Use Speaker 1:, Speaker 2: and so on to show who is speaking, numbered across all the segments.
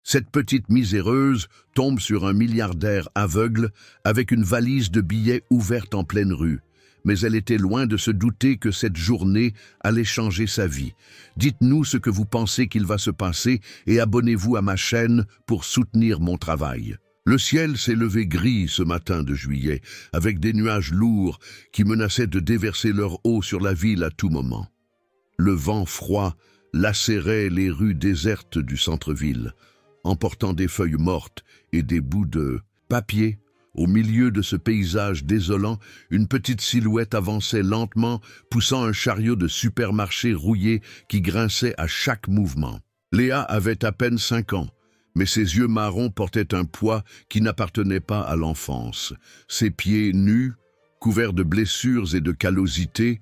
Speaker 1: Cette petite miséreuse tombe sur un milliardaire aveugle avec une valise de billets ouverte en pleine rue. Mais elle était loin de se douter que cette journée allait changer sa vie. Dites-nous ce que vous pensez qu'il va se passer et abonnez-vous à ma chaîne pour soutenir mon travail. Le ciel s'est levé gris ce matin de juillet, avec des nuages lourds qui menaçaient de déverser leur eau sur la ville à tout moment. Le vent froid lacérait les rues désertes du centre-ville, emportant des feuilles mortes et des bouts de papier. Au milieu de ce paysage désolant, une petite silhouette avançait lentement, poussant un chariot de supermarché rouillé qui grinçait à chaque mouvement. Léa avait à peine 5 ans, mais ses yeux marrons portaient un poids qui n'appartenait pas à l'enfance. Ses pieds nus, couverts de blessures et de callosités,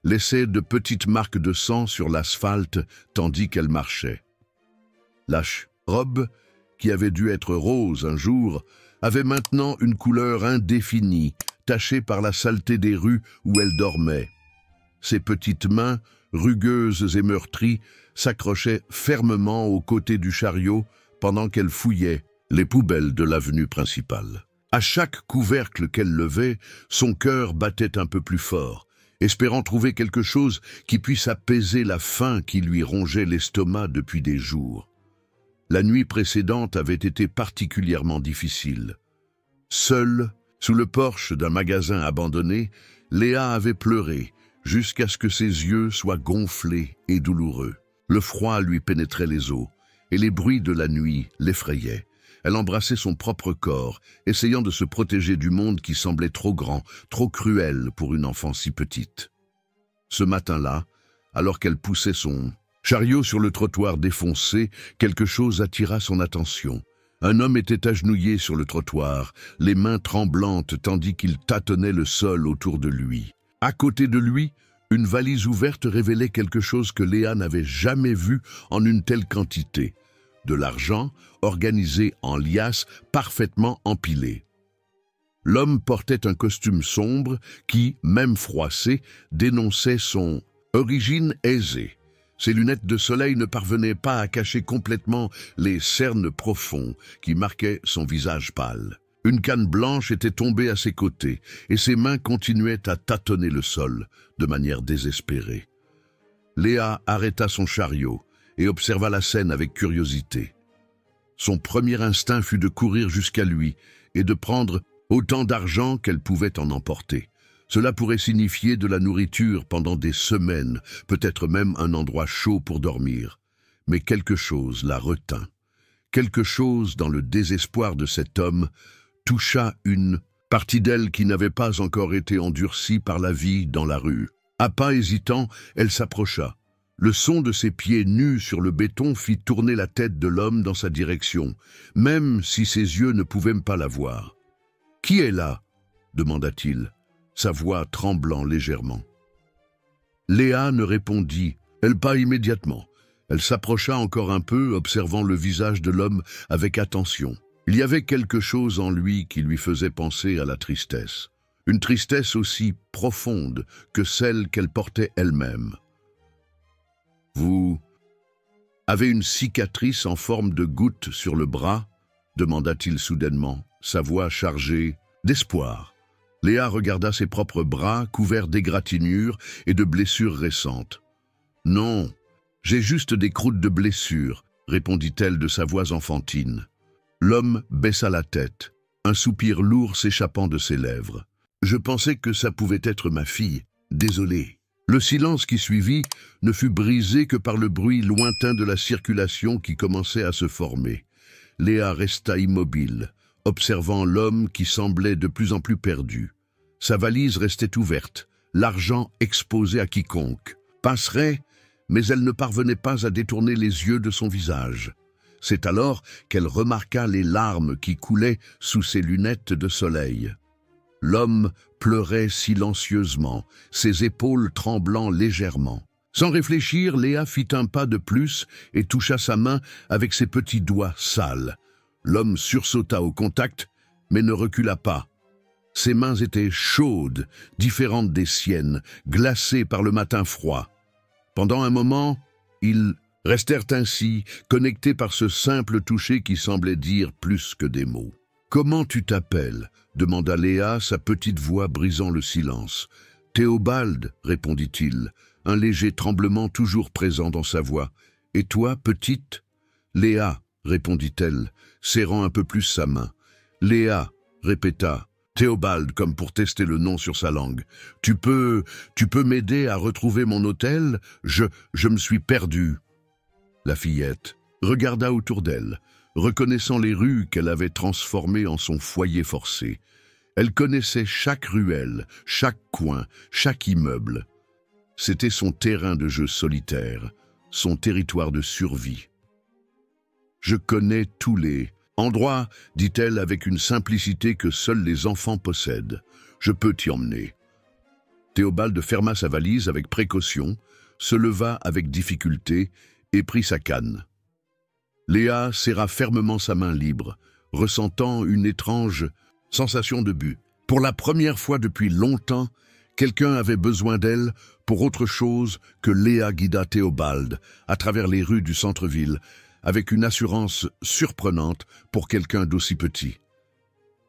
Speaker 1: laissaient de petites marques de sang sur l'asphalte tandis qu'elle marchait. La robe, qui avait dû être rose un jour, avait maintenant une couleur indéfinie, tachée par la saleté des rues où elle dormait. Ses petites mains, rugueuses et meurtries, s'accrochaient fermement aux côtés du chariot pendant qu'elle fouillait les poubelles de l'avenue principale. À chaque couvercle qu'elle levait, son cœur battait un peu plus fort, espérant trouver quelque chose qui puisse apaiser la faim qui lui rongeait l'estomac depuis des jours. La nuit précédente avait été particulièrement difficile. Seule, sous le porche d'un magasin abandonné, Léa avait pleuré, jusqu'à ce que ses yeux soient gonflés et douloureux. Le froid lui pénétrait les os, et les bruits de la nuit l'effrayaient. Elle embrassait son propre corps, essayant de se protéger du monde qui semblait trop grand, trop cruel pour une enfant si petite. Ce matin-là, alors qu'elle poussait son chariot sur le trottoir défoncé, quelque chose attira son attention. Un homme était agenouillé sur le trottoir, les mains tremblantes tandis qu'il tâtonnait le sol autour de lui. À côté de lui, une valise ouverte révélait quelque chose que Léa n'avait jamais vu en une telle quantité. De l'argent, organisé en liasses, parfaitement empilées. L'homme portait un costume sombre qui, même froissé, dénonçait son origine aisée. Ses lunettes de soleil ne parvenaient pas à cacher complètement les cernes profonds qui marquaient son visage pâle. Une canne blanche était tombée à ses côtés et ses mains continuaient à tâtonner le sol de manière désespérée. Léa arrêta son chariot et observa la scène avec curiosité. Son premier instinct fut de courir jusqu'à lui et de prendre autant d'argent qu'elle pouvait en emporter. Cela pourrait signifier de la nourriture pendant des semaines, peut-être même un endroit chaud pour dormir. Mais quelque chose la retint. Quelque chose dans le désespoir de cet homme toucha une partie d'elle qui n'avait pas encore été endurcie par la vie dans la rue. À pas hésitant, elle s'approcha. Le son de ses pieds nus sur le béton fit tourner la tête de l'homme dans sa direction, même si ses yeux ne pouvaient pas la voir. « Qui est là ?» demanda-t-il, sa voix tremblant légèrement. Léa ne répondit, elle pas immédiatement. Elle s'approcha encore un peu, observant le visage de l'homme avec attention. Il y avait quelque chose en lui qui lui faisait penser à la tristesse. Une tristesse aussi profonde que celle qu'elle portait elle-même. « Vous avez une cicatrice en forme de goutte sur le bras ?» demanda-t-il soudainement, sa voix chargée d'espoir. Léa regarda ses propres bras couverts d'égratignures et de blessures récentes. « Non, j'ai juste des croûtes de blessures, » répondit-elle de sa voix enfantine. L'homme baissa la tête, un soupir lourd s'échappant de ses lèvres. « Je pensais que ça pouvait être ma fille. Désolé. » Le silence qui suivit ne fut brisé que par le bruit lointain de la circulation qui commençait à se former. Léa resta immobile, observant l'homme qui semblait de plus en plus perdu. Sa valise restait ouverte, l'argent exposé à quiconque. Passerait, mais elle ne parvenait pas à détourner les yeux de son visage. C'est alors qu'elle remarqua les larmes qui coulaient sous ses lunettes de soleil. L'homme pleurait silencieusement, ses épaules tremblant légèrement. Sans réfléchir, Léa fit un pas de plus et toucha sa main avec ses petits doigts sales. L'homme sursauta au contact, mais ne recula pas. Ses mains étaient chaudes, différentes des siennes, glacées par le matin froid. Pendant un moment, il restèrent ainsi, connectés par ce simple toucher qui semblait dire plus que des mots. « Comment tu t'appelles » demanda Léa, sa petite voix brisant le silence. « Théobald » répondit-il, un léger tremblement toujours présent dans sa voix. « Et toi, petite ?»« Léa » répondit-elle, serrant un peu plus sa main. « Léa » répéta Théobald comme pour tester le nom sur sa langue. « Tu peux m'aider à retrouver mon hôtel ? Je me suis perdu. » La fillette regarda autour d'elle, reconnaissant les rues qu'elle avait transformées en son foyer forcé. Elle connaissait chaque ruelle, chaque coin, chaque immeuble. C'était son terrain de jeu solitaire, son territoire de survie. « Je connais tous les endroits, dit-elle avec une simplicité que seuls les enfants possèdent. Je peux t'y emmener. » Théobald ferma sa valise avec précaution, se leva avec difficulté et prit sa canne. Léa serra fermement sa main libre, ressentant une étrange sensation de but. Pour la première fois depuis longtemps, quelqu'un avait besoin d'elle pour autre chose que Léa guida Théobald à travers les rues du centre-ville, avec une assurance surprenante pour quelqu'un d'aussi petit.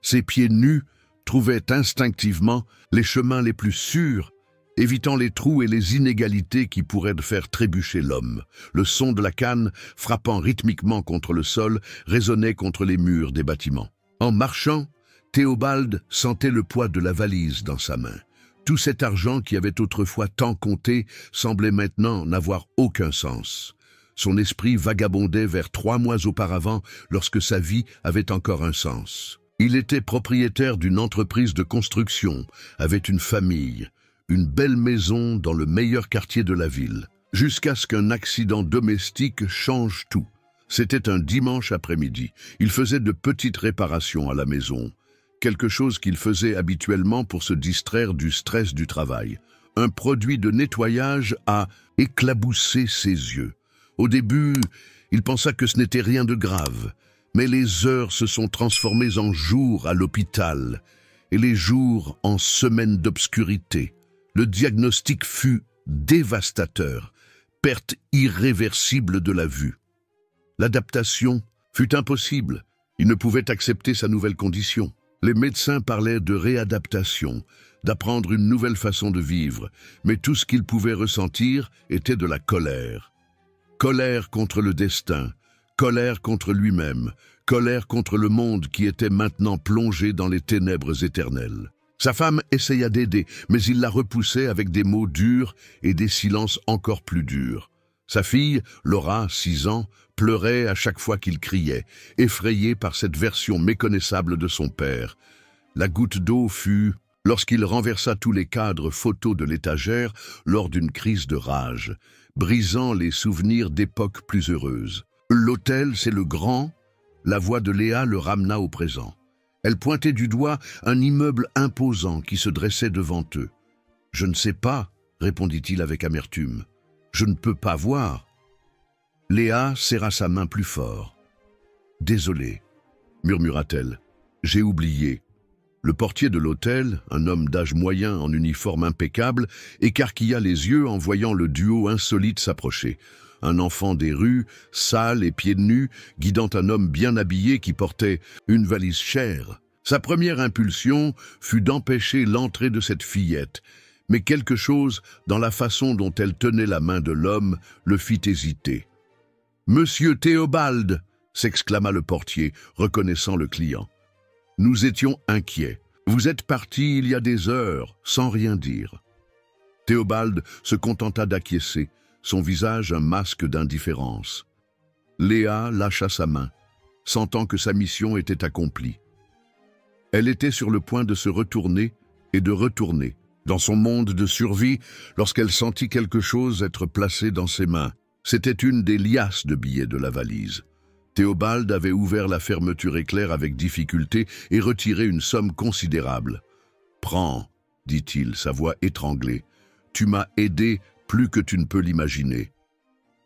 Speaker 1: Ses pieds nus trouvaient instinctivement les chemins les plus sûrs, évitant les trous et les inégalités qui pourraient faire trébucher l'homme. Le son de la canne, frappant rythmiquement contre le sol, résonnait contre les murs des bâtiments. En marchant, Théobald sentait le poids de la valise dans sa main. Tout cet argent qui avait autrefois tant compté semblait maintenant n'avoir aucun sens. Son esprit vagabondait vers 3 mois auparavant, lorsque sa vie avait encore un sens. Il était propriétaire d'une entreprise de construction, avait une famille, une belle maison dans le meilleur quartier de la ville, jusqu'à ce qu'un accident domestique change tout. C'était un dimanche après-midi. Il faisait de petites réparations à la maison, quelque chose qu'il faisait habituellement pour se distraire du stress du travail. Un produit de nettoyage a éclaboussé ses yeux. Au début, il pensa que ce n'était rien de grave, mais les heures se sont transformées en jours à l'hôpital, et les jours en semaines d'obscurité. Le diagnostic fut dévastateur, perte irréversible de la vue. L'adaptation fut impossible, il ne pouvait accepter sa nouvelle condition. Les médecins parlaient de réadaptation, d'apprendre une nouvelle façon de vivre, mais tout ce qu'il pouvait ressentir était de la colère. Colère contre le destin, colère contre lui-même, colère contre le monde qui était maintenant plongé dans les ténèbres éternelles. Sa femme essaya d'aider, mais il la repoussait avec des mots durs et des silences encore plus durs. Sa fille, Laura, 6 ans, pleurait à chaque fois qu'il criait, effrayée par cette version méconnaissable de son père. La goutte d'eau fut lorsqu'il renversa tous les cadres photos de l'étagère lors d'une crise de rage, brisant les souvenirs d'époques plus heureuses. L'hôtel, c'est le grand. La voix de Léa le ramena au présent. Elle pointait du doigt un immeuble imposant qui se dressait devant eux. « Je ne sais pas, » répondit-il avec amertume. « Je ne peux pas voir. » Léa serra sa main plus fort. « Désolé, » murmura-t-elle. « J'ai oublié. » Le portier de l'hôtel, un homme d'âge moyen en uniforme impeccable, écarquilla les yeux en voyant le duo insolite s'approcher. Un enfant des rues, sale et pieds nus, guidant un homme bien habillé qui portait une valise chère. Sa première impulsion fut d'empêcher l'entrée de cette fillette, mais quelque chose dans la façon dont elle tenait la main de l'homme le fit hésiter. « Monsieur Théobald !» s'exclama le portier, reconnaissant le client. « Nous étions inquiets. Vous êtes parti il y a des heures, sans rien dire. » Théobald se contenta d'acquiescer, son visage un masque d'indifférence. Léa lâcha sa main, sentant que sa mission était accomplie. Elle était sur le point de se retourner et de retourner dans son monde de survie lorsqu'elle sentit quelque chose être placé dans ses mains. C'était une des liasses de billets de la valise. Théobald avait ouvert la fermeture éclair avec difficulté et retiré une somme considérable. « Prends, » dit-il, sa voix étranglée. « Tu m'as aidé plus que tu ne peux l'imaginer. »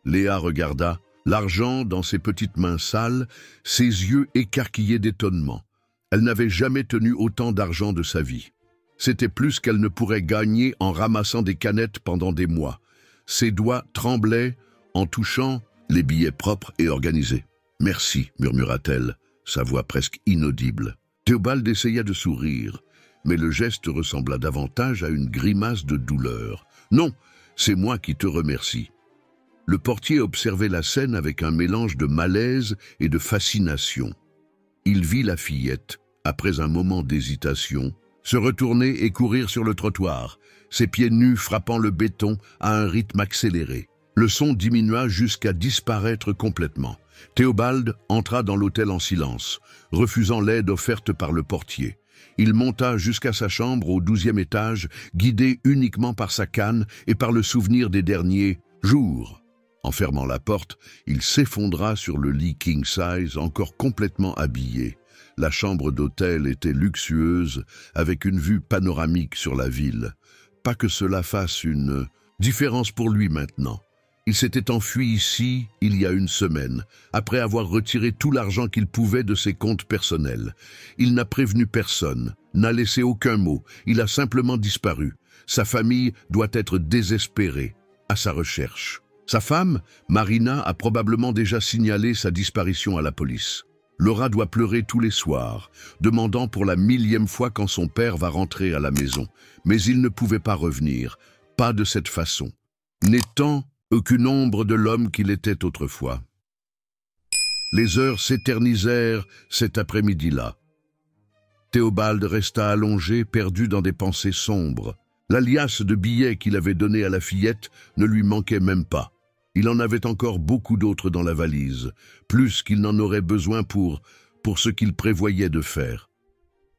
Speaker 1: Léa regarda, l'argent dans ses petites mains sales, ses yeux écarquillés d'étonnement. Elle n'avait jamais tenu autant d'argent de sa vie. C'était plus qu'elle ne pourrait gagner en ramassant des canettes pendant des mois. Ses doigts tremblaient en touchant les billets propres et organisés. « Merci » murmura-t-elle, sa voix presque inaudible. Théobald essaya de sourire, mais le geste ressembla davantage à une grimace de douleur. « Non, c'est moi qui te remercie. » Le portier observait la scène avec un mélange de malaise et de fascination. Il vit la fillette, après un moment d'hésitation, se retourner et courir sur le trottoir, ses pieds nus frappant le béton à un rythme accéléré. Le son diminua jusqu'à disparaître complètement. Théobald entra dans l'hôtel en silence, refusant l'aide offerte par le portier. Il monta jusqu'à sa chambre au 12e étage, guidé uniquement par sa canne et par le souvenir des derniers jours. En fermant la porte, il s'effondra sur le lit king size, encore complètement habillé. La chambre d'hôtel était luxueuse, avec une vue panoramique sur la ville. Pas que cela fasse une différence pour lui maintenant. Il s'était enfui ici il y a une semaine, après avoir retiré tout l'argent qu'il pouvait de ses comptes personnels. Il n'a prévenu personne, n'a laissé aucun mot, il a simplement disparu. Sa famille doit être désespérée, à sa recherche. Sa femme, Marina, a probablement déjà signalé sa disparition à la police. Laura doit pleurer tous les soirs, demandant pour la 1000e fois quand son père va rentrer à la maison. Mais il ne pouvait pas revenir, pas de cette façon, n'étant aucune ombre de l'homme qu'il était autrefois. Les heures s'éternisèrent cet après-midi-là. Théobald resta allongé, perdu dans des pensées sombres. La liasse de billets qu'il avait donnée à la fillette ne lui manquait même pas. Il en avait encore beaucoup d'autres dans la valise, plus qu'il n'en aurait besoin pour ce qu'il prévoyait de faire.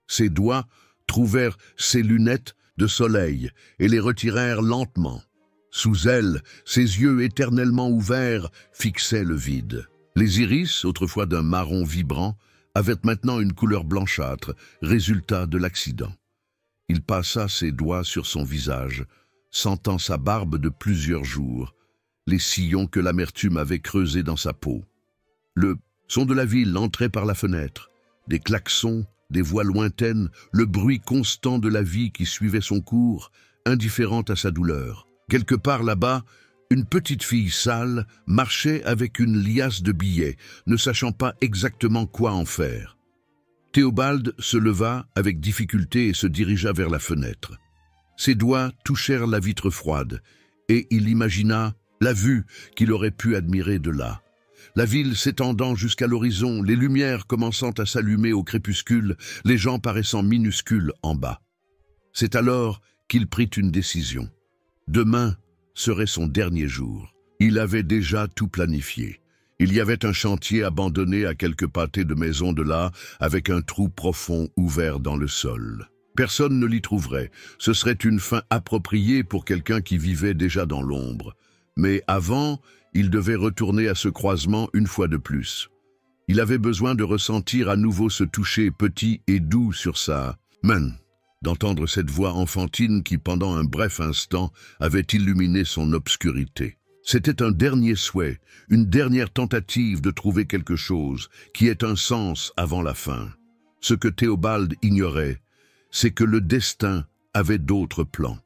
Speaker 1: Ses doigts trouvèrent ses lunettes de soleil et les retirèrent lentement. Sous elles, ses yeux éternellement ouverts fixaient le vide. Les iris, autrefois d'un marron vibrant, avaient maintenant une couleur blanchâtre, résultat de l'accident. Il passa ses doigts sur son visage, sentant sa barbe de plusieurs jours, les sillons que l'amertume avait creusés dans sa peau. Le son de la ville entrait par la fenêtre, des klaxons, des voix lointaines, le bruit constant de la vie qui suivait son cours, indifférente à sa douleur. Quelque part là-bas, une petite fille sale marchait avec une liasse de billets, ne sachant pas exactement quoi en faire. Théobald se leva avec difficulté et se dirigea vers la fenêtre. Ses doigts touchèrent la vitre froide, et il imagina la vue qu'il aurait pu admirer de là. La ville s'étendant jusqu'à l'horizon, les lumières commençant à s'allumer au crépuscule, les gens paraissant minuscules en bas. C'est alors qu'il prit une décision. Demain serait son dernier jour. Il avait déjà tout planifié. Il y avait un chantier abandonné à quelques pâtés de maisons de là, avec un trou profond ouvert dans le sol. Personne ne l'y trouverait. Ce serait une fin appropriée pour quelqu'un qui vivait déjà dans l'ombre. Mais avant, il devait retourner à ce croisement une fois de plus. Il avait besoin de ressentir à nouveau ce toucher petit et doux sur sa main, d'entendre cette voix enfantine qui, pendant un bref instant, avait illuminé son obscurité. C'était un dernier souhait, une dernière tentative de trouver quelque chose qui ait un sens avant la fin. Ce que Théobald ignorait, c'est que le destin avait d'autres plans.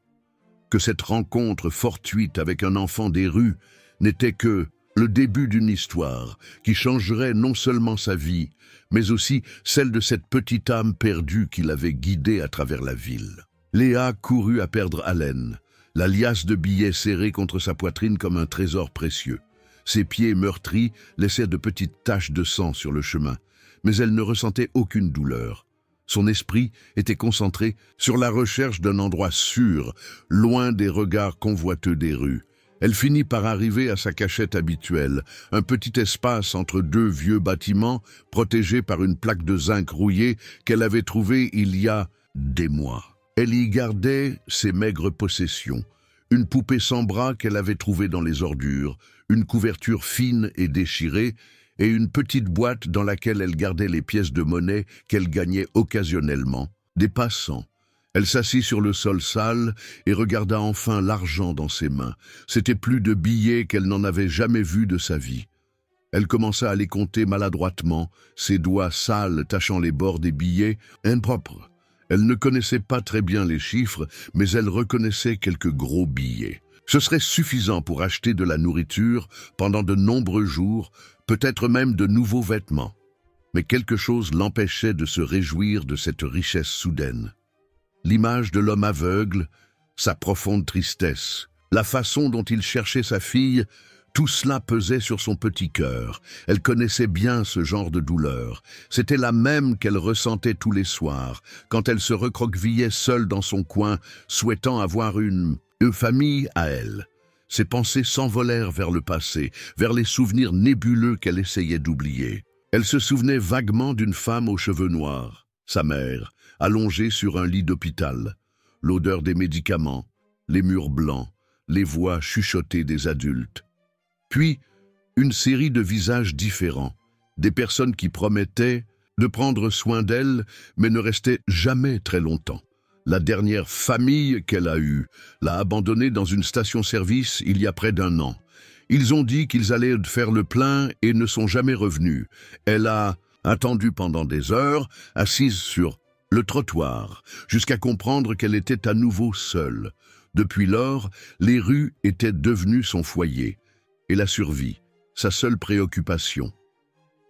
Speaker 1: Que cette rencontre fortuite avec un enfant des rues n'était que le début d'une histoire qui changerait non seulement sa vie, mais aussi celle de cette petite âme perdue qui l'avait guidée à travers la ville. Léa courut à perdre haleine, la liasse de billets serrée contre sa poitrine comme un trésor précieux. Ses pieds meurtris laissaient de petites taches de sang sur le chemin, mais elle ne ressentait aucune douleur. Son esprit était concentré sur la recherche d'un endroit sûr, loin des regards convoiteux des rues. Elle finit par arriver à sa cachette habituelle, un petit espace entre deux vieux bâtiments protégés par une plaque de zinc rouillée qu'elle avait trouvée il y a des mois. Elle y gardait ses maigres possessions, une poupée sans bras qu'elle avait trouvée dans les ordures, une couverture fine et déchirée, et une petite boîte dans laquelle elle gardait les pièces de monnaie qu'elle gagnait occasionnellement, des passants. Elle s'assit sur le sol sale et regarda enfin l'argent dans ses mains. C'était plus de billets qu'elle n'en avait jamais vus de sa vie. Elle commença à les compter maladroitement, ses doigts sales tachant les bords des billets, impropres. Elle ne connaissait pas très bien les chiffres, mais elle reconnaissait quelques gros billets. Ce serait suffisant pour acheter de la nourriture pendant de nombreux jours, peut-être même de nouveaux vêtements. Mais quelque chose l'empêchait de se réjouir de cette richesse soudaine. L'image de l'homme aveugle, sa profonde tristesse, la façon dont il cherchait sa fille, tout cela pesait sur son petit cœur. Elle connaissait bien ce genre de douleur. C'était la même qu'elle ressentait tous les soirs, quand elle se recroquevillait seule dans son coin, souhaitant avoir une famille à elle. Ses pensées s'envolèrent vers le passé, vers les souvenirs nébuleux qu'elle essayait d'oublier. Elle se souvenait vaguement d'une femme aux cheveux noirs, sa mère, allongée sur un lit d'hôpital, l'odeur des médicaments, les murs blancs, les voix chuchotées des adultes. Puis, une série de visages différents, des personnes qui promettaient de prendre soin d'elle, mais ne restaient jamais très longtemps. La dernière famille qu'elle a eue l'a abandonnée dans une station-service il y a près d'1 an. Ils ont dit qu'ils allaient faire le plein et ne sont jamais revenus. Elle a attendu pendant des heures, assise sur le trottoir, jusqu'à comprendre qu'elle était à nouveau seule. Depuis lors, les rues étaient devenues son foyer, et la survie, sa seule préoccupation.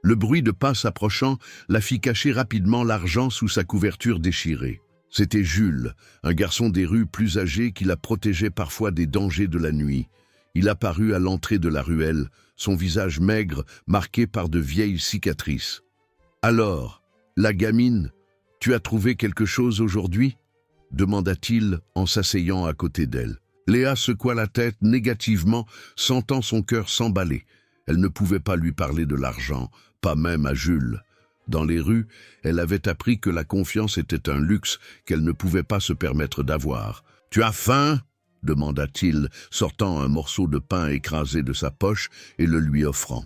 Speaker 1: Le bruit de pas s'approchant la fit cacher rapidement l'argent sous sa couverture déchirée. C'était Jules, un garçon des rues plus âgé qui la protégeait parfois des dangers de la nuit. Il apparut à l'entrée de la ruelle, son visage maigre marqué par de vieilles cicatrices. « Alors, la gamine, tu as trouvé quelque chose aujourd'hui ?» demanda-t-il en s'asseyant à côté d'elle. Léa secoua la tête négativement, sentant son cœur s'emballer. Elle ne pouvait pas lui parler de l'argent, pas même à Jules. Dans les rues, elle avait appris que la confiance était un luxe qu'elle ne pouvait pas se permettre d'avoir. « Tu as faim ?» demanda-t-il, sortant un morceau de pain écrasé de sa poche et le lui offrant.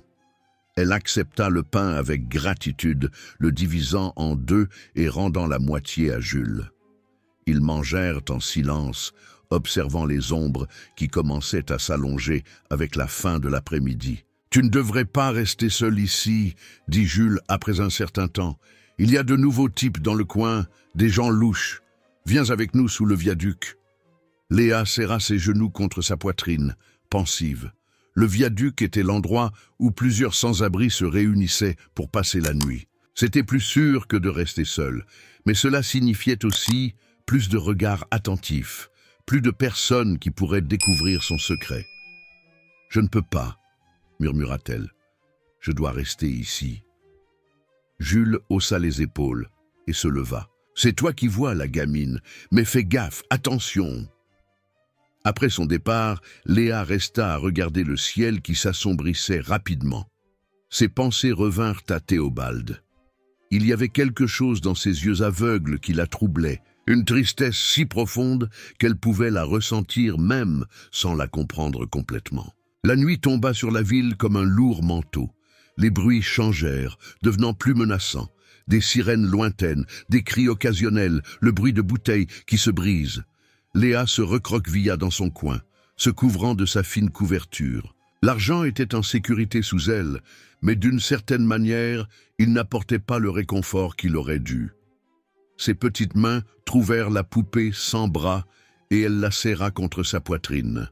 Speaker 1: Elle accepta le pain avec gratitude, le divisant en 2 et rendant la moitié à Jules. Ils mangèrent en silence, observant les ombres qui commençaient à s'allonger avec la fin de l'après-midi. « Tu ne devrais pas rester seul ici, » dit Jules après un certain temps. « Il y a de nouveaux types dans le coin, des gens louches. Viens avec nous sous le viaduc. » Léa serra ses genoux contre sa poitrine, pensive. Le viaduc était l'endroit où plusieurs sans-abri se réunissaient pour passer la nuit. C'était plus sûr que de rester seul, mais cela signifiait aussi plus de regards attentifs, plus de personnes qui pourraient découvrir son secret. « Je ne peux pas, » murmura-t-elle. « Je dois rester ici. » Jules haussa les épaules et se leva. « C'est toi qui vois la gamine, mais fais gaffe, attention !» Après son départ, Léa resta à regarder le ciel qui s'assombrissait rapidement. Ses pensées revinrent à Théobald. Il y avait quelque chose dans ses yeux aveugles qui la troublait, une tristesse si profonde qu'elle pouvait la ressentir même sans la comprendre complètement. La nuit tomba sur la ville comme un lourd manteau. Les bruits changèrent, devenant plus menaçants. Des sirènes lointaines, des cris occasionnels, le bruit de bouteilles qui se brisent. Léa se recroquevilla dans son coin, se couvrant de sa fine couverture. L'argent était en sécurité sous elle, mais d'une certaine manière, il n'apportait pas le réconfort qu'il aurait dû. Ses petites mains trouvèrent la poupée sans bras et elle la serra contre sa poitrine.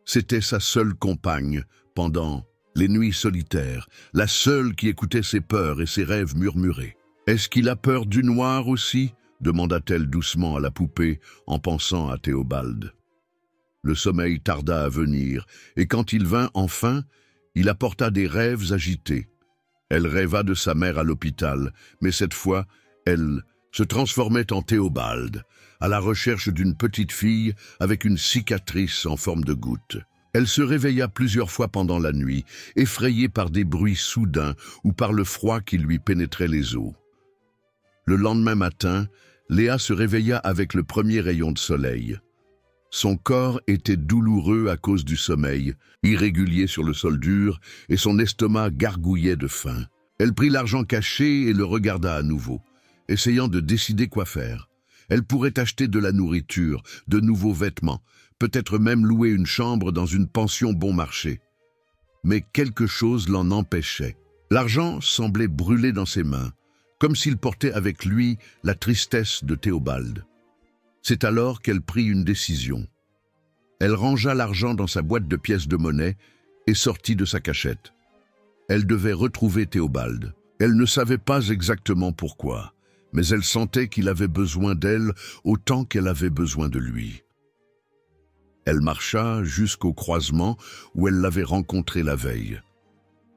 Speaker 1: C'était sa seule compagne pendant les nuits solitaires, la seule qui écoutait ses peurs et ses rêves murmurés. « Est-ce qu'il a peur du noir aussi ?» demanda-t-elle doucement à la poupée en pensant à Théobald. Le sommeil tarda à venir, et quand il vint enfin, il apporta des rêves agités. Elle rêva de sa mère à l'hôpital, mais cette fois, elle se transformait en Théobald, à la recherche d'une petite fille avec une cicatrice en forme de goutte. Elle se réveilla plusieurs fois pendant la nuit, effrayée par des bruits soudains ou par le froid qui lui pénétrait les os. Le lendemain matin, Léa se réveilla avec le premier rayon de soleil. Son corps était douloureux à cause du sommeil, irrégulier sur le sol dur, et son estomac gargouillait de faim. Elle prit l'argent caché et le regarda à nouveau, essayant de décider quoi faire. Elle pourrait acheter de la nourriture, de nouveaux vêtements, peut-être même louer une chambre dans une pension bon marché. Mais quelque chose l'en empêchait. L'argent semblait brûler dans ses mains, comme s'il portait avec lui la tristesse de Théobald. C'est alors qu'elle prit une décision. Elle rangea l'argent dans sa boîte de pièces de monnaie et sortit de sa cachette. Elle devait retrouver Théobald. Elle ne savait pas exactement pourquoi, mais elle sentait qu'il avait besoin d'elle autant qu'elle avait besoin de lui. Elle marcha jusqu'au croisement où elle l'avait rencontré la veille.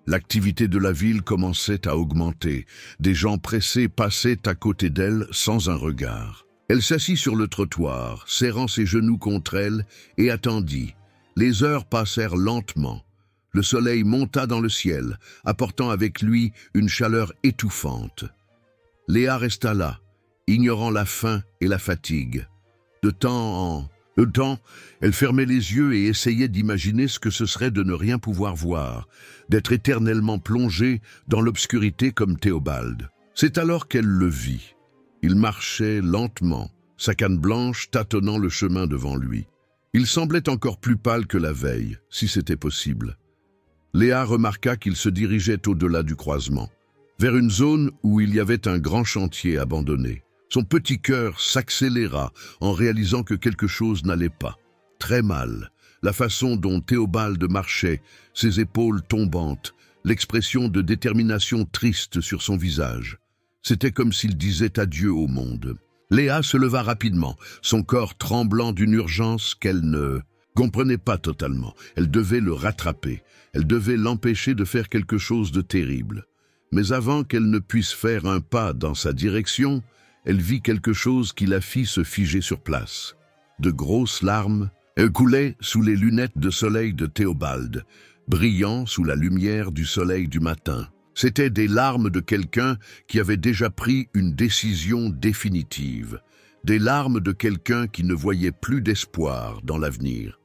Speaker 1: L'activité de la ville commençait à augmenter. Des gens pressés passaient à côté d'elle sans un regard. Elle s'assit sur le trottoir, serrant ses genoux contre elle, et attendit. Les heures passèrent lentement. Le soleil monta dans le ciel, apportant avec lui une chaleur étouffante. Léa resta là, ignorant la faim et la fatigue. De temps, elle fermait les yeux et essayait d'imaginer ce que ce serait de ne rien pouvoir voir, d'être éternellement plongée dans l'obscurité comme Théobald. C'est alors qu'elle le vit. Il marchait lentement, sa canne blanche tâtonnant le chemin devant lui. Il semblait encore plus pâle que la veille, si c'était possible. Léa remarqua qu'il se dirigeait au-delà du croisement, vers une zone où il y avait un grand chantier abandonné. Son petit cœur s'accéléra en réalisant que quelque chose n'allait pas. Très mal. La façon dont Théobald marchait, ses épaules tombantes, l'expression de détermination triste sur son visage. C'était comme s'il disait adieu au monde. Léa se leva rapidement, son corps tremblant d'une urgence qu'elle ne comprenait pas totalement. Elle devait le rattraper. Elle devait l'empêcher de faire quelque chose de terrible. Mais avant qu'elle ne puisse faire un pas dans sa direction, elle vit quelque chose qui la fit se figer sur place. De grosses larmes coulaient sous les lunettes de soleil de Théobald, brillant sous la lumière du soleil du matin. C'étaient des larmes de quelqu'un qui avait déjà pris une décision définitive, des larmes de quelqu'un qui ne voyait plus d'espoir dans l'avenir.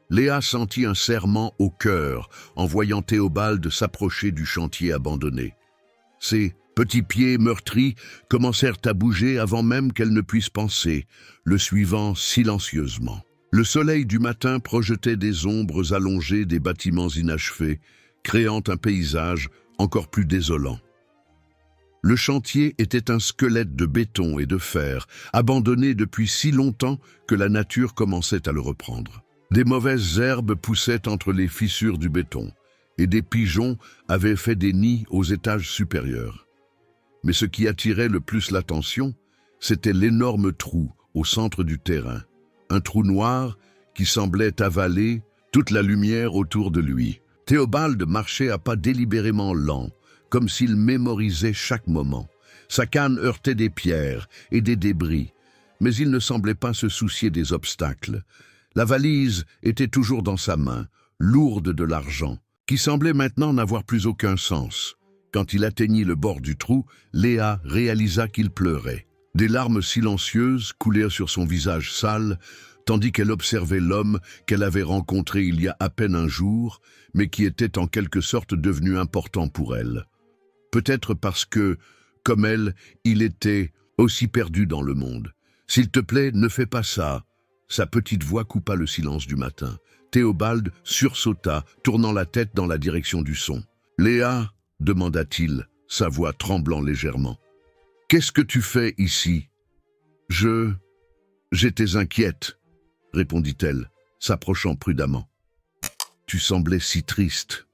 Speaker 1: Léa sentit un serrement au cœur en voyant Théobald s'approcher du chantier abandonné. Ses petits pieds meurtris commencèrent à bouger avant même qu'elle ne puisse penser, le suivant silencieusement. Le soleil du matin projetait des ombres allongées des bâtiments inachevés, créant un paysage encore plus désolant. Le chantier était un squelette de béton et de fer, abandonné depuis si longtemps que la nature commençait à le reprendre. Des mauvaises herbes poussaient entre les fissures du béton, et des pigeons avaient fait des nids aux étages supérieurs. Mais ce qui attirait le plus l'attention, c'était l'énorme trou au centre du terrain, un trou noir qui semblait avaler toute la lumière autour de lui. Théobald marchait à pas délibérément lents, comme s'il mémorisait chaque moment. Sa canne heurtait des pierres et des débris, mais il ne semblait pas se soucier des obstacles. La valise était toujours dans sa main, lourde de l'argent, qui semblait maintenant n'avoir plus aucun sens. Quand il atteignit le bord du trou, Léa réalisa qu'il pleurait. Des larmes silencieuses coulèrent sur son visage sale, tandis qu'elle observait l'homme qu'elle avait rencontré il y a à peine un jour, mais qui était en quelque sorte devenu important pour elle. Peut-être parce que, comme elle, il était aussi perdu dans le monde. « S'il te plaît, ne fais pas ça !» Sa petite voix coupa le silence du matin. Théobald sursauta, tournant la tête dans la direction du son. « Léa ?» demanda-t-il, sa voix tremblant légèrement. « Qu'est-ce que tu fais ici ?»« J'étais inquiète, » répondit-elle, s'approchant prudemment. « Tu semblais si triste. »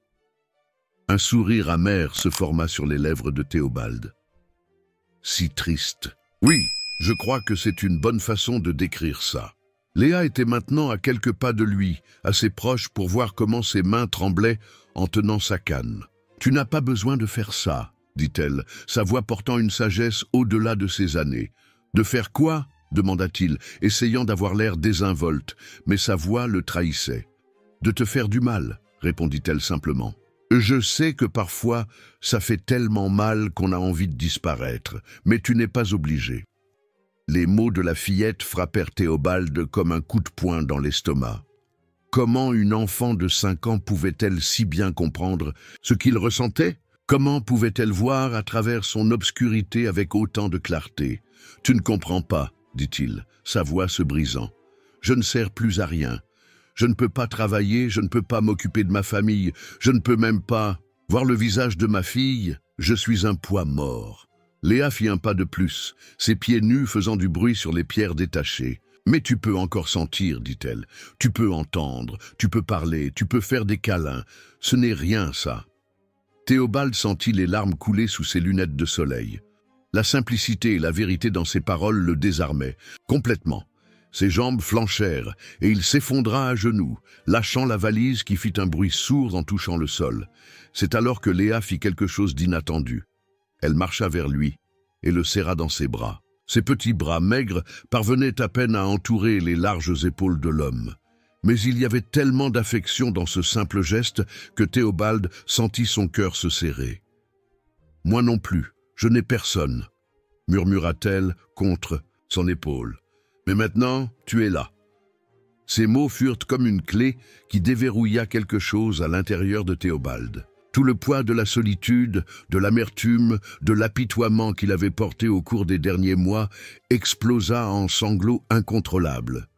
Speaker 1: Un sourire amer se forma sur les lèvres de Théobald. « Si triste. Oui, je crois que c'est une bonne façon de décrire ça. » Léa était maintenant à quelques pas de lui, assez proche pour voir comment ses mains tremblaient en tenant sa canne. « Tu n'as pas besoin de faire ça, » dit-elle, sa voix portant une sagesse au-delà de ses années. « De faire quoi ?» demanda-t-il, essayant d'avoir l'air désinvolte, mais sa voix le trahissait. « De te faire du mal, » répondit-elle simplement. « Je sais que parfois, ça fait tellement mal qu'on a envie de disparaître, mais tu n'es pas obligé. » Les mots de la fillette frappèrent Théobald comme un coup de poing dans l'estomac. Comment une enfant de 5 ans pouvait-elle si bien comprendre ce qu'il ressentait? Comment pouvait-elle voir à travers son obscurité avec autant de clarté? « Tu ne comprends pas, » dit-il, sa voix se brisant. « Je ne sers plus à rien. Je ne peux pas travailler, je ne peux pas m'occuper de ma famille, je ne peux même pas voir le visage de ma fille. Je suis un poids mort. » Léa fit un pas de plus, ses pieds nus faisant du bruit sur les pierres détachées. Mais tu peux encore sentir, dit-elle. Tu peux entendre, tu peux parler, tu peux faire des câlins. Ce n'est rien, ça. Théobald sentit les larmes couler sous ses lunettes de soleil. La simplicité et la vérité dans ses paroles le désarmaient, complètement. Ses jambes flanchèrent, et il s'effondra à genoux, lâchant la valise qui fit un bruit sourd en touchant le sol. C'est alors que Léa fit quelque chose d'inattendu. Elle marcha vers lui et le serra dans ses bras. Ses petits bras maigres parvenaient à peine à entourer les larges épaules de l'homme. Mais il y avait tellement d'affection dans ce simple geste que Théobald sentit son cœur se serrer. « Moi non plus, je n'ai personne », murmura-t-elle contre son épaule. « Mais maintenant, tu es là. » Ces mots furent comme une clé qui déverrouilla quelque chose à l'intérieur de Théobald. Tout le poids de la solitude, de l'amertume, de l'apitoiement qu'il avait porté au cours des derniers mois explosa en sanglots incontrôlables.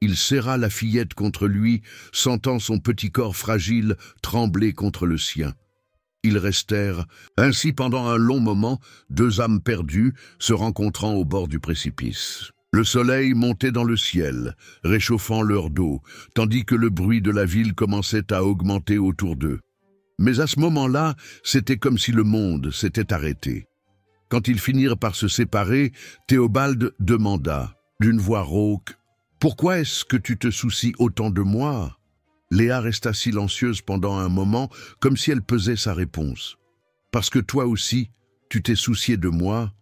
Speaker 1: Il serra la fillette contre lui, sentant son petit corps fragile trembler contre le sien. Ils restèrent, ainsi pendant un long moment, deux âmes perdues, se rencontrant au bord du précipice. Le soleil montait dans le ciel, réchauffant leur dos, tandis que le bruit de la ville commençait à augmenter autour d'eux. Mais à ce moment-là, c'était comme si le monde s'était arrêté. Quand ils finirent par se séparer, Théobald demanda, d'une voix rauque, « Pourquoi est-ce que tu te soucies autant de moi ?» Léa resta silencieuse pendant un moment, comme si elle pesait sa réponse. « Parce que toi aussi, tu t'es soucié de moi ?»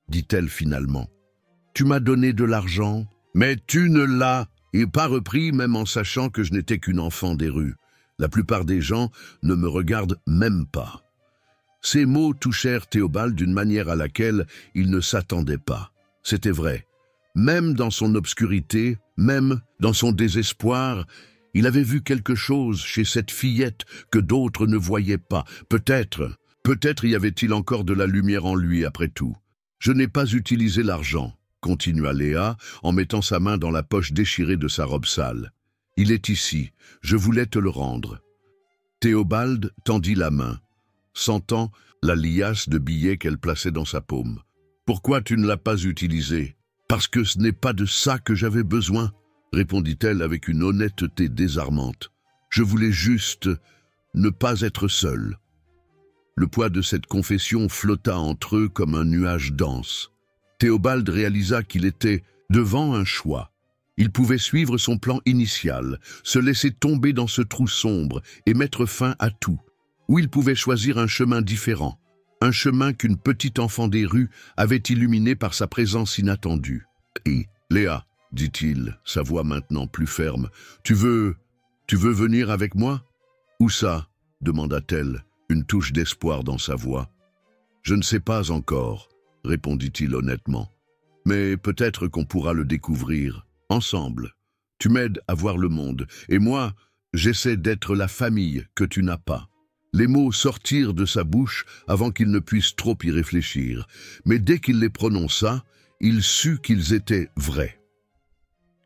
Speaker 1: dit-elle finalement. « Tu m'as donné de l'argent, mais tu ne l'as pas repris même en sachant que je n'étais qu'une enfant des rues. La plupart des gens ne me regardent même pas. » Ces mots touchèrent Théobald d'une manière à laquelle il ne s'attendait pas. C'était vrai. Même dans son obscurité, même dans son désespoir, il avait vu quelque chose chez cette fillette que d'autres ne voyaient pas. Peut-être y avait-il encore de la lumière en lui après tout. « Je n'ai pas utilisé l'argent, » continua Léa en mettant sa main dans la poche déchirée de sa robe sale. « Il est ici, je voulais te le rendre. » Théobald tendit la main, sentant la liasse de billets qu'elle plaçait dans sa paume. « Pourquoi tu ne l'as pas utilisé ? » « Parce que ce n'est pas de ça que j'avais besoin, » répondit-elle avec une honnêteté désarmante. « Je voulais juste ne pas être seule. » Le poids de cette confession flotta entre eux comme un nuage dense. Théobald réalisa qu'il était devant un choix. Il pouvait suivre son plan initial, se laisser tomber dans ce trou sombre et mettre fin à tout. Ou il pouvait choisir un chemin différent. Un chemin qu'une petite enfant des rues avait illuminé par sa présence inattendue. « Et, Léa, dit-il, sa voix maintenant plus ferme, tu veux venir avec moi ?»« Où ça ?» demanda-t-elle, une touche d'espoir dans sa voix. « Je ne sais pas encore, » répondit-il honnêtement. « Mais peut-être qu'on pourra le découvrir, ensemble. Tu m'aides à voir le monde, et moi, j'essaie d'être la famille que tu n'as pas. » Les mots sortirent de sa bouche avant qu'il ne puisse trop y réfléchir, mais dès qu'il les prononça, il sut qu'ils étaient vrais.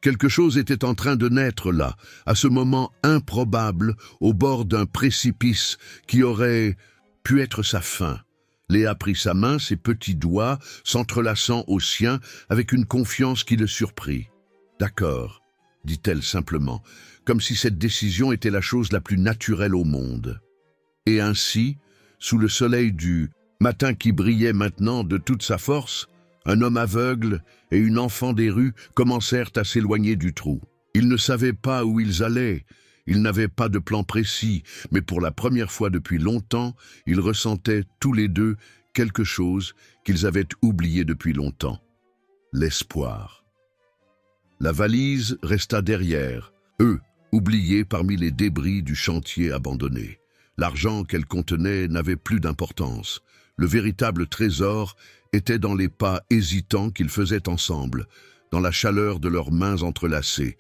Speaker 1: Quelque chose était en train de naître là, à ce moment improbable, au bord d'un précipice qui aurait pu être sa fin. Léa prit sa main, ses petits doigts, s'entrelaçant aux siens avec une confiance qui le surprit. « D'accord, » dit-elle simplement, comme si cette décision était la chose la plus naturelle au monde. Et ainsi, sous le soleil du matin qui brillait maintenant de toute sa force, un homme aveugle et une enfant des rues commencèrent à s'éloigner du trou. Ils ne savaient pas où ils allaient, ils n'avaient pas de plan précis, mais pour la première fois depuis longtemps, ils ressentaient tous les deux quelque chose qu'ils avaient oublié depuis longtemps. L'espoir. La valise resta derrière, eux, oubliés parmi les débris du chantier abandonné. L'argent qu'elle contenait n'avait plus d'importance. Le véritable trésor était dans les pas hésitants qu'ils faisaient ensemble, dans la chaleur de leurs mains entrelacées,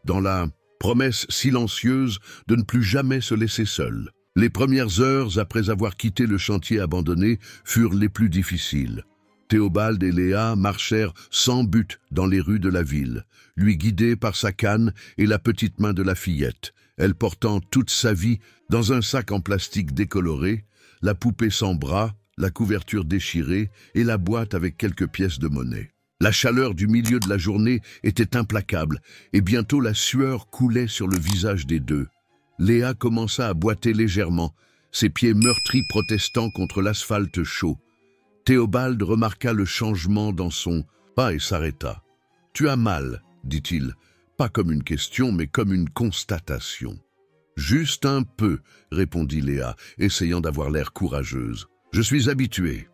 Speaker 1: dans la promesse silencieuse de ne plus jamais se laisser seuls. Les premières heures après avoir quitté le chantier abandonné furent les plus difficiles. Théobald et Léa marchèrent sans but dans les rues de la ville, lui guidés par sa canne et la petite main de la fillette, elle portant toute sa vie dans un sac en plastique décoloré, la poupée sans bras, la couverture déchirée et la boîte avec quelques pièces de monnaie. La chaleur du milieu de la journée était implacable, et bientôt la sueur coulait sur le visage des deux. Léa commença à boiter légèrement, ses pieds meurtris protestant contre l'asphalte chaud. Théobald remarqua le changement dans son pas et s'arrêta. « Tu as mal, dit-il, pas comme une question, mais comme une constatation. »« Juste un peu, » répondit Léa, essayant d'avoir l'air courageuse. « Je suis habituée. »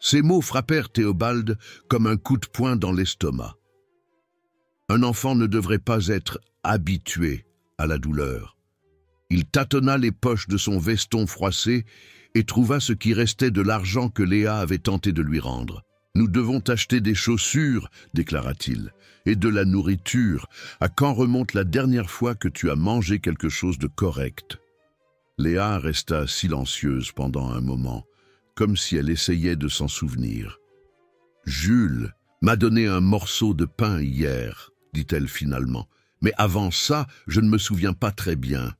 Speaker 1: Ces mots frappèrent Théobald comme un coup de poing dans l'estomac. Un enfant ne devrait pas être habitué à la douleur. Il tâtonna les poches de son veston froissé et trouva ce qui restait de l'argent que Léa avait tenté de lui rendre. « Nous devons t'acheter des chaussures, déclara-t-il, et de la nourriture. À quand remonte la dernière fois que tu as mangé quelque chose de correct ?» Léa resta silencieuse pendant un moment, comme si elle essayait de s'en souvenir. « Jules m'a donné un morceau de pain hier, dit-elle finalement. Mais avant ça, je ne me souviens pas très bien. »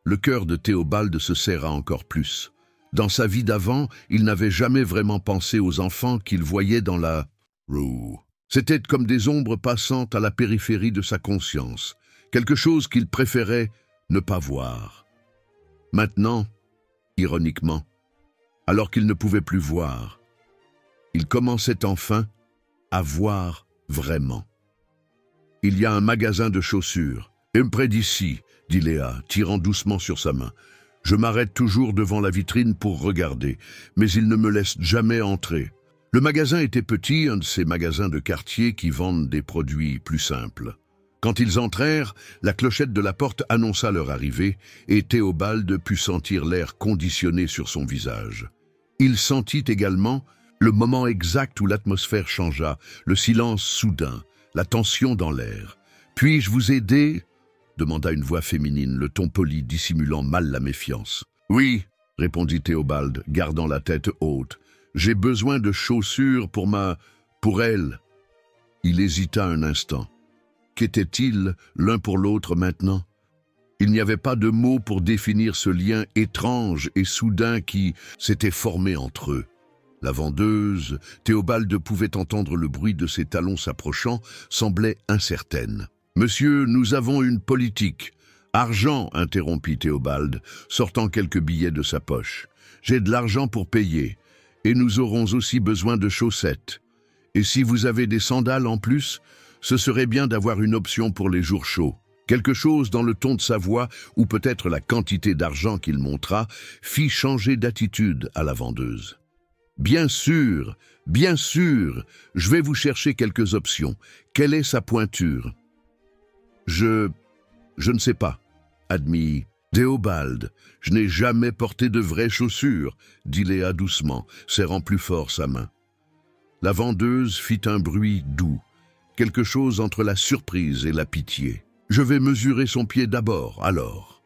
Speaker 1: Le cœur de Théobald se serra encore plus. Dans sa vie d'avant, il n'avait jamais vraiment pensé aux enfants qu'il voyait dans la rue. C'étaient comme des ombres passantes à la périphérie de sa conscience, quelque chose qu'il préférait ne pas voir. Maintenant, ironiquement, alors qu'il ne pouvait plus voir, il commençait enfin à voir vraiment. « Il y a un magasin de chaussures, près d'ici, » dit Léa, tirant doucement sur sa main. « Je m'arrête toujours devant la vitrine pour regarder, mais il ne me laisse jamais entrer. » Le magasin était petit, un de ces magasins de quartier qui vendent des produits plus simples. Quand ils entrèrent, la clochette de la porte annonça leur arrivée et Théobald put sentir l'air conditionné sur son visage. Il sentit également le moment exact où l'atmosphère changea, le silence soudain, la tension dans l'air. « Puis-je vous aider ?» demanda une voix féminine, le ton poli dissimulant mal la méfiance. « Oui, » répondit Théobald, gardant la tête haute. « J'ai besoin de chaussures pour elle. » Il hésita un instant. Qu'étaient-ils l'un pour l'autre maintenant? Il n'y avait pas de mots pour définir ce lien étrange et soudain qui s'était formé entre eux. La vendeuse, Théobald pouvait entendre le bruit de ses talons s'approchant, semblait incertaine. « Monsieur, nous avons une politique. »« Argent, » interrompit Théobald, sortant quelques billets de sa poche. « J'ai de l'argent pour payer, et nous aurons aussi besoin de chaussettes. Et si vous avez des sandales en plus, ce serait bien d'avoir une option pour les jours chauds. » Quelque chose dans le ton de sa voix, ou peut-être la quantité d'argent qu'il montra, fit changer d'attitude à la vendeuse. « Bien sûr, je vais vous chercher quelques options. Quelle est sa pointure ?»« Je ne sais pas, » admit Théobald. « Je n'ai jamais porté de vraies chaussures, » dit Léa doucement, serrant plus fort sa main. La vendeuse fit un bruit doux, quelque chose entre la surprise et la pitié. « Je vais mesurer son pied d'abord, alors. »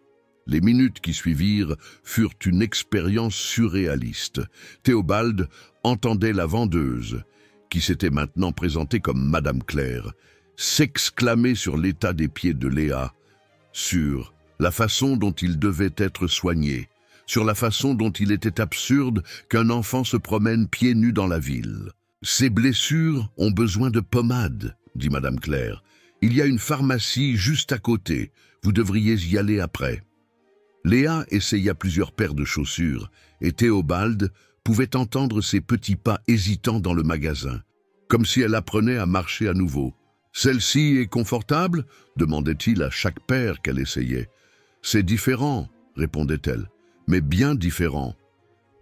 Speaker 1: Les minutes qui suivirent furent une expérience surréaliste. Théobald entendait la vendeuse, qui s'était maintenant présentée comme Madame Claire, s'exclamer sur l'état des pieds de Léa, sur la façon dont il devait être soigné, sur la façon dont il était absurde qu'un enfant se promène pieds nus dans la ville. « Ces blessures ont besoin de pommade, » dit Madame Claire. « Il y a une pharmacie juste à côté, vous devriez y aller après. » Léa essaya plusieurs paires de chaussures, et Théobald pouvait entendre ses petits pas hésitants dans le magasin, comme si elle apprenait à marcher à nouveau. « Celle-ci est confortable ?» demandait-il à chaque paire qu'elle essayait. « C'est différent, » répondait-elle, « mais bien différent. »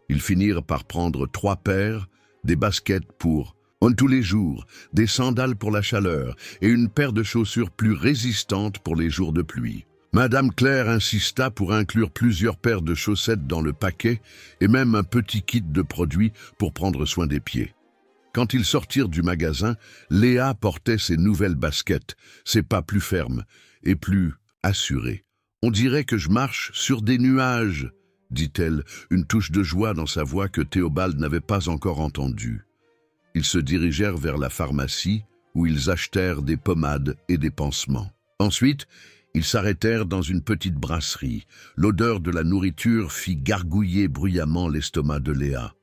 Speaker 1: Ils finirent par prendre 3 paires, des baskets pour tous les jours, des sandales pour la chaleur et une paire de chaussures plus résistantes pour les jours de pluie. Madame Claire insista pour inclure plusieurs paires de chaussettes dans le paquet et même un petit kit de produits pour prendre soin des pieds. Quand ils sortirent du magasin, Léa portait ses nouvelles baskets, ses pas plus fermes et plus assurés. « On dirait que je marche sur des nuages », dit-elle, une touche de joie dans sa voix que Théobald n'avait pas encore entendue. Ils se dirigèrent vers la pharmacie où ils achetèrent des pommades et des pansements. Ensuite, ils s'arrêtèrent dans une petite brasserie. L'odeur de la nourriture fit gargouiller bruyamment l'estomac de Léa.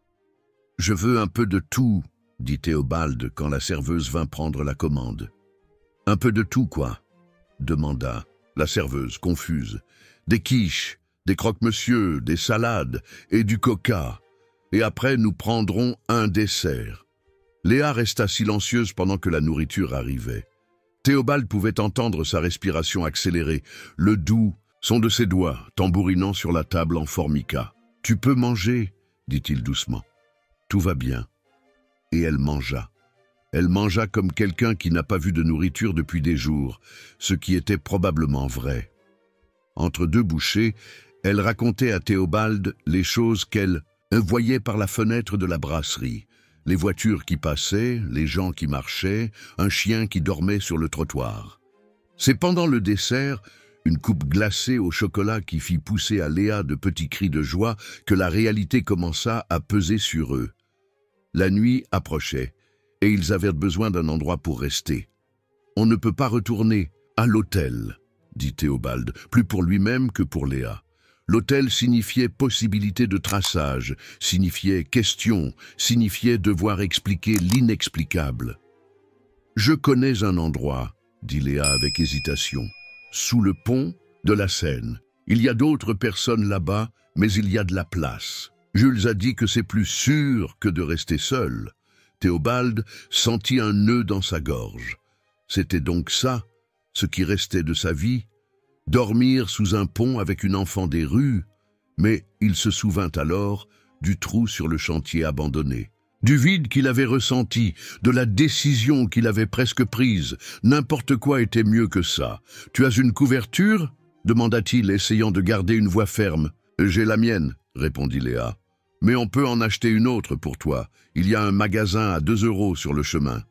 Speaker 1: « Je veux un peu de tout, » dit Théobald quand la serveuse vint prendre la commande. Un peu de tout, quoi, demanda la serveuse, confuse. Des quiches, des croque-monsieur, des salades et du coca. Et après, nous prendrons un dessert. Léa resta silencieuse pendant que la nourriture arrivait. Théobald pouvait entendre sa respiration accélérée, le doux son de ses doigts tambourinant sur la table en formica. « Tu peux manger » dit-il doucement. « Tout va bien. » Et elle mangea. Elle mangea comme quelqu'un qui n'a pas vu de nourriture depuis des jours, ce qui était probablement vrai. Entre deux bouchées, elle racontait à Théobald les choses qu'elle voyait par la fenêtre de la brasserie. Les voitures qui passaient, les gens qui marchaient, un chien qui dormait sur le trottoir. C'est pendant le dessert, une coupe glacée au chocolat qui fit pousser à Léa de petits cris de joie, que la réalité commença à peser sur eux. La nuit approchait, et ils avaient besoin d'un endroit pour rester. « On ne peut pas retourner à l'hôtel », dit Théobald, plus pour lui-même que pour Léa. L'hôtel signifiait possibilité de traçage, signifiait question, signifiait devoir expliquer l'inexplicable. « Je connais un endroit », dit Léa avec hésitation, « sous le pont de la Seine. Il y a d'autres personnes là-bas, mais il y a de la place. Jules a dit que c'est plus sûr que de rester seul. » Théobald sentit un nœud dans sa gorge. C'était donc ça, ce qui restait de sa vie, dormir sous un pont avec une enfant des rues, mais il se souvint alors du trou sur le chantier abandonné, du vide qu'il avait ressenti, de la décision qu'il avait presque prise. N'importe quoi était mieux que ça. « Tu as une couverture » demanda-t-il, essayant de garder une voix ferme. « J'ai la mienne » répondit Léa. « Mais on peut en acheter une autre pour toi. Il y a un magasin à 2 € sur le chemin. »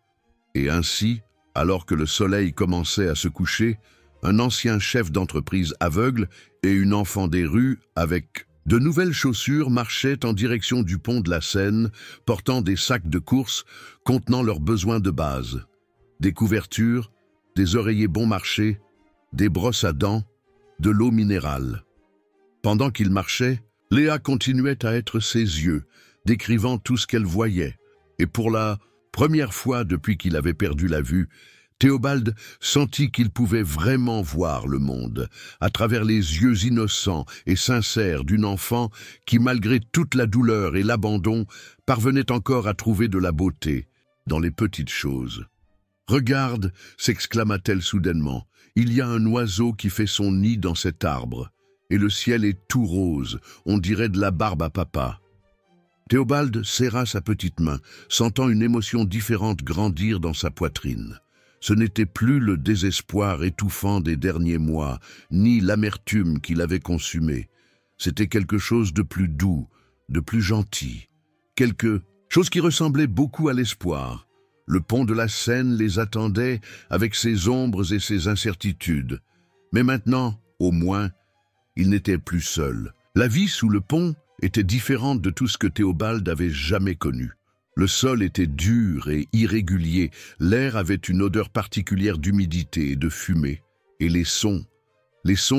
Speaker 1: Et ainsi, alors que le soleil commençait à se coucher, un ancien chef d'entreprise aveugle et une enfant des rues avec de nouvelles chaussures marchaient en direction du pont de la Seine, portant des sacs de course contenant leurs besoins de base. Des couvertures, des oreillers bon marché, des brosses à dents, de l'eau minérale. Pendant qu'ils marchaient, Léa continuait à être ses yeux, décrivant tout ce qu'elle voyait. Et pour la première fois depuis qu'il avait perdu la vue, Théobald sentit qu'il pouvait vraiment voir le monde, à travers les yeux innocents et sincères d'une enfant qui, malgré toute la douleur et l'abandon, parvenait encore à trouver de la beauté dans les petites choses. « Regarde » s'exclama-t-elle soudainement, « il y a un oiseau qui fait son nid dans cet arbre, et le ciel est tout rose, on dirait de la barbe à papa. » Théobald serra sa petite main, sentant une émotion différente grandir dans sa poitrine. Ce n'était plus le désespoir étouffant des derniers mois, ni l'amertume qui l'avait consumé. C'était quelque chose de plus doux, de plus gentil. Quelque chose qui ressemblait beaucoup à l'espoir. Le pont de la Seine les attendait avec ses ombres et ses incertitudes. Mais maintenant, au moins, il n'était plus seul. La vie sous le pont était différente de tout ce que Théobald avait jamais connu. Le sol était dur et irrégulier, l'air avait une odeur particulière d'humidité et de fumée. Et les sons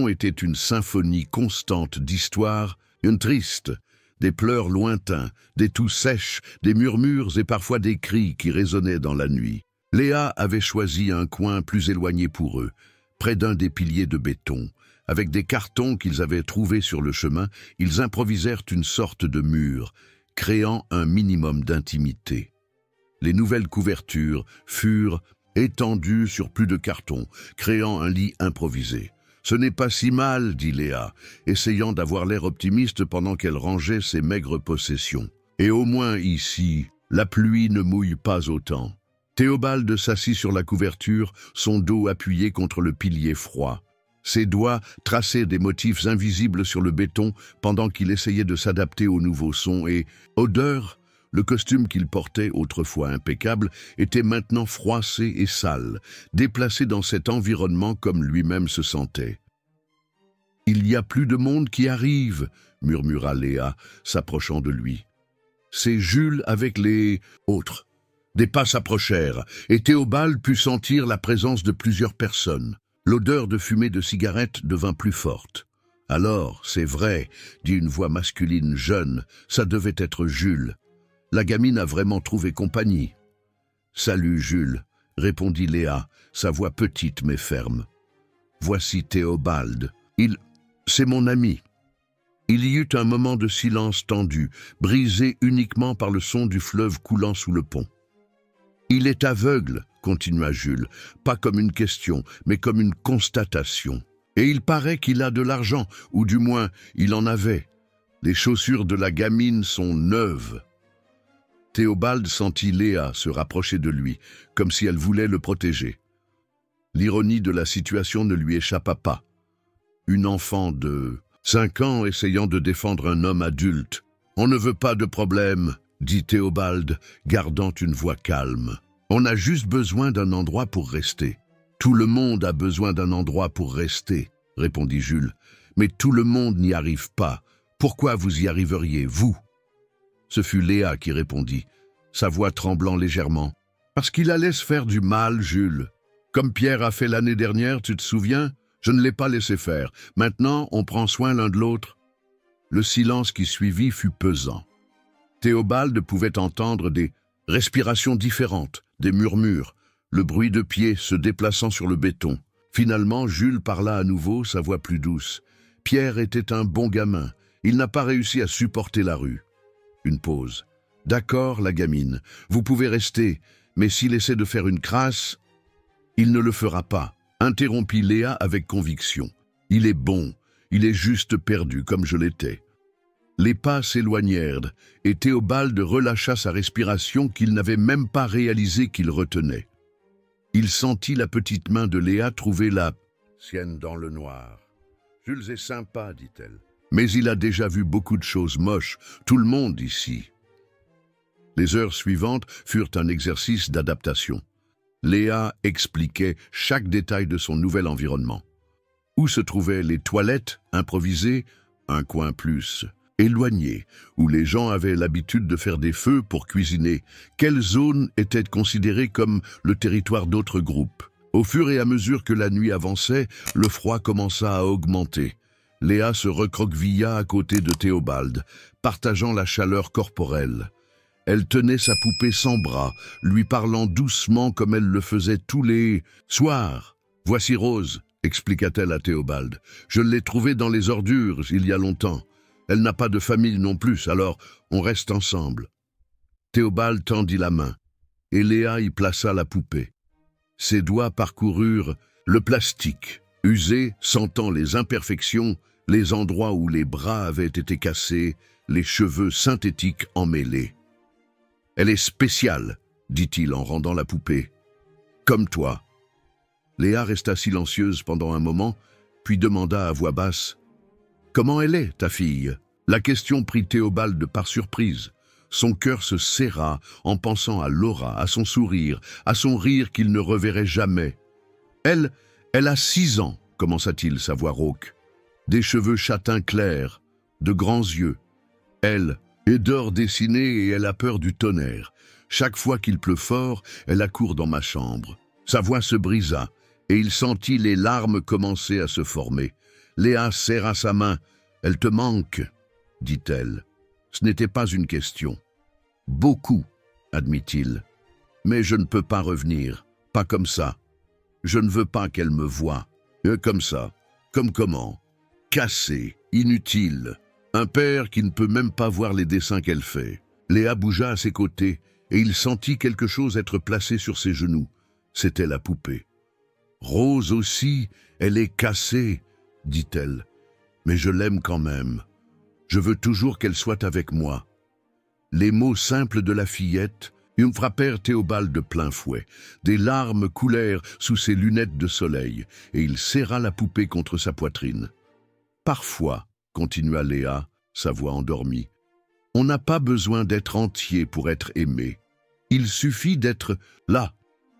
Speaker 1: étaient une symphonie constante d'histoires, une triste, des pleurs lointains, des toux sèches, des murmures et parfois des cris qui résonnaient dans la nuit. Léa avait choisi un coin plus éloigné pour eux, près d'un des piliers de béton. Avec des cartons qu'ils avaient trouvés sur le chemin, ils improvisèrent une sorte de mur, créant un minimum d'intimité. Les nouvelles couvertures furent étendues sur plus de cartons, créant un lit improvisé. « Ce n'est pas si mal » dit Léa, essayant d'avoir l'air optimiste pendant qu'elle rangeait ses maigres possessions. « Et au moins ici, la pluie ne mouille pas autant. » Théobald s'assit sur la couverture, son dos appuyé contre le pilier froid. Ses doigts traçaient des motifs invisibles sur le béton pendant qu'il essayait de s'adapter aux nouveaux sons et, odeur, le costume qu'il portait, autrefois impeccable, était maintenant froissé et sale, déplacé dans cet environnement comme lui-même se sentait. « Il y a plus de monde qui arrive » murmura Léa, s'approchant de lui. « C'est Jules avec les autres. » Des pas s'approchèrent, et Théobald put sentir la présence de plusieurs personnes. L'odeur de fumée de cigarette devint plus forte. « Alors, c'est vrai, » dit une voix masculine jeune, « ça devait être Jules. La gamine a vraiment trouvé compagnie. » Salut Jules, répondit Léa, sa voix petite mais ferme. Voici Théobald. C'est mon ami. Il y eut un moment de silence tendu, brisé uniquement par le son du fleuve coulant sous le pont. Il est aveugle, continua Jules, pas comme une question, mais comme une constatation. Et il paraît qu'il a de l'argent, ou du moins, il en avait. Les chaussures de la gamine sont neuves. Théobald sentit Léa se rapprocher de lui, comme si elle voulait le protéger. L'ironie de la situation ne lui échappa pas. Une enfant de 5 ans essayant de défendre un homme adulte. « On ne veut pas de problème », dit Théobald, gardant une voix calme. « On a juste besoin d'un endroit pour rester. »« Tout le monde a besoin d'un endroit pour rester, » répondit Jules. « Mais tout le monde n'y arrive pas. Pourquoi vous y arriveriez, vous ?» Ce fut Léa qui répondit, sa voix tremblant légèrement. « Parce qu'il allait se faire du mal, Jules. Comme Pierre a fait l'année dernière, tu te souviens ? Je ne l'ai pas laissé faire. Maintenant, on prend soin l'un de l'autre. » Le silence qui suivit fut pesant. Théobald pouvait entendre des respirations différentes, des murmures, le bruit de pieds se déplaçant sur le béton. Finalement, Jules parla à nouveau, sa voix plus douce. « Pierre était un bon gamin. Il n'a pas réussi à supporter la rue. » Une pause. « D'accord, la gamine, vous pouvez rester, mais s'il essaie de faire une crasse, il ne le fera pas. » Interrompit Léa avec conviction. « Il est bon, il est juste perdu comme je l'étais. » Les pas s'éloignèrent et Théobald relâcha sa respiration qu'il n'avait même pas réalisé qu'il retenait. Il sentit la petite main de Léa trouver la sienne dans le noir. « Jules est sympa, dit-elle. Mais il a déjà vu beaucoup de choses moches, tout le monde ici. » Les heures suivantes furent un exercice d'adaptation. Léa expliquait chaque détail de son nouvel environnement. Où se trouvaient les toilettes improvisées, un coin plus éloigné, où les gens avaient l'habitude de faire des feux pour cuisiner. Quelles zones étaient considérées comme le territoire d'autres groupes? Au fur et à mesure que la nuit avançait, le froid commença à augmenter. Léa se recroquevilla à côté de Théobald, partageant la chaleur corporelle. Elle tenait sa poupée sans bras, lui parlant doucement comme elle le faisait tous les soirs. « Voici Rose », expliqua-t-elle à Théobald. « Je l'ai trouvée dans les ordures il y a longtemps. Elle n'a pas de famille non plus, alors on reste ensemble. » Théobald tendit la main, et Léa y plaça la poupée. Ses doigts parcoururent le plastique, usé, sentant les imperfections, les endroits où les bras avaient été cassés, les cheveux synthétiques emmêlés. « Elle est spéciale, » dit-il en rendant la poupée. « Comme toi. » Léa resta silencieuse pendant un moment, puis demanda à voix basse « Comment elle est, ta fille ?» La question prit Théobald par surprise. Son cœur se serra en pensant à Laura, à son sourire, à son rire qu'il ne reverrait jamais. « Elle a 6 ans, » commença-t-il, sa voix rauque. « Des cheveux châtains clairs, de grands yeux. Elle est d'or dessiné et elle a peur du tonnerre. Chaque fois qu'il pleut fort, elle accourt dans ma chambre. » Sa voix se brisa et il sentit les larmes commencer à se former. Léa serra sa main. « Elle te manque, » dit-elle. Ce n'était pas une question. « Beaucoup, » admit-il. « Mais je ne peux pas revenir, pas comme ça. Je ne veux pas qu'elle me voie. Comme ça. Comme comment? Cassé, inutile. Un père qui ne peut même pas voir les dessins qu'elle fait. » Léa bougea à ses côtés et il sentit quelque chose être placé sur ses genoux. C'était la poupée. « Rose aussi, elle est cassée, » dit-elle. « Mais je l'aime quand même. Je veux toujours qu'elle soit avec moi. » Les mots simples de la fillette frappèrent Théobald de plein fouet. Des larmes coulèrent sous ses lunettes de soleil, et il serra la poupée contre sa poitrine. « Parfois, » continua Léa, sa voix endormie, « on n'a pas besoin d'être entier pour être aimé. Il suffit d'être là. »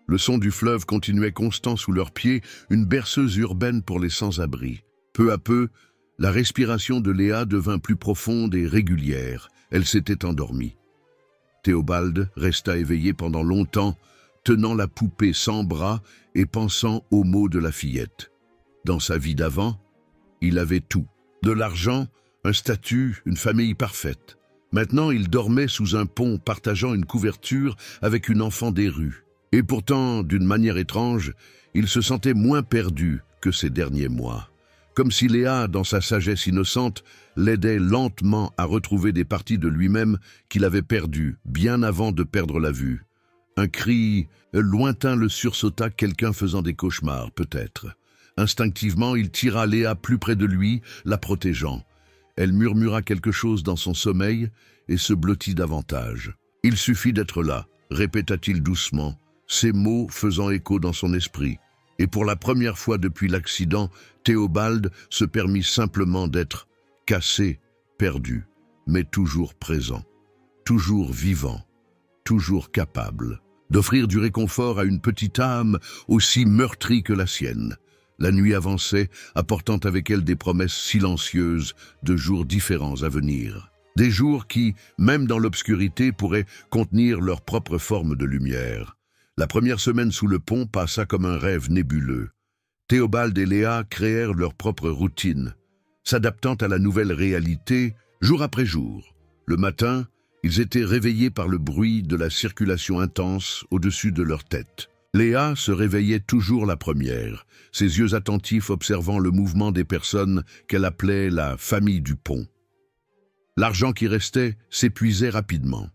Speaker 1: Le son du fleuve continuait constant sous leurs pieds, une berceuse urbaine pour les sans-abri. Peu à peu, la respiration de Léa devint plus profonde et régulière. Elle s'était endormie. Théobald resta éveillé pendant longtemps, tenant la poupée sans bras et pensant aux mots de la fillette. Dans sa vie d'avant, il avait tout. De l'argent, un statut, une famille parfaite. Maintenant, il dormait sous un pont partageant une couverture avec une enfant des rues. Et pourtant, d'une manière étrange, il se sentait moins perdu que ces derniers mois. Comme si Léa, dans sa sagesse innocente, l'aidait lentement à retrouver des parties de lui-même qu'il avait perdues bien avant de perdre la vue. Un cri lointain le sursauta, quelqu'un faisant des cauchemars, peut-être. Instinctivement, il tira Léa plus près de lui, la protégeant. Elle murmura quelque chose dans son sommeil et se blottit davantage. « Il suffit d'être là », répéta-t-il doucement, ces mots faisant écho dans son esprit. Et pour la première fois depuis l'accident, Théobald se permit simplement d'être cassé, perdu, mais toujours présent, toujours vivant, toujours capable d'offrir du réconfort à une petite âme aussi meurtrie que la sienne. La nuit avançait, apportant avec elle des promesses silencieuses de jours différents à venir. Des jours qui, même dans l'obscurité, pourraient contenir leur propre forme de lumière. La première semaine sous le pont passa comme un rêve nébuleux. Théobald et Léa créèrent leur propre routine, s'adaptant à la nouvelle réalité jour après jour. Le matin, ils étaient réveillés par le bruit de la circulation intense au-dessus de leur tête. Léa se réveillait toujours la première, ses yeux attentifs observant le mouvement des personnes qu'elle appelait la famille du pont. L'argent qui restait s'épuisait rapidement,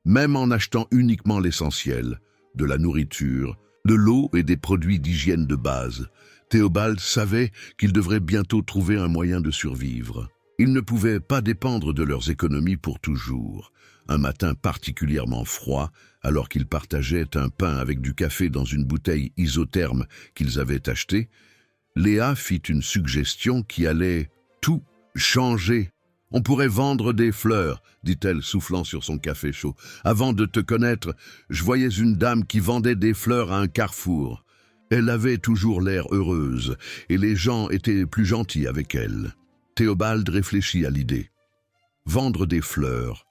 Speaker 1: même en achetant uniquement l'essentiel, de la nourriture, de l'eau et des produits d'hygiène de base. Théobald savait qu'il devrait bientôt trouver un moyen de survivre. Ils ne pouvaient pas dépendre de leurs économies pour toujours. Un matin particulièrement froid, alors qu'ils partageaient un pain avec du café dans une bouteille isotherme qu'ils avaient achetée, Léa fit une suggestion qui allait tout changer. « On pourrait vendre des fleurs », dit-elle, soufflant sur son café chaud. « Avant de te connaître, je voyais une dame qui vendait des fleurs à un carrefour. Elle avait toujours l'air heureuse, et les gens étaient plus gentils avec elle. » Théobald réfléchit à l'idée. Vendre des fleurs.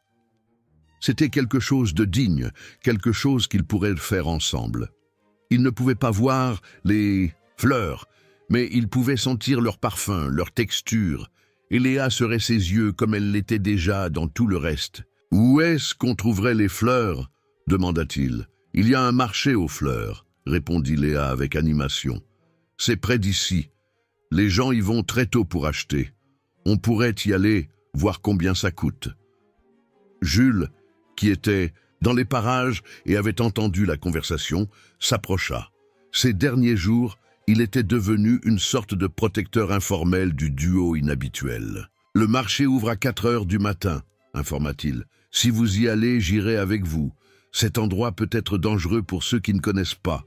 Speaker 1: C'était quelque chose de digne, quelque chose qu'ils pourraient faire ensemble. Ils ne pouvaient pas voir les fleurs, mais ils pouvaient sentir leur parfum, leur texture, et Léa serait ses yeux comme elle l'était déjà dans tout le reste. « Où est-ce qu'on trouverait les fleurs ?» demanda-t-il. « Il y a un marché aux fleurs », répondit Léa avec animation. « C'est près d'ici. Les gens y vont très tôt pour acheter. On pourrait y aller, voir combien ça coûte. » Jules, qui était dans les parages et avait entendu la conversation, s'approcha. Ces derniers jours, il était devenu une sorte de protecteur informel du duo inhabituel. « Le marché ouvre à 4 heures du matin, » informa-t-il. « Si vous y allez, j'irai avec vous. Cet endroit peut être dangereux pour ceux qui ne connaissent pas. »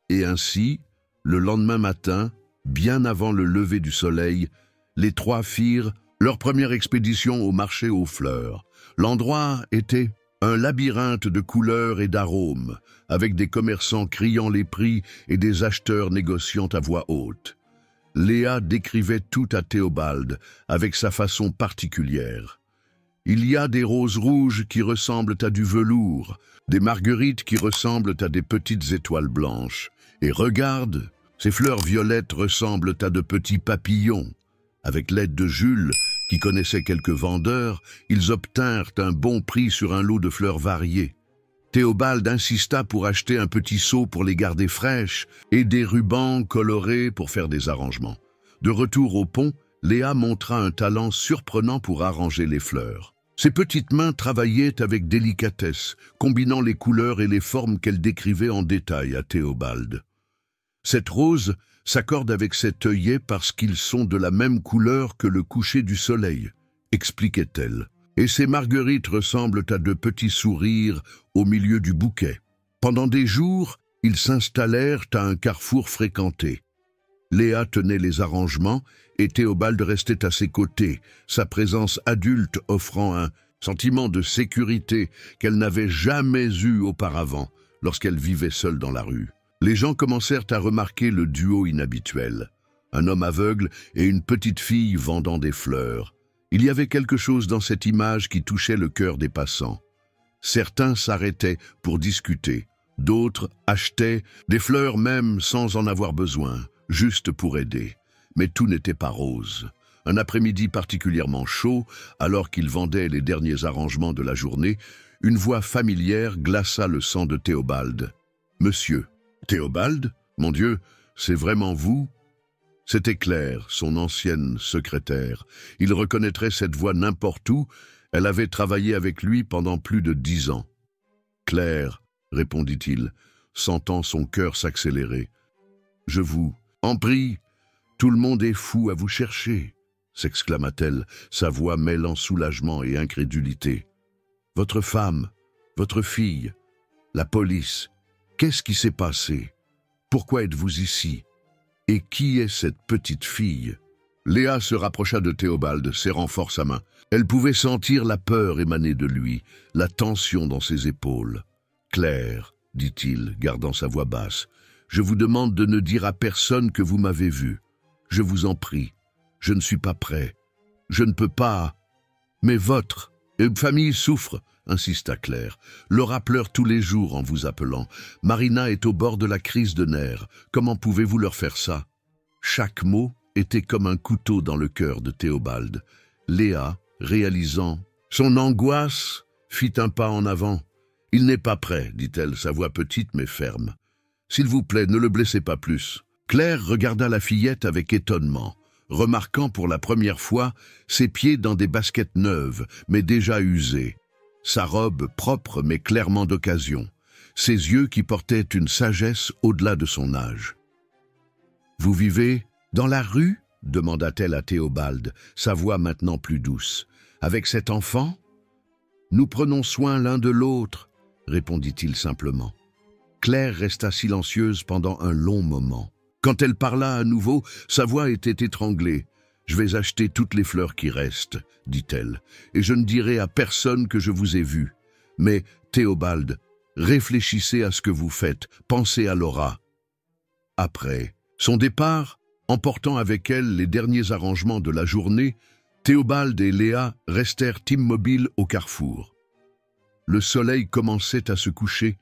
Speaker 1: Et ainsi, le lendemain matin, bien avant le lever du soleil, les trois firent leur première expédition au marché aux fleurs. L'endroit était un labyrinthe de couleurs et d'arômes, avec des commerçants criant les prix et des acheteurs négociant à voix haute. Léa décrivait tout à Théobald, avec sa façon particulière. Il y a des roses rouges qui ressemblent à du velours, des marguerites qui ressemblent à des petites étoiles blanches. Et regarde, ces fleurs violettes ressemblent à de petits papillons. Avec l'aide de Jules, qui connaissait quelques vendeurs, ils obtinrent un bon prix sur un lot de fleurs variées. Théobald insista pour acheter un petit seau pour les garder fraîches et des rubans colorés pour faire des arrangements. De retour au pont, Léa montra un talent surprenant pour arranger les fleurs. Ses petites mains travaillaient avec délicatesse, combinant les couleurs et les formes qu'elle décrivait en détail à Théobald. Cette rose s'accorde avec cet œillet parce qu'ils sont de la même couleur que le coucher du soleil, expliquait-elle. Et ces marguerites ressemblent à de petits sourires au milieu du bouquet. Pendant des jours, ils s'installèrent à un carrefour fréquenté. Léa tenait les arrangements et Théobald restait à ses côtés, sa présence adulte offrant un sentiment de sécurité qu'elle n'avait jamais eu auparavant lorsqu'elle vivait seule dans la rue. Les gens commencèrent à remarquer le duo inhabituel, un homme aveugle et une petite fille vendant des fleurs. Il y avait quelque chose dans cette image qui touchait le cœur des passants. Certains s'arrêtaient pour discuter, d'autres achetaient des fleurs même sans en avoir besoin, juste pour aider. Mais tout n'était pas rose. Un après-midi particulièrement chaud, alors qu'ils vendaient les derniers arrangements de la journée, une voix familière glaça le sang de Théobald. « Monsieur, Théobald, mon Dieu, c'est vraiment vous? C'était Claire, son ancienne secrétaire. Il reconnaîtrait cette voix n'importe où. Elle avait travaillé avec lui pendant plus de 10 ans. Claire, répondit-il, sentant son cœur s'accélérer. Je vous en prie, tout le monde est fou à vous chercher, s'exclama-t-elle, sa voix mêlant soulagement et incrédulité. Votre femme, votre fille, la police, qu'est-ce qui s'est passé? Pourquoi êtes-vous ici? Et qui est cette petite fille? Léa se rapprocha de Théobald, serrant fort sa main. Elle pouvait sentir la peur émaner de lui, la tension dans ses épaules. « Claire, dit-il, gardant sa voix basse, je vous demande de ne dire à personne que vous m'avez vu. Je vous en prie, je ne suis pas prêt. Je ne peux pas. Mais votre famille souffre, insista Claire. Laura pleure tous les jours en vous appelant. Marina est au bord de la crise de nerfs. Comment pouvez-vous leur faire ça? Chaque mot était comme un couteau dans le cœur de Théobald. Léa, réalisant son angoisse, fit un pas en avant. « Il n'est pas prêt, dit-elle, sa voix petite mais ferme. S'il vous plaît, ne le blessez pas plus. » Claire regarda la fillette avec étonnement, remarquant pour la première fois ses pieds dans des baskets neuves, mais déjà usées, sa robe propre mais clairement d'occasion, ses yeux qui portaient une sagesse au-delà de son âge. « Vous vivez dans la rue ?» demanda-t-elle à Théobald, sa voix maintenant plus douce. « Avec cet enfant ?»« Nous prenons soin l'un de l'autre, » répondit-il simplement. Claire resta silencieuse pendant un long moment. Quand elle parla à nouveau, sa voix était étranglée. « Je vais acheter toutes les fleurs qui restent, » dit-elle, « et je ne dirai à personne que je vous ai vu. Mais, Théobald, réfléchissez à ce que vous faites, pensez à Laura. » Après son départ, emportant avec elle les derniers arrangements de la journée, Théobald et Léa restèrent immobiles au carrefour. Le soleil commençait à se coucher,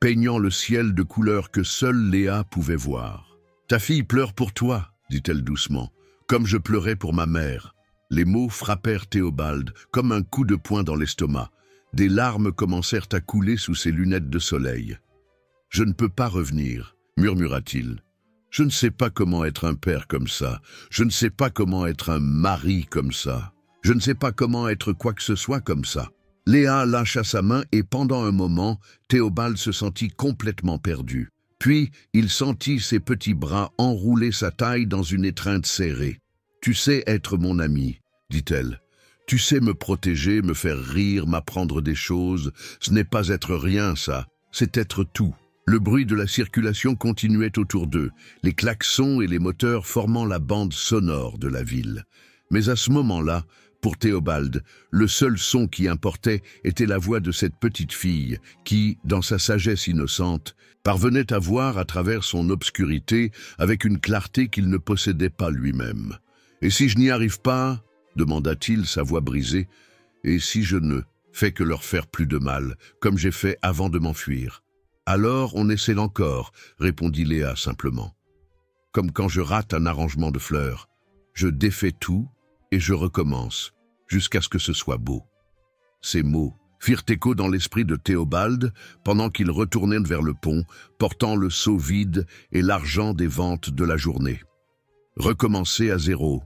Speaker 1: peignant le ciel de couleurs que seule Léa pouvait voir. « Ta fille pleure pour toi, » dit-elle doucement, « comme je pleurais pour ma mère. » Les mots frappèrent Théobald comme un coup de poing dans l'estomac. Des larmes commencèrent à couler sous ses lunettes de soleil. « Je ne peux pas revenir, » murmura-t-il. « Je ne sais pas comment être un père comme ça. Je ne sais pas comment être un mari comme ça. Je ne sais pas comment être quoi que ce soit comme ça. » Léa lâcha sa main et pendant un moment, Théobald se sentit complètement perdu. Puis, il sentit ses petits bras enrouler sa taille dans une étreinte serrée. « Tu sais être mon ami, » dit-elle. « Tu sais me protéger, me faire rire, m'apprendre des choses. Ce n'est pas être rien, ça. C'est être tout. » Le bruit de la circulation continuait autour d'eux, les klaxons et les moteurs formant la bande sonore de la ville. Mais à ce moment-là, pour Théobald, le seul son qui importait était la voix de cette petite fille qui, dans sa sagesse innocente, parvenait à voir à travers son obscurité avec une clarté qu'il ne possédait pas lui-même. « Et si je n'y arrive pas ?» demanda-t-il, sa voix brisée. « Et si je ne fais que leur faire plus de mal, comme j'ai fait avant de m'enfuir ?»« Alors on essaie encore, » répondit Léa simplement. « Comme quand je rate un arrangement de fleurs. Je défais tout et je recommence, jusqu'à ce que ce soit beau. » Ces mots firent écho dans l'esprit de Théobald pendant qu'il retournait vers le pont, portant le seau vide et l'argent des ventes de la journée. Recommencer à zéro.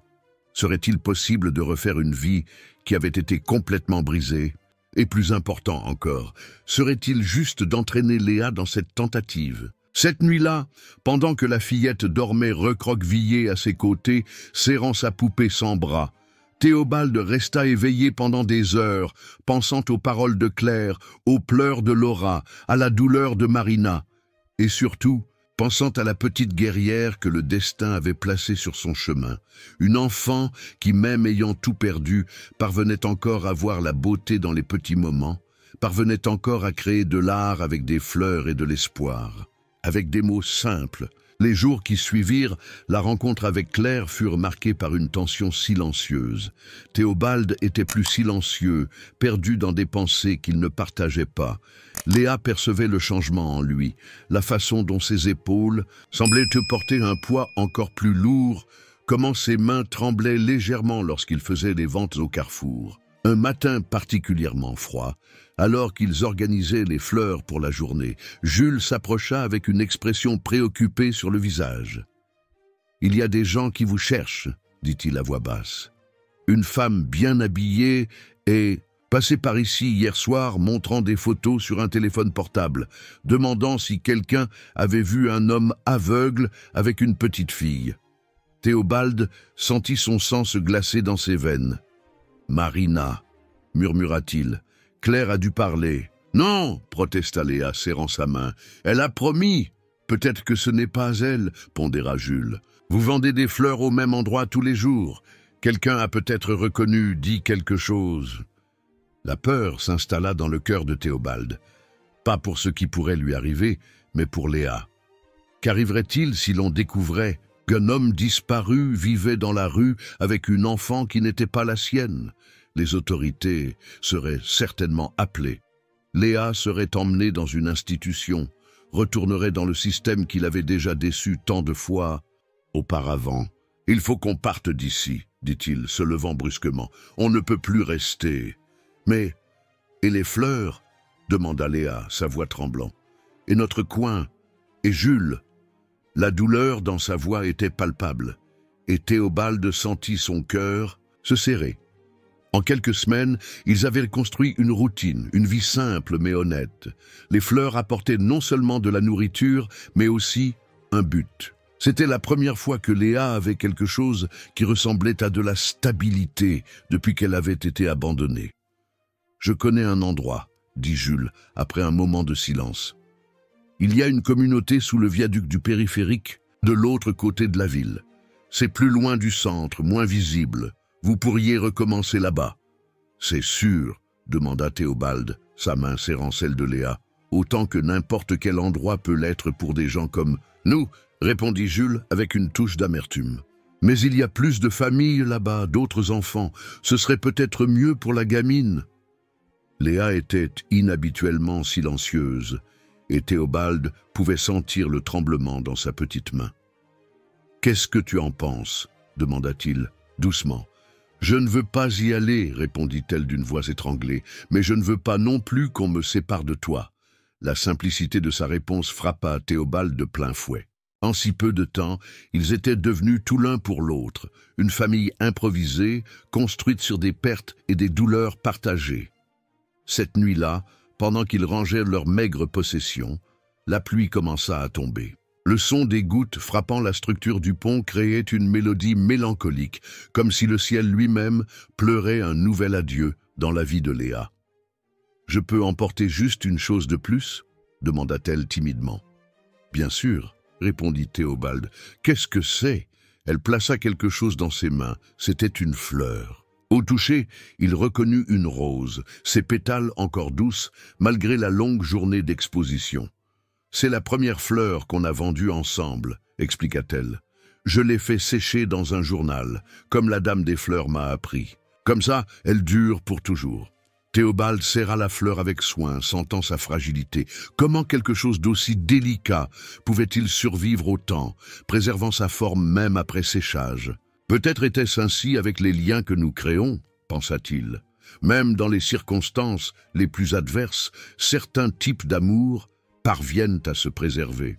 Speaker 1: Serait-il possible de refaire une vie qui avait été complètement brisée? Et plus important encore, serait-il juste d'entraîner Léa dans cette tentative? Cette nuit-là, pendant que la fillette dormait recroquevillée à ses côtés, serrant sa poupée sans bras, Théobald resta éveillé pendant des heures, pensant aux paroles de Claire, aux pleurs de Laura, à la douleur de Marina, et surtout, pensant à la petite guerrière que le destin avait placée sur son chemin, une enfant qui, même ayant tout perdu, parvenait encore à voir la beauté dans les petits moments, parvenait encore à créer de l'art avec des fleurs et de l'espoir. Avec des mots simples, les jours qui suivirent, la rencontre avec Claire furent marqués par une tension silencieuse. Théobald était plus silencieux, perdu dans des pensées qu'il ne partageait pas. Léa percevait le changement en lui, la façon dont ses épaules semblaient te porter un poids encore plus lourd, comment ses mains tremblaient légèrement lorsqu'il faisait les ventes au carrefour. Un matin particulièrement froid, alors qu'ils organisaient les fleurs pour la journée, Jules s'approcha avec une expression préoccupée sur le visage. « Il y a des gens qui vous cherchent, » dit-il à voix basse. Une femme bien habillée est passée par ici hier soir montrant des photos sur un téléphone portable, demandant si quelqu'un avait vu un homme aveugle avec une petite fille. Théobald sentit son sang se glacer dans ses veines. « Marina, murmura-t-il. Claire a dû parler. « Non, protesta Léa, serrant sa main. Elle a promis. Peut-être que ce n'est pas elle, pondéra Jules. Vous vendez des fleurs au même endroit tous les jours. Quelqu'un a peut-être reconnu, dit quelque chose. » La peur s'installa dans le cœur de Théobald. Pas pour ce qui pourrait lui arriver, mais pour Léa. Qu'arriverait-il si l'on découvrait qu'un homme disparu vivait dans la rue avec une enfant qui n'était pas la sienne? Les autorités seraient certainement appelées. Léa serait emmenée dans une institution, retournerait dans le système qui l'avait déjà déçu tant de fois auparavant. « Il faut qu'on parte d'ici, » dit-il, se levant brusquement. « On ne peut plus rester. »« Mais, et les fleurs ?» demanda Léa, sa voix tremblant. « Et notre coin? Et Jules ?» La douleur dans sa voix était palpable, et Théobald sentit son cœur se serrer. En quelques semaines, ils avaient construit une routine, une vie simple mais honnête. Les fleurs apportaient non seulement de la nourriture, mais aussi un but. C'était la première fois que Léa avait quelque chose qui ressemblait à de la stabilité depuis qu'elle avait été abandonnée. « Je connais un endroit, » dit Jules, après un moment de silence. « Il y a une communauté sous le viaduc du périphérique, de l'autre côté de la ville. C'est plus loin du centre, moins visible. Vous pourriez recommencer là-bas. »« C'est sûr, » demanda Théobald, sa main serrant celle de Léa. « Autant que n'importe quel endroit peut l'être pour des gens comme nous, » répondit Jules avec une touche d'amertume. « Mais il y a plus de familles là-bas, d'autres enfants. Ce serait peut-être mieux pour la gamine. » Léa était inhabituellement silencieuse, et Théobald pouvait sentir le tremblement dans sa petite main. « Qu'est-ce que tu en penses ?» demanda-t-il, doucement. « Je ne veux pas y aller, » répondit-elle d'une voix étranglée, « mais je ne veux pas non plus qu'on me sépare de toi. » La simplicité de sa réponse frappa Théobald de plein fouet. En si peu de temps, ils étaient devenus tout l'un pour l'autre, une famille improvisée, construite sur des pertes et des douleurs partagées. Cette nuit-là, pendant qu'ils rangeaient leurs maigres possessions, la pluie commença à tomber. Le son des gouttes frappant la structure du pont créait une mélodie mélancolique, comme si le ciel lui-même pleurait un nouvel adieu dans la vie de Léa. « Je peux emporter juste une chose de plus ?» demanda-t-elle timidement. « Bien sûr, » répondit Théobald. « Qu'est-ce que c'est ?» Elle plaça quelque chose dans ses mains. C'était une fleur. Au toucher, il reconnut une rose, ses pétales encore douces, malgré la longue journée d'exposition. « C'est la première fleur qu'on a vendue ensemble, » expliqua-t-elle. « Je l'ai fait sécher dans un journal, comme la dame des fleurs m'a appris. Comme ça, elle dure pour toujours. » Théobald serra la fleur avec soin, sentant sa fragilité. Comment quelque chose d'aussi délicat pouvait-il survivre au temps, préservant sa forme même après séchage? Peut-être était-ce ainsi avec les liens que nous créons, pensa-t-il. Même dans les circonstances les plus adverses, certains types d'amour parviennent à se préserver.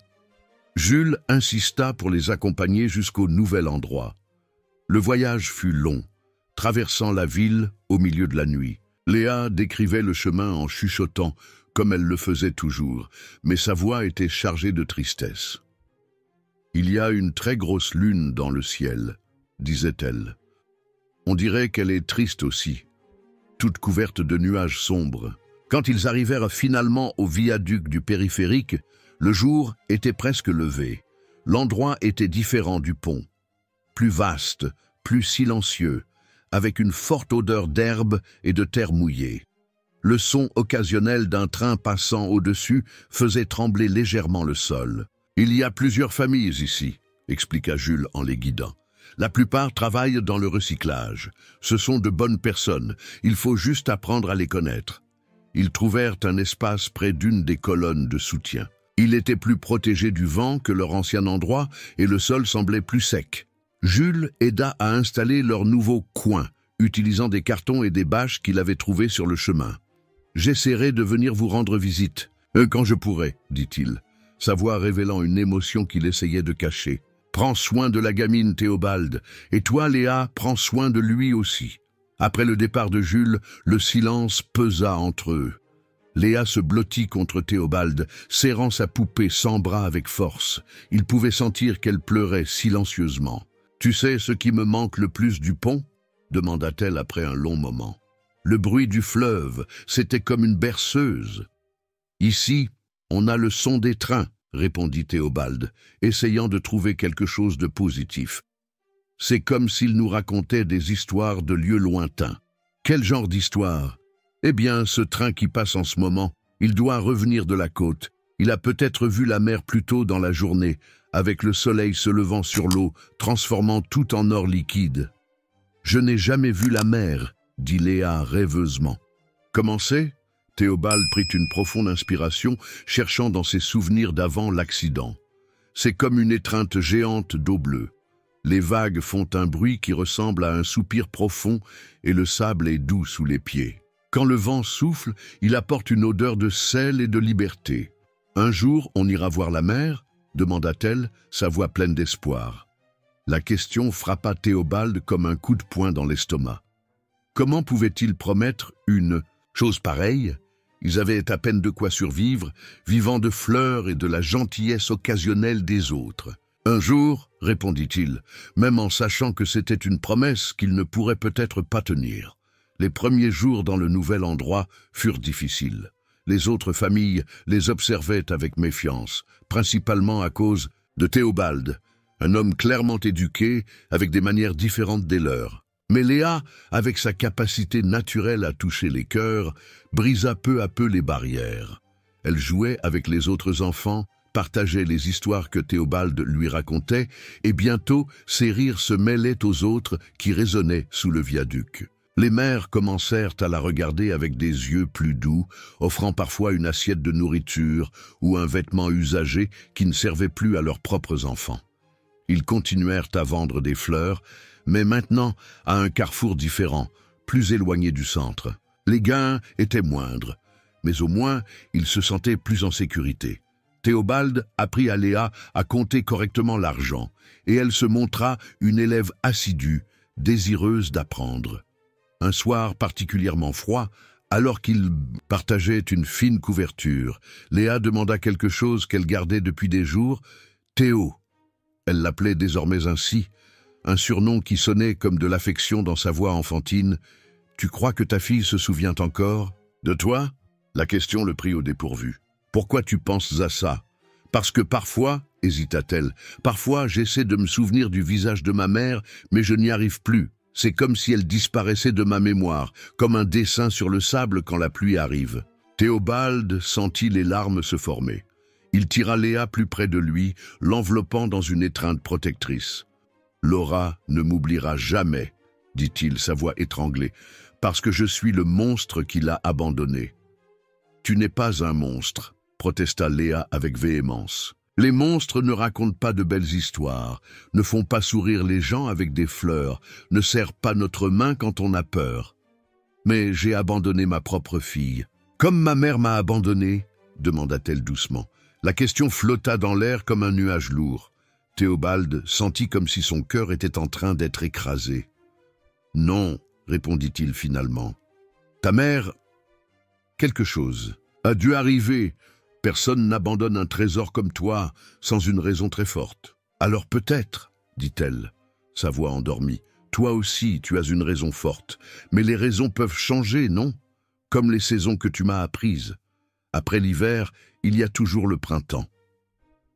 Speaker 1: Jules insista pour les accompagner jusqu'au nouvel endroit. Le voyage fut long, traversant la ville au milieu de la nuit. Léa décrivait le chemin en chuchotant, comme elle le faisait toujours, mais sa voix était chargée de tristesse. « Il y a une très grosse lune dans le ciel, » disait-elle. « On dirait qu'elle est triste aussi, toute couverte de nuages sombres. » Quand ils arrivèrent finalement au viaduc du périphérique, le jour était presque levé. L'endroit était différent du pont, plus vaste, plus silencieux, avec une forte odeur d'herbe et de terre mouillée. Le son occasionnel d'un train passant au-dessus faisait trembler légèrement le sol. « Il y a plusieurs familles ici, » expliqua Jules en les guidant. « La plupart travaillent dans le recyclage. Ce sont de bonnes personnes, il faut juste apprendre à les connaître. » Ils trouvèrent un espace près d'une des colonnes de soutien. Il était plus protégé du vent que leur ancien endroit et le sol semblait plus sec. Jules aida à installer leur nouveau coin, utilisant des cartons et des bâches qu'il avait trouvés sur le chemin. « J'essaierai de venir vous rendre visite, quand je pourrai, dit-il, sa voix révélant une émotion qu'il essayait de cacher. « Prends soin de la gamine, Théobald, et toi, Léa, prends soin de lui aussi. » Après le départ de Jules, le silence pesa entre eux. Léa se blottit contre Théobald, serrant sa poupée sans bras avec force. Il pouvait sentir qu'elle pleurait silencieusement. « Tu sais ce qui me manque le plus du pont ?» demanda-t-elle après un long moment. Le bruit du fleuve, c'était comme une berceuse. « Ici, on a le son des trains, » répondit Théobald, essayant de trouver quelque chose de positif. « C'est comme s'il nous racontait des histoires de lieux lointains. » « Quel genre d'histoire ? » « Eh bien, ce train qui passe en ce moment, il doit revenir de la côte. Il a peut-être vu la mer plus tôt dans la journée, avec le soleil se levant sur l'eau, transformant tout en or liquide. »« Je n'ai jamais vu la mer, » dit Léa rêveusement. « Comment c'est ?» Théobald prit une profonde inspiration, cherchant dans ses souvenirs d'avant l'accident. « C'est comme une étreinte géante d'eau bleue. Les vagues font un bruit qui ressemble à un soupir profond et le sable est doux sous les pieds. Quand le vent souffle, il apporte une odeur de sel et de liberté. « Un jour, on ira voir la mer ?» demanda-t-elle, sa voix pleine d'espoir. La question frappa Théobald comme un coup de poing dans l'estomac. Comment pouvait-il promettre une chose pareille? Ils avaient à peine de quoi survivre, vivant de fleurs et de la gentillesse occasionnelle des autres. « Un jour, répondit-il, même en sachant que c'était une promesse qu'il ne pourrait peut-être pas tenir. Les premiers jours dans le nouvel endroit furent difficiles. Les autres familles les observaient avec méfiance, principalement à cause de Théobald, un homme clairement éduqué, avec des manières différentes des leurs. Mais Léa, avec sa capacité naturelle à toucher les cœurs, brisa peu à peu les barrières. Elle jouait avec les autres enfants, partageait les histoires que Théobald lui racontait, et bientôt ses rires se mêlaient aux autres qui résonnaient sous le viaduc. Les mères commencèrent à la regarder avec des yeux plus doux, offrant parfois une assiette de nourriture ou un vêtement usagé qui ne servait plus à leurs propres enfants. Ils continuèrent à vendre des fleurs, mais maintenant à un carrefour différent, plus éloigné du centre. Les gains étaient moindres, mais au moins ils se sentaient plus en sécurité. Théobald apprit à Léa à compter correctement l'argent, et elle se montra une élève assidue, désireuse d'apprendre. Un soir particulièrement froid, alors qu'ils partageaient une fine couverture, Léa demanda quelque chose qu'elle gardait depuis des jours, « Théo ». Elle l'appelait désormais ainsi, un surnom qui sonnait comme de l'affection dans sa voix enfantine. « Tu crois que ta fille se souvient encore de toi ?» La question le prit au dépourvu. « Pourquoi tu penses à ça ?»« Parce que parfois, hésita-t-elle, parfois j'essaie de me souvenir du visage de ma mère, mais je n'y arrive plus. C'est comme si elle disparaissait de ma mémoire, comme un dessin sur le sable quand la pluie arrive. » Théobald sentit les larmes se former. Il tira Léa plus près de lui, l'enveloppant dans une étreinte protectrice. « Laura ne m'oubliera jamais, » dit-il, sa voix étranglée, « parce que je suis le monstre qui l'a abandonné. »« Tu n'es pas un monstre, » protesta Léa avec véhémence. « Les monstres ne racontent pas de belles histoires, ne font pas sourire les gens avec des fleurs, ne serrent pas notre main quand on a peur. Mais j'ai abandonné ma propre fille. Comme ma mère m'a abandonné, demanda-t-elle doucement. La question flotta dans l'air comme un nuage lourd. Théobald sentit comme si son cœur était en train d'être écrasé. « Non, répondit-il finalement. Ta mère, quelque chose, a dû arriver. Personne n'abandonne un trésor comme toi sans une raison très forte. Alors peut-être, dit-elle, sa voix endormie, toi aussi tu as une raison forte, mais les raisons peuvent changer, non? Comme les saisons que tu m'as apprises. Après l'hiver, il y a toujours le printemps. »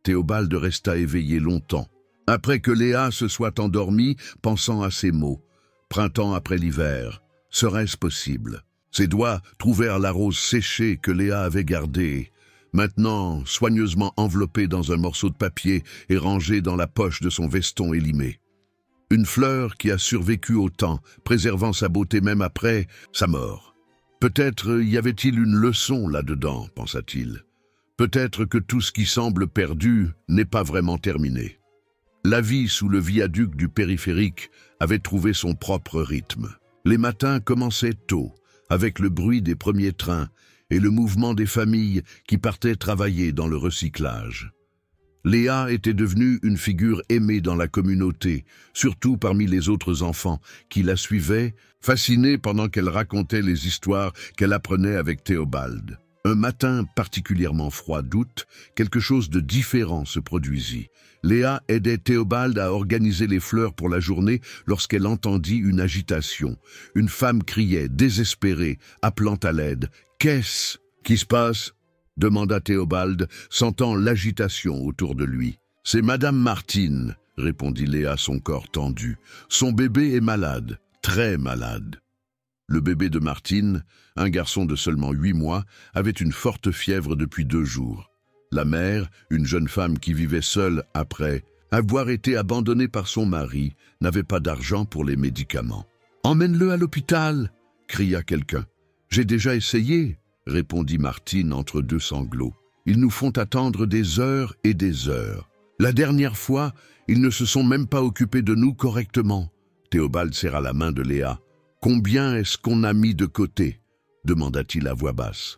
Speaker 1: Théobald resta éveillé longtemps, après que Léa se soit endormie, pensant à ces mots. Printemps après l'hiver, serait-ce possible? Ses doigts trouvèrent la rose séchée que Léa avait gardée, maintenant soigneusement enveloppée dans un morceau de papier et rangée dans la poche de son veston élimé. Une fleur qui a survécu au temps, préservant sa beauté même après sa mort. Peut-être y avait-il une leçon là-dedans, pensa-t-il. Peut-être que tout ce qui semble perdu n'est pas vraiment terminé. La vie sous le viaduc du périphérique avait trouvé son propre rythme. Les matins commençaient tôt, avec le bruit des premiers trains et le mouvement des familles qui partaient travailler dans le recyclage. Léa était devenue une figure aimée dans la communauté, surtout parmi les autres enfants qui la suivaient, fascinés pendant qu'elle racontait les histoires qu'elle apprenait avec Théobald. Un matin particulièrement froid d'août, quelque chose de différent se produisit. Léa aidait Théobald à organiser les fleurs pour la journée lorsqu'elle entendit une agitation. Une femme criait, désespérée, appelant à l'aide. « Qu'est-ce qui se passe ?» demanda Théobald, sentant l'agitation autour de lui. « C'est Madame Martine, » répondit Léa, son corps tendu. « Son bébé est malade, très malade. » Le bébé de Martine, un garçon de seulement 8 mois, avait une forte fièvre depuis 2 jours. La mère, une jeune femme qui vivait seule après avoir été abandonnée par son mari, n'avait pas d'argent pour les médicaments. « Emmène-le à l'hôpital !» cria quelqu'un. « J'ai déjà essayé !» répondit Martine entre 2 sanglots. « Ils nous font attendre des heures et des heures. La dernière fois, ils ne se sont même pas occupés de nous correctement. » Théobald serra la main de Léa. « Combien est-ce qu'on a mis de côté ?» demanda-t-il à voix basse.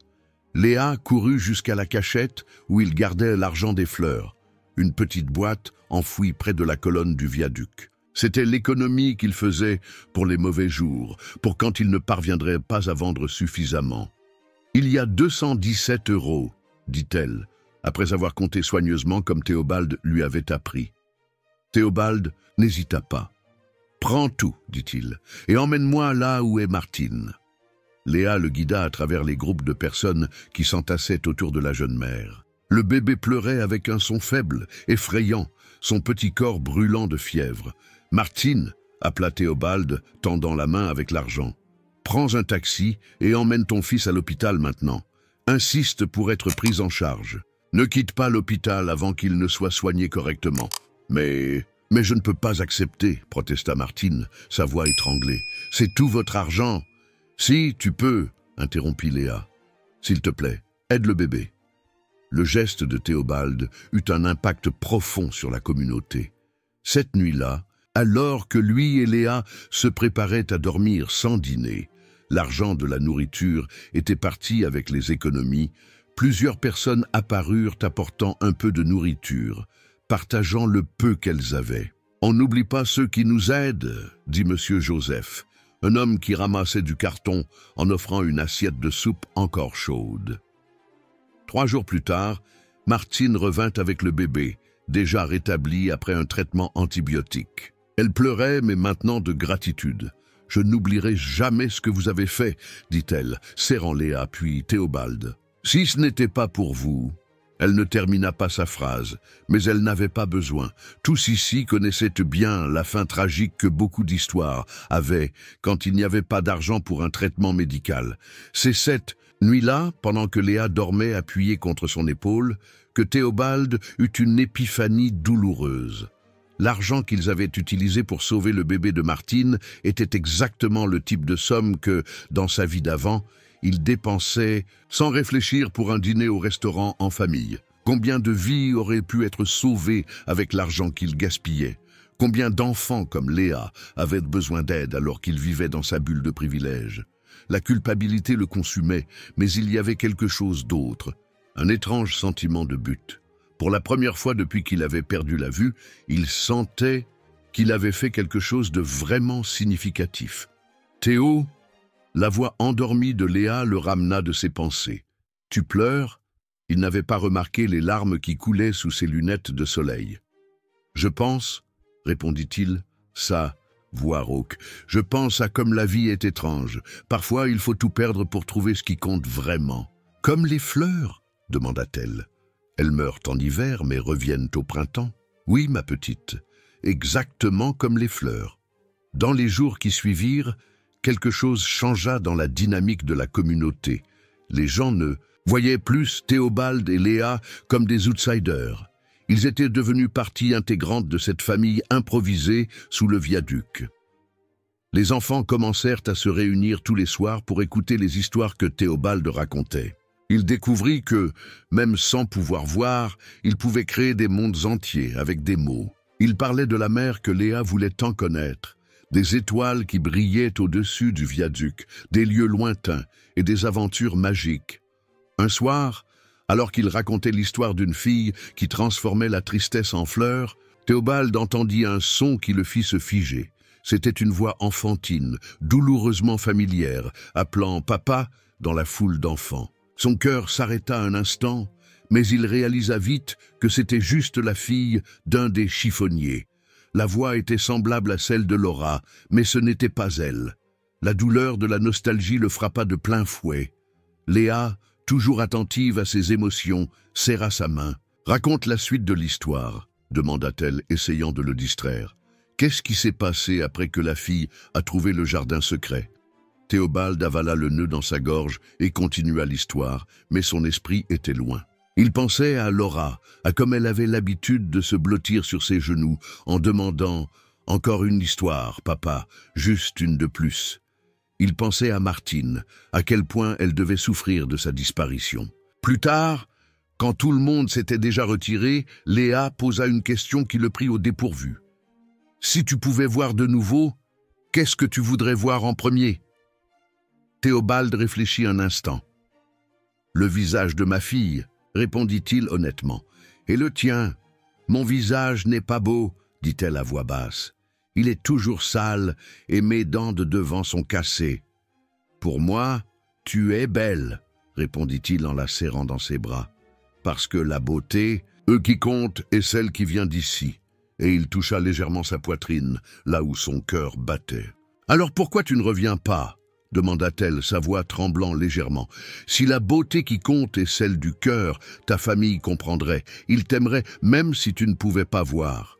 Speaker 1: Léa courut jusqu'à la cachette où il gardait l'argent des fleurs, une petite boîte enfouie près de la colonne du viaduc. C'était l'économie qu'il faisait pour les mauvais jours, pour quand il ne parviendrait pas à vendre suffisamment. « Il y a 217 €, dit-elle, après avoir compté soigneusement comme Théobald lui avait appris. Théobald n'hésita pas. « Prends tout, dit-il, et emmène-moi là où est Martine. » Léa le guida à travers les groupes de personnes qui s'entassaient autour de la jeune mère. Le bébé pleurait avec un son faible, effrayant, son petit corps brûlant de fièvre. « Martine !» appela Théobald, tendant la main avec l'argent. « Prends un taxi et emmène ton fils à l'hôpital maintenant. Insiste pour être pris en charge. Ne quitte pas l'hôpital avant qu'il ne soit soigné correctement. »« Mais je ne peux pas accepter, » protesta Martine, sa voix étranglée. « C'est tout votre argent. »« Si, tu peux, » interrompit Léa. « S'il te plaît, aide le bébé. » Le geste de Théobald eut un impact profond sur la communauté. Cette nuit-là, alors que lui et Léa se préparaient à dormir sans dîner, l'argent de la nourriture était parti avec les économies, plusieurs personnes apparurent apportant un peu de nourriture, partageant le peu qu'elles avaient. « On n'oublie pas ceux qui nous aident, » dit Monsieur Joseph, un homme qui ramassait du carton en offrant une assiette de soupe encore chaude. 3 jours plus tard, Martine revint avec le bébé, déjà rétabli après un traitement antibiotique. Elle pleurait, mais maintenant de gratitude. « Je n'oublierai jamais ce que vous avez fait, » dit-elle, serrant Léa puis Théobald. « Si ce n'était pas pour vous... » Elle ne termina pas sa phrase, mais elle n'avait pas besoin. Tous ici connaissaient bien la fin tragique que beaucoup d'histoires avaient quand il n'y avait pas d'argent pour un traitement médical. C'est cette nuit-là, pendant que Léa dormait appuyée contre son épaule, que Théobald eut une épiphanie douloureuse. L'argent qu'ils avaient utilisé pour sauver le bébé de Martine était exactement le type de somme que, dans sa vie d'avant, il dépensait sans réfléchir pour un dîner au restaurant en famille. Combien de vies auraient pu être sauvées avec l'argent qu'il gaspillait? Combien d'enfants comme Léa avaient besoin d'aide alors qu'il vivait dans sa bulle de privilèges? La culpabilité le consumait, mais il y avait quelque chose d'autre, un étrange sentiment de but. Pour la première fois depuis qu'il avait perdu la vue, il sentait qu'il avait fait quelque chose de vraiment significatif. « Théo ?» La voix endormie de Léa le ramena de ses pensées. « Tu pleures ?» Il n'avait pas remarqué les larmes qui coulaient sous ses lunettes de soleil. « Je pense, » répondit-il, sa voix rauque, « je pense à comme la vie est étrange. Parfois, il faut tout perdre pour trouver ce qui compte vraiment. »« Comme les fleurs ?» demanda-t-elle. « Elles meurent en hiver, mais reviennent au printemps. »« Oui, ma petite, exactement comme les fleurs. » Dans les jours qui suivirent, quelque chose changea dans la dynamique de la communauté. Les gens ne voyaient plus Théobald et Léa comme des outsiders. Ils étaient devenus partie intégrante de cette famille improvisée sous le viaduc. Les enfants commencèrent à se réunir tous les soirs pour écouter les histoires que Théobald racontait. Il découvrit que, même sans pouvoir voir, il pouvait créer des mondes entiers avec des mots. Il parlait de la mer que Léa voulait tant connaître, des étoiles qui brillaient au-dessus du viaduc, des lieux lointains et des aventures magiques. Un soir, alors qu'il racontait l'histoire d'une fille qui transformait la tristesse en fleurs, Théobald entendit un son qui le fit se figer. C'était une voix enfantine, douloureusement familière, appelant « Papa » dans la foule d'enfants. Son cœur s'arrêta un instant, mais il réalisa vite que c'était juste la fille d'un des chiffonniers. La voix était semblable à celle de Laura, mais ce n'était pas elle. La douleur de la nostalgie le frappa de plein fouet. Léa, toujours attentive à ses émotions, serra sa main. « Raconte la suite de l'histoire », demanda-t-elle, essayant de le distraire. « Qu'est-ce qui s'est passé après que la fille a trouvé le jardin secret ?» Théobald avala le nœud dans sa gorge et continua l'histoire, mais son esprit était loin. Il pensait à Laura, à comme elle avait l'habitude de se blottir sur ses genoux en demandant « Encore une histoire, papa, juste une de plus ». Il pensait à Martine, à quel point elle devait souffrir de sa disparition. Plus tard, quand tout le monde s'était déjà retiré, Léa posa une question qui le prit au dépourvu. « Si tu pouvais voir de nouveau, qu'est-ce que tu voudrais voir en premier ?» Théobald réfléchit un instant. « Le visage de ma fille », répondit-il honnêtement. « Et le tien? Mon visage n'est pas beau, dit-elle à voix basse. Il est toujours sale et mes dents de devant sont cassées. Pour moi, tu es belle, répondit-il en la serrant dans ses bras. Parce que la beauté, eux qui comptent, est celle qui vient d'ici. Et il toucha légèrement sa poitrine, là où son cœur battait. Alors pourquoi tu ne reviens pas? Demanda-t-elle, sa voix tremblant légèrement. Si la beauté qui compte est celle du cœur, ta famille comprendrait. Ils t'aimeraient même si tu ne pouvais pas voir.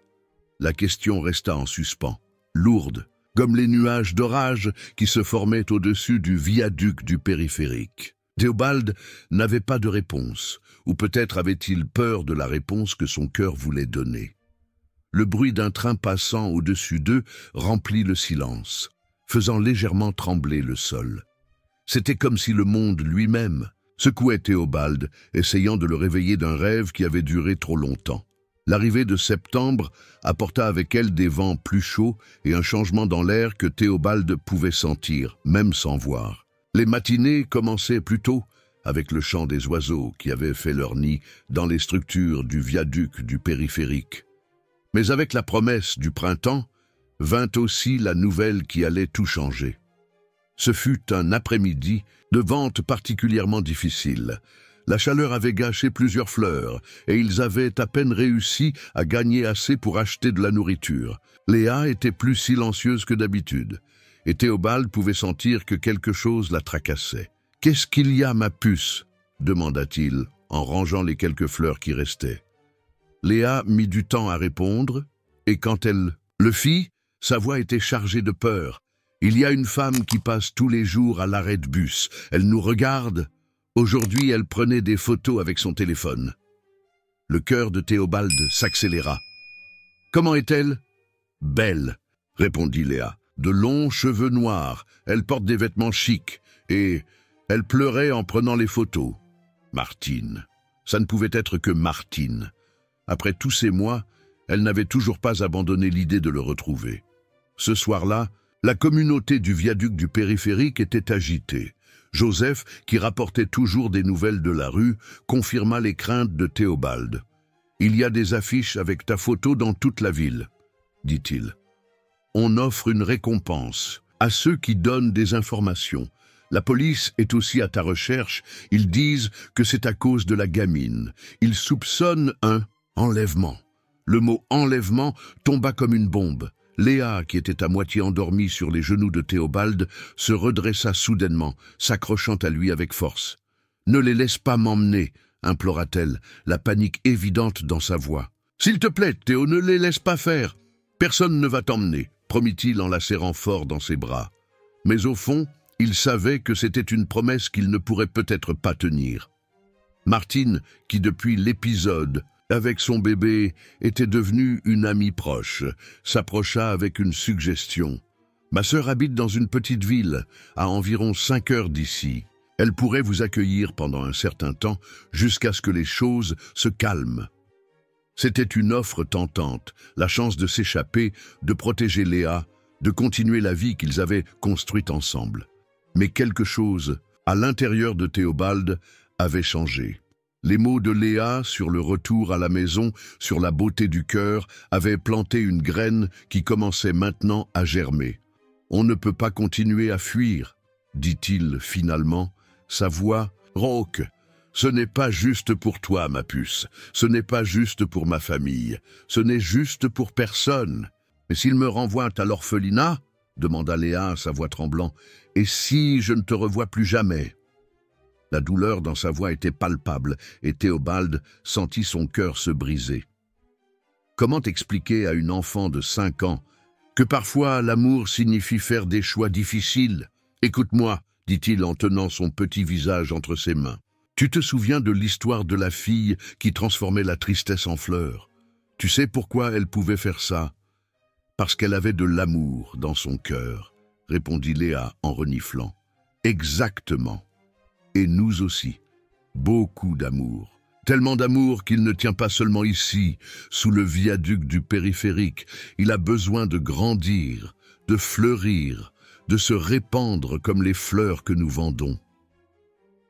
Speaker 1: La question resta en suspens, lourde, comme les nuages d'orage qui se formaient au-dessus du viaduc du périphérique. Théobald n'avait pas de réponse, ou peut-être avait-il peur de la réponse que son cœur voulait donner. Le bruit d'un train passant au-dessus d'eux remplit le silence, faisant légèrement trembler le sol. C'était comme si le monde lui-même secouait Théobald, essayant de le réveiller d'un rêve qui avait duré trop longtemps. L'arrivée de septembre apporta avec elle des vents plus chauds et un changement dans l'air que Théobald pouvait sentir, même sans voir. Les matinées commençaient plus tôt, avec le chant des oiseaux qui avaient fait leur nid dans les structures du viaduc du périphérique. Mais avec la promesse du printemps, vint aussi la nouvelle qui allait tout changer. Ce fut un après-midi de vente particulièrement difficile. La chaleur avait gâché plusieurs fleurs, et ils avaient à peine réussi à gagner assez pour acheter de la nourriture. Léa était plus silencieuse que d'habitude, et Théobald pouvait sentir que quelque chose la tracassait. « Qu'est-ce qu'il y a, ma puce ?» demanda-t-il, en rangeant les quelques fleurs qui restaient. Léa mit du temps à répondre, et quand elle le fit, sa voix était chargée de peur. « Il y a une femme qui passe tous les jours à l'arrêt de bus. Elle nous regarde. » Aujourd'hui, elle prenait des photos avec son téléphone. Le cœur de Théobald s'accéléra. « Comment est-elle ?»« Belle, » répondit Léa. « De longs cheveux noirs, elle porte des vêtements chics, et elle pleurait en prenant les photos. » Martine. Ça ne pouvait être que Martine. Après tous ces mois, elle n'avait toujours pas abandonné l'idée de le retrouver. Ce soir-là, la communauté du viaduc du périphérique était agitée. Joseph, qui rapportait toujours des nouvelles de la rue, confirma les craintes de Théobald. « Il y a des affiches avec ta photo dans toute la ville, » dit-il. « On offre une récompense à ceux qui donnent des informations. La police est aussi à ta recherche. Ils disent que c'est à cause de la gamine. Ils soupçonnent un enlèvement. » Le mot « enlèvement » tomba comme une bombe. Léa, qui était à moitié endormie sur les genoux de Théobald, se redressa soudainement, s'accrochant à lui avec force. « Ne les laisse pas m'emmener » implora-t-elle, la panique évidente dans sa voix. « S'il te plaît, Théo, ne les laisse pas faire. Personne ne va t'emmener » promit-il en la serrant fort dans ses bras. Mais au fond, il savait que c'était une promesse qu'il ne pourrait peut-être pas tenir. Martine, qui depuis l'épisode avec son bébé, était devenue une amie proche, s'approcha avec une suggestion. « Ma sœur habite dans une petite ville, à environ 5 heures d'ici. Elle pourrait vous accueillir pendant un certain temps, jusqu'à ce que les choses se calment. » C'était une offre tentante, la chance de s'échapper, de protéger Léa, de continuer la vie qu'ils avaient construite ensemble. Mais quelque chose, à l'intérieur de Théobald, avait changé. Les mots de Léa sur le retour à la maison, sur la beauté du cœur, avaient planté une graine qui commençait maintenant à germer. « On ne peut pas continuer à fuir », dit-il finalement, sa voix rauque. « Ce n'est pas juste pour toi, ma puce, ce n'est pas juste pour ma famille, ce n'est juste pour personne. Mais s'il me renvoie à l'orphelinat ?» demanda Léa, sa voix tremblant. « Et si je ne te revois plus jamais ?» La douleur dans sa voix était palpable et Théobald sentit son cœur se briser. Comment expliquer à une enfant de 5 ans que parfois l'amour signifie faire des choix difficiles? « Écoute-moi, » dit-il en tenant son petit visage entre ses mains. « Tu te souviens de l'histoire de la fille qui transformait la tristesse en fleurs? Tu sais pourquoi elle pouvait faire ça? Parce qu'elle avait de l'amour dans son cœur, » répondit Léa en reniflant. « Exactement. Et nous aussi, beaucoup d'amour. Tellement d'amour qu'il ne tient pas seulement ici, sous le viaduc du périphérique. Il a besoin de grandir, de fleurir, de se répandre comme les fleurs que nous vendons. »«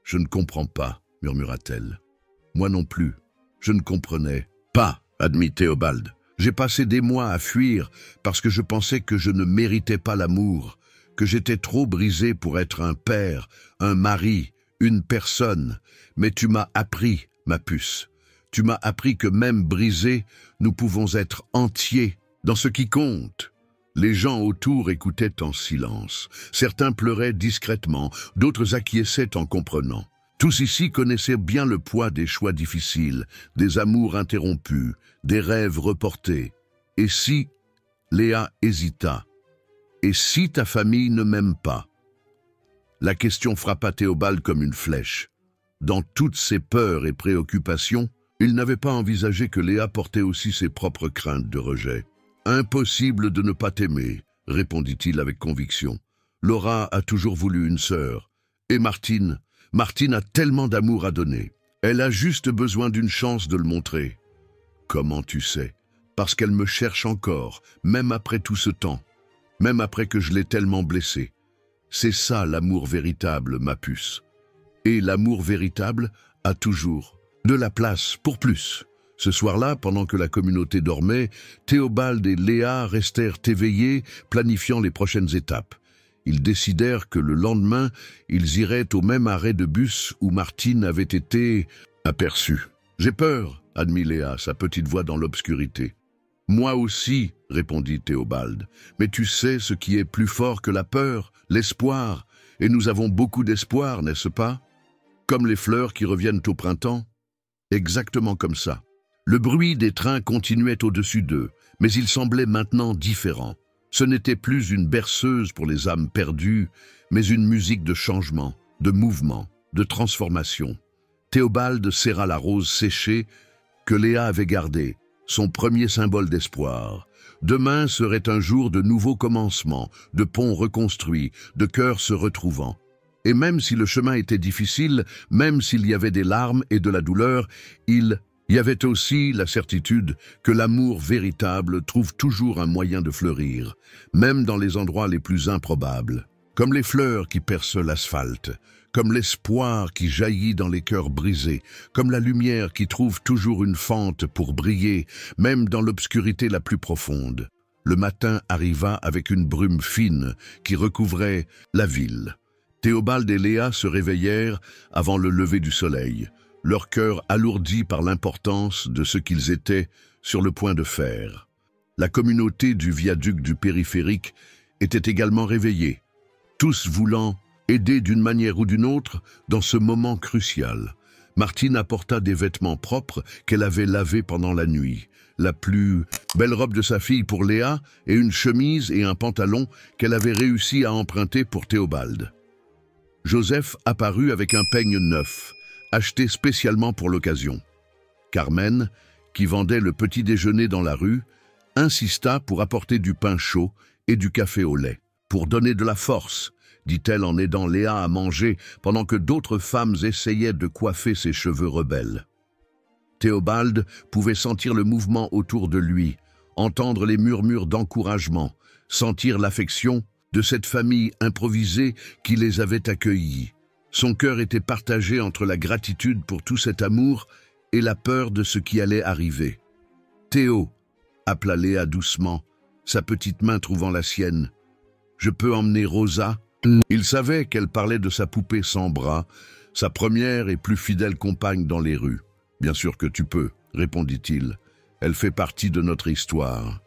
Speaker 1: Je ne comprends pas, » murmura-t-elle. « Moi non plus, je ne comprenais pas, » admit Théobald. « J'ai passé des mois à fuir parce que je pensais que je ne méritais pas l'amour, que j'étais trop brisé pour être un père, un mari, une personne. Mais tu m'as appris, ma puce. Tu m'as appris que même brisés, nous pouvons être entiers dans ce qui compte. » Les gens autour écoutaient en silence. Certains pleuraient discrètement, d'autres acquiesçaient en comprenant. Tous ici connaissaient bien le poids des choix difficiles, des amours interrompus, des rêves reportés. Et si, Léa hésita, et si ta famille ne m'aime pas? La question frappa Théobald comme une flèche. Dans toutes ses peurs et préoccupations, il n'avait pas envisagé que Léa portait aussi ses propres craintes de rejet. « Impossible de ne pas t'aimer, » répondit-il avec conviction. « Laura a toujours voulu une sœur. Et Martine a tellement d'amour à donner. Elle a juste besoin d'une chance de le montrer. » « Comment tu sais? Parce qu'elle me cherche encore, même après tout ce temps, même après que je l'ai tellement blessée. C'est ça l'amour véritable, ma puce. Et l'amour véritable a toujours de la place pour plus. » Ce soir-là, pendant que la communauté dormait, Théobald et Léa restèrent éveillés, planifiant les prochaines étapes. Ils décidèrent que le lendemain, ils iraient au même arrêt de bus où Martine avait été aperçue. « J'ai peur, » admit Léa, sa petite voix dans l'obscurité. « Moi aussi, » répondit Théobald. « Mais tu sais ce qui est plus fort que la peur, l'espoir. Et nous avons beaucoup d'espoir, n'est-ce pas? Comme les fleurs qui reviennent au printemps. » Exactement comme ça. Le bruit des trains continuait au-dessus d'eux, mais il semblait maintenant différent. Ce n'était plus une berceuse pour les âmes perdues, mais une musique de changement, de mouvement, de transformation. Théobald serra la rose séchée que Léa avait gardée, son premier symbole d'espoir. Demain serait un jour de nouveaux commencements, de ponts reconstruits, de cœurs se retrouvant. Et même si le chemin était difficile, même s'il y avait des larmes et de la douleur, il y avait aussi la certitude que l'amour véritable trouve toujours un moyen de fleurir, même dans les endroits les plus improbables. Comme les fleurs qui percent l'asphalte, comme l'espoir qui jaillit dans les cœurs brisés, comme la lumière qui trouve toujours une fente pour briller, même dans l'obscurité la plus profonde. Le matin arriva avec une brume fine qui recouvrait la ville. Théobald et Léa se réveillèrent avant le lever du soleil, leur cœur alourdi par l'importance de ce qu'ils étaient sur le point de faire. La communauté du viaduc du périphérique était également réveillée, tous voulant aider d'une manière ou d'une autre dans ce moment crucial. Martine apporta des vêtements propres qu'elle avait lavés pendant la nuit, la plus belle robe de sa fille pour Léa et une chemise et un pantalon qu'elle avait réussi à emprunter pour Théobald. Joseph apparut avec un peigne neuf, acheté spécialement pour l'occasion. Carmen, qui vendait le petit déjeuner dans la rue, insista pour apporter du pain chaud et du café au lait. « Pour donner de la force », dit-elle en aidant Léa à manger pendant que d'autres femmes essayaient de coiffer ses cheveux rebelles. Théobald pouvait sentir le mouvement autour de lui. entendre les murmures d'encouragement, sentir l'affection de cette famille improvisée qui les avait accueillis. Son cœur était partagé entre la gratitude pour tout cet amour et la peur de ce qui allait arriver. « Théo » appela Léa doucement, sa petite main trouvant la sienne. « Je peux emmener Rosa ?» Il savait qu'elle parlait de sa poupée sans bras, sa première et plus fidèle compagne dans les rues. « Bien sûr que tu peux », répondit-il. « Elle fait partie de notre histoire. »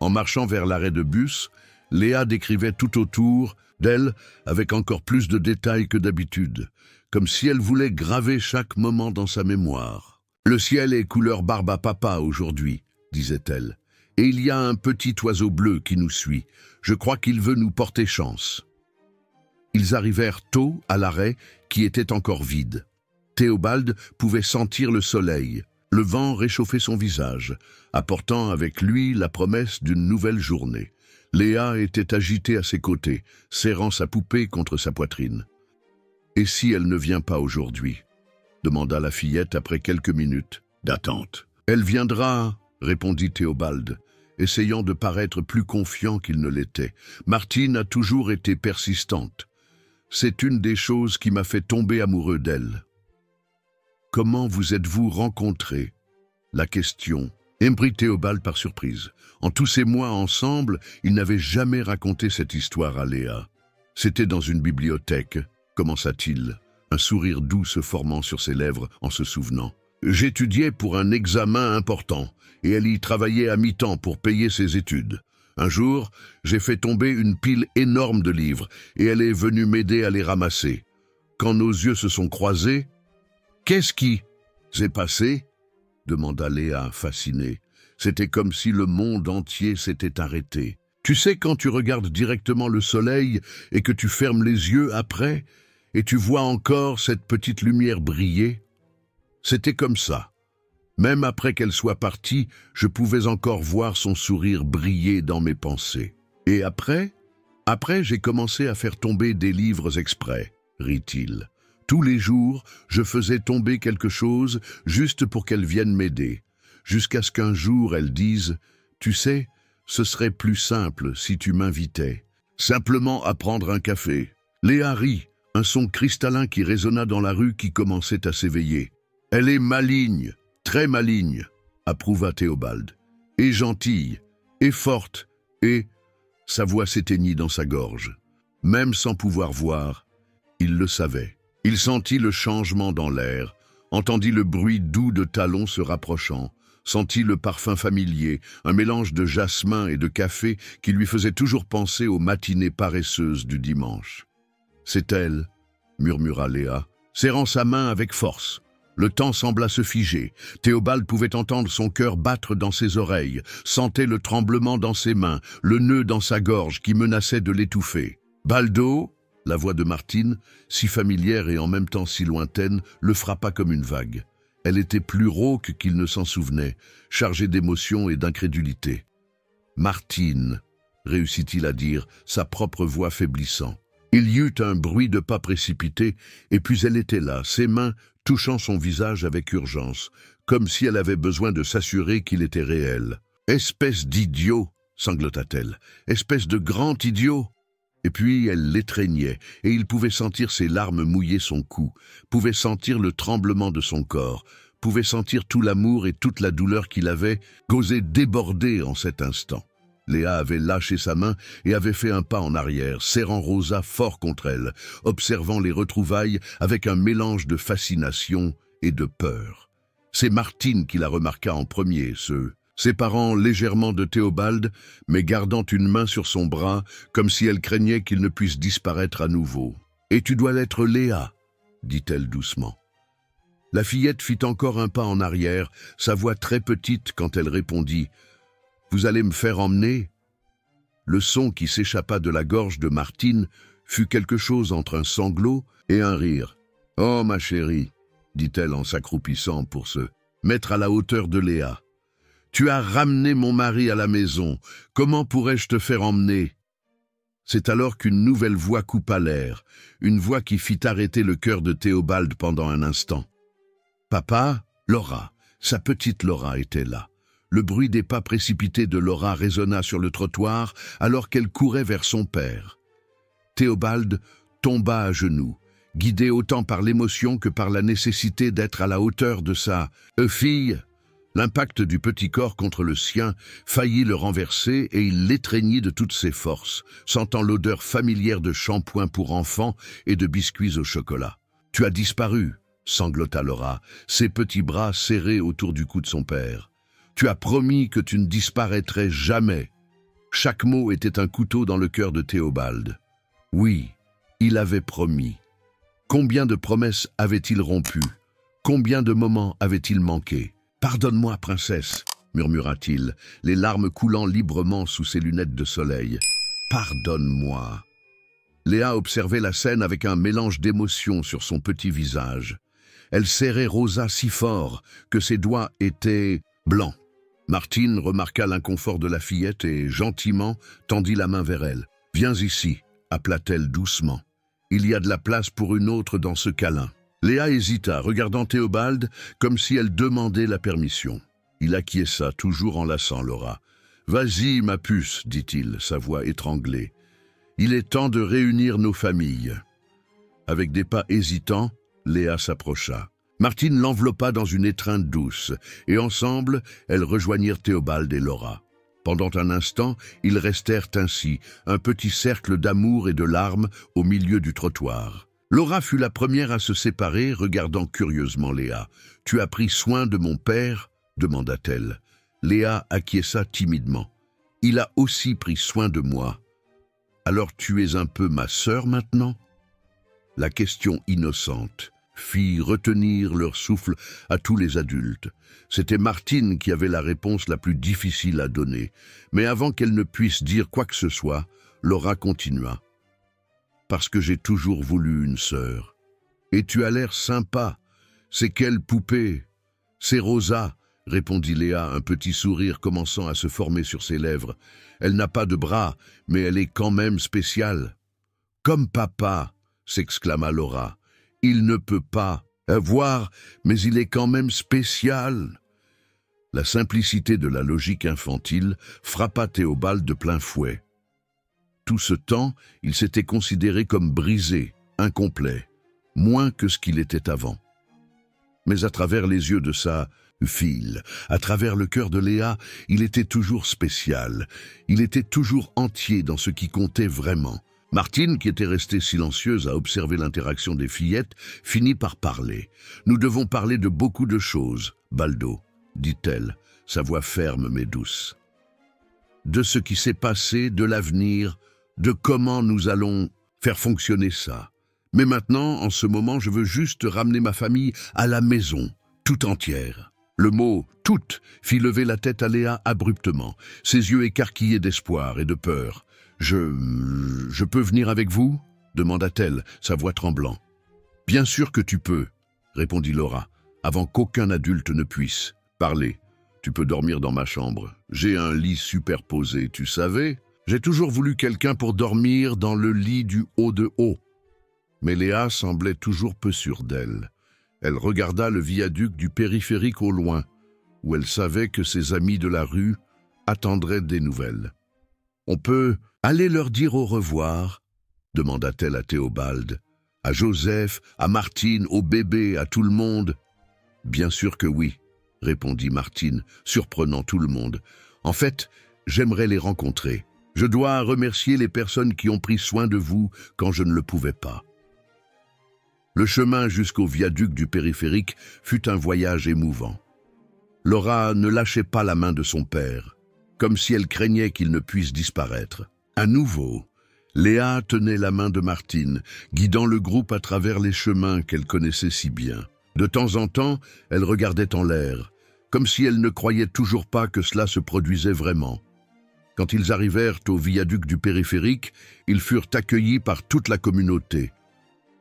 Speaker 1: En marchant vers l'arrêt de bus, Léa décrivait tout autour d'elle avec encore plus de détails que d'habitude, comme si elle voulait graver chaque moment dans sa mémoire. « Le ciel est couleur barbe à papa aujourd'hui, » disait-elle. « Et il y a un petit oiseau bleu qui nous suit. Je crois qu'il veut nous porter chance. » Ils arrivèrent tôt à l'arrêt qui était encore vide. Théobald pouvait sentir le soleil. Le vent réchauffait son visage, apportant avec lui la promesse d'une nouvelle journée. Léa était agitée à ses côtés, serrant sa poupée contre sa poitrine. « Et si elle ne vient pas aujourd'hui ?» demanda la fillette après quelques minutes d'attente. « Elle viendra », répondit Théobald, essayant de paraître plus confiant qu'il ne l'était. « Martine a toujours été persistante. C'est une des choses qui m'a fait tomber amoureux d'elle. » « Comment vous êtes-vous rencontrés ?» La question éprit Théobald par surprise. En tous ces mois ensemble, il n'avait jamais raconté cette histoire à Léa. « C'était dans une bibliothèque, » commença-t-il, un sourire doux se formant sur ses lèvres en se souvenant. « J'étudiais pour un examen important, et elle y travaillait à mi-temps pour payer ses études. Un jour, j'ai fait tomber une pile énorme de livres, et elle est venue m'aider à les ramasser. Quand nos yeux se sont croisés, « Qu'est-ce qui s'est passé ?» demanda Léa, fascinée. C'était comme si le monde entier s'était arrêté. « Tu sais quand tu regardes directement le soleil et que tu fermes les yeux après, et tu vois encore cette petite lumière briller ?» C'était comme ça. Même après qu'elle soit partie, je pouvais encore voir son sourire briller dans mes pensées. « Et après, j'ai commencé à faire tomber des livres exprès, » rit-il. Tous les jours, je faisais tomber quelque chose juste pour qu'elle vienne m'aider, jusqu'à ce qu'un jour elle dise « Tu sais, ce serait plus simple si tu m'invitais, simplement à prendre un café. » Léa rit, un son cristallin qui résonna dans la rue qui commençait à s'éveiller. « Elle est maligne, très maligne, » approuva Théobald, « et gentille, et forte, et... » Sa voix s'éteignit dans sa gorge. Même sans pouvoir voir, il le savait. Il sentit le changement dans l'air, entendit le bruit doux de talons se rapprochant, sentit le parfum familier, un mélange de jasmin et de café qui lui faisait toujours penser aux matinées paresseuses du dimanche. « C'est elle », murmura Léa, serrant sa main avec force. Le temps sembla se figer. Théobald pouvait entendre son cœur battre dans ses oreilles, sentait le tremblement dans ses mains, le nœud dans sa gorge qui menaçait de l'étouffer. « Baldo !» La voix de Martine, si familière et en même temps si lointaine, le frappa comme une vague. Elle était plus rauque qu'il ne s'en souvenait, chargée d'émotion et d'incrédulité. « Martine !» réussit-il à dire, sa propre voix faiblissant. Il y eut un bruit de pas précipité, et puis elle était là, ses mains touchant son visage avec urgence, comme si elle avait besoin de s'assurer qu'il était réel. « Espèce d'idiot !» sanglota-t-elle. « Espèce de grand idiot !» Et puis elle l'étreignait, et il pouvait sentir ses larmes mouiller son cou, pouvait sentir le tremblement de son corps, pouvait sentir tout l'amour et toute la douleur qu'il avait osé déborder en cet instant. Léa avait lâché sa main et avait fait un pas en arrière, serrant Rosa fort contre elle, observant les retrouvailles avec un mélange de fascination et de peur. C'est Martine qui la remarqua en premier, séparant légèrement de Théobald, mais gardant une main sur son bras, comme si elle craignait qu'il ne puisse disparaître à nouveau. « Et tu dois l'être Léa », dit-elle doucement. La fillette fit encore un pas en arrière, sa voix très petite quand elle répondit « Vous allez me faire emmener ?» Le son qui s'échappa de la gorge de Martine fut quelque chose entre un sanglot et un rire. « Oh, ma chérie !» dit-elle en s'accroupissant pour se mettre à la hauteur de Léa. « Tu as ramené mon mari à la maison. Comment pourrais-je te faire emmener ?» C'est alors qu'une nouvelle voix coupa l'air, une voix qui fit arrêter le cœur de Théobald pendant un instant. « Papa ?» Laura, sa petite Laura était là. le bruit des pas précipités de Laura résonna sur le trottoir alors qu'elle courait vers son père. Théobald tomba à genoux, guidé autant par l'émotion que par la nécessité d'être à la hauteur de sa fille. L'impact du petit corps contre le sien faillit le renverser et il l'étreignit de toutes ses forces, sentant l'odeur familière de shampoing pour enfants et de biscuits au chocolat. « Tu as disparu !» sanglota Laura, ses petits bras serrés autour du cou de son père. « Tu as promis que tu ne disparaîtrais jamais !» Chaque mot était un couteau dans le cœur de Théobald. Oui, il avait promis. Combien de promesses avait-il rompues? Combien de moments avait-il manqué? « Pardonne-moi, princesse !» murmura-t-il, les larmes coulant librement sous ses lunettes de soleil. « Pardonne-moi !» Léa observait la scène avec un mélange d'émotions sur son petit visage. Elle serrait Rosa si fort que ses doigts étaient blancs. Martine remarqua l'inconfort de la fillette et, gentiment, tendit la main vers elle. « Viens ici !» appela-t-elle doucement. « Il y a de la place pour une autre dans ce câlin. » Léa hésita, regardant Théobald comme si elle demandait la permission. Il acquiesça, toujours enlaçant Laura. « Vas-y, ma puce, dit-il, sa voix étranglée. Il est temps de réunir nos familles. » Avec des pas hésitants, Léa s'approcha. Martine l'enveloppa dans une étreinte douce, et ensemble, elles rejoignirent Théobald et Laura. Pendant un instant, ils restèrent ainsi, un petit cercle d'amour et de larmes au milieu du trottoir. Laura fut la première à se séparer, regardant curieusement Léa. « Tu as pris soin de mon père ?» demanda-t-elle. Léa acquiesça timidement. « Il a aussi pris soin de moi. Alors tu es un peu ma sœur maintenant ?» La question innocente fit retenir leur souffle à tous les adultes. C'était Martine qui avait la réponse la plus difficile à donner. Mais avant qu'elle ne puisse dire quoi que ce soit, Laura continua. « Parce que j'ai toujours voulu une sœur. Et tu as l'air sympa. C'est quelle poupée? C'est Rosa, répondit Léa, un petit sourire commençant à se former sur ses lèvres. Elle n'a pas de bras, mais elle est quand même spéciale. Comme papa, s'exclama Laura. Il ne peut pas avoir, mais il est quand même spécial. La simplicité de la logique infantile frappa Théobald de plein fouet. Tout ce temps, il s'était considéré comme brisé, incomplet, moins que ce qu'il était avant. Mais à travers les yeux de sa fille, à travers le cœur de Léa, il était toujours spécial. Il était toujours entier dans ce qui comptait vraiment. Martine, qui était restée silencieuse à observer l'interaction des fillettes, finit par parler. « Nous devons parler de beaucoup de choses, Baldo, » dit-elle, sa voix ferme mais douce. « De ce qui s'est passé, de l'avenir, de comment nous allons faire fonctionner ça. Mais maintenant, en ce moment, je veux juste ramener ma famille à la maison, tout entière. » Le mot « toute » fit lever la tête à Léa abruptement, ses yeux écarquillés d'espoir et de peur. « Je peux venir avec vous ?» demanda-t-elle, sa voix tremblant. « Bien sûr que tu peux, » répondit Laura, avant qu'aucun adulte ne puisse parler. « Tu peux dormir dans ma chambre. J'ai un lit superposé, tu savais? J'ai toujours voulu quelqu'un pour dormir dans le lit du haut de haut. » Mais Léa semblait toujours peu sûre d'elle. Elle regarda le viaduc du périphérique au loin, où elle savait que ses amis de la rue attendraient des nouvelles. « On peut aller leur dire au revoir ?» demanda-t-elle à Théobald, à Joseph, à Martine, au bébé, à tout le monde. « Bien sûr que oui, » répondit Martine, surprenant tout le monde. « En fait, j'aimerais les rencontrer. Je dois remercier les personnes qui ont pris soin de vous quand je ne le pouvais pas. » Le chemin jusqu'au viaduc du périphérique fut un voyage émouvant. Laura ne lâchait pas la main de son père, comme si elle craignait qu'il ne puisse disparaître. À nouveau, Léa tenait la main de Martine, guidant le groupe à travers les chemins qu'elle connaissait si bien. De temps en temps, elle regardait en l'air, comme si elle ne croyait toujours pas que cela se produisait vraiment. Quand ils arrivèrent au viaduc du périphérique, ils furent accueillis par toute la communauté.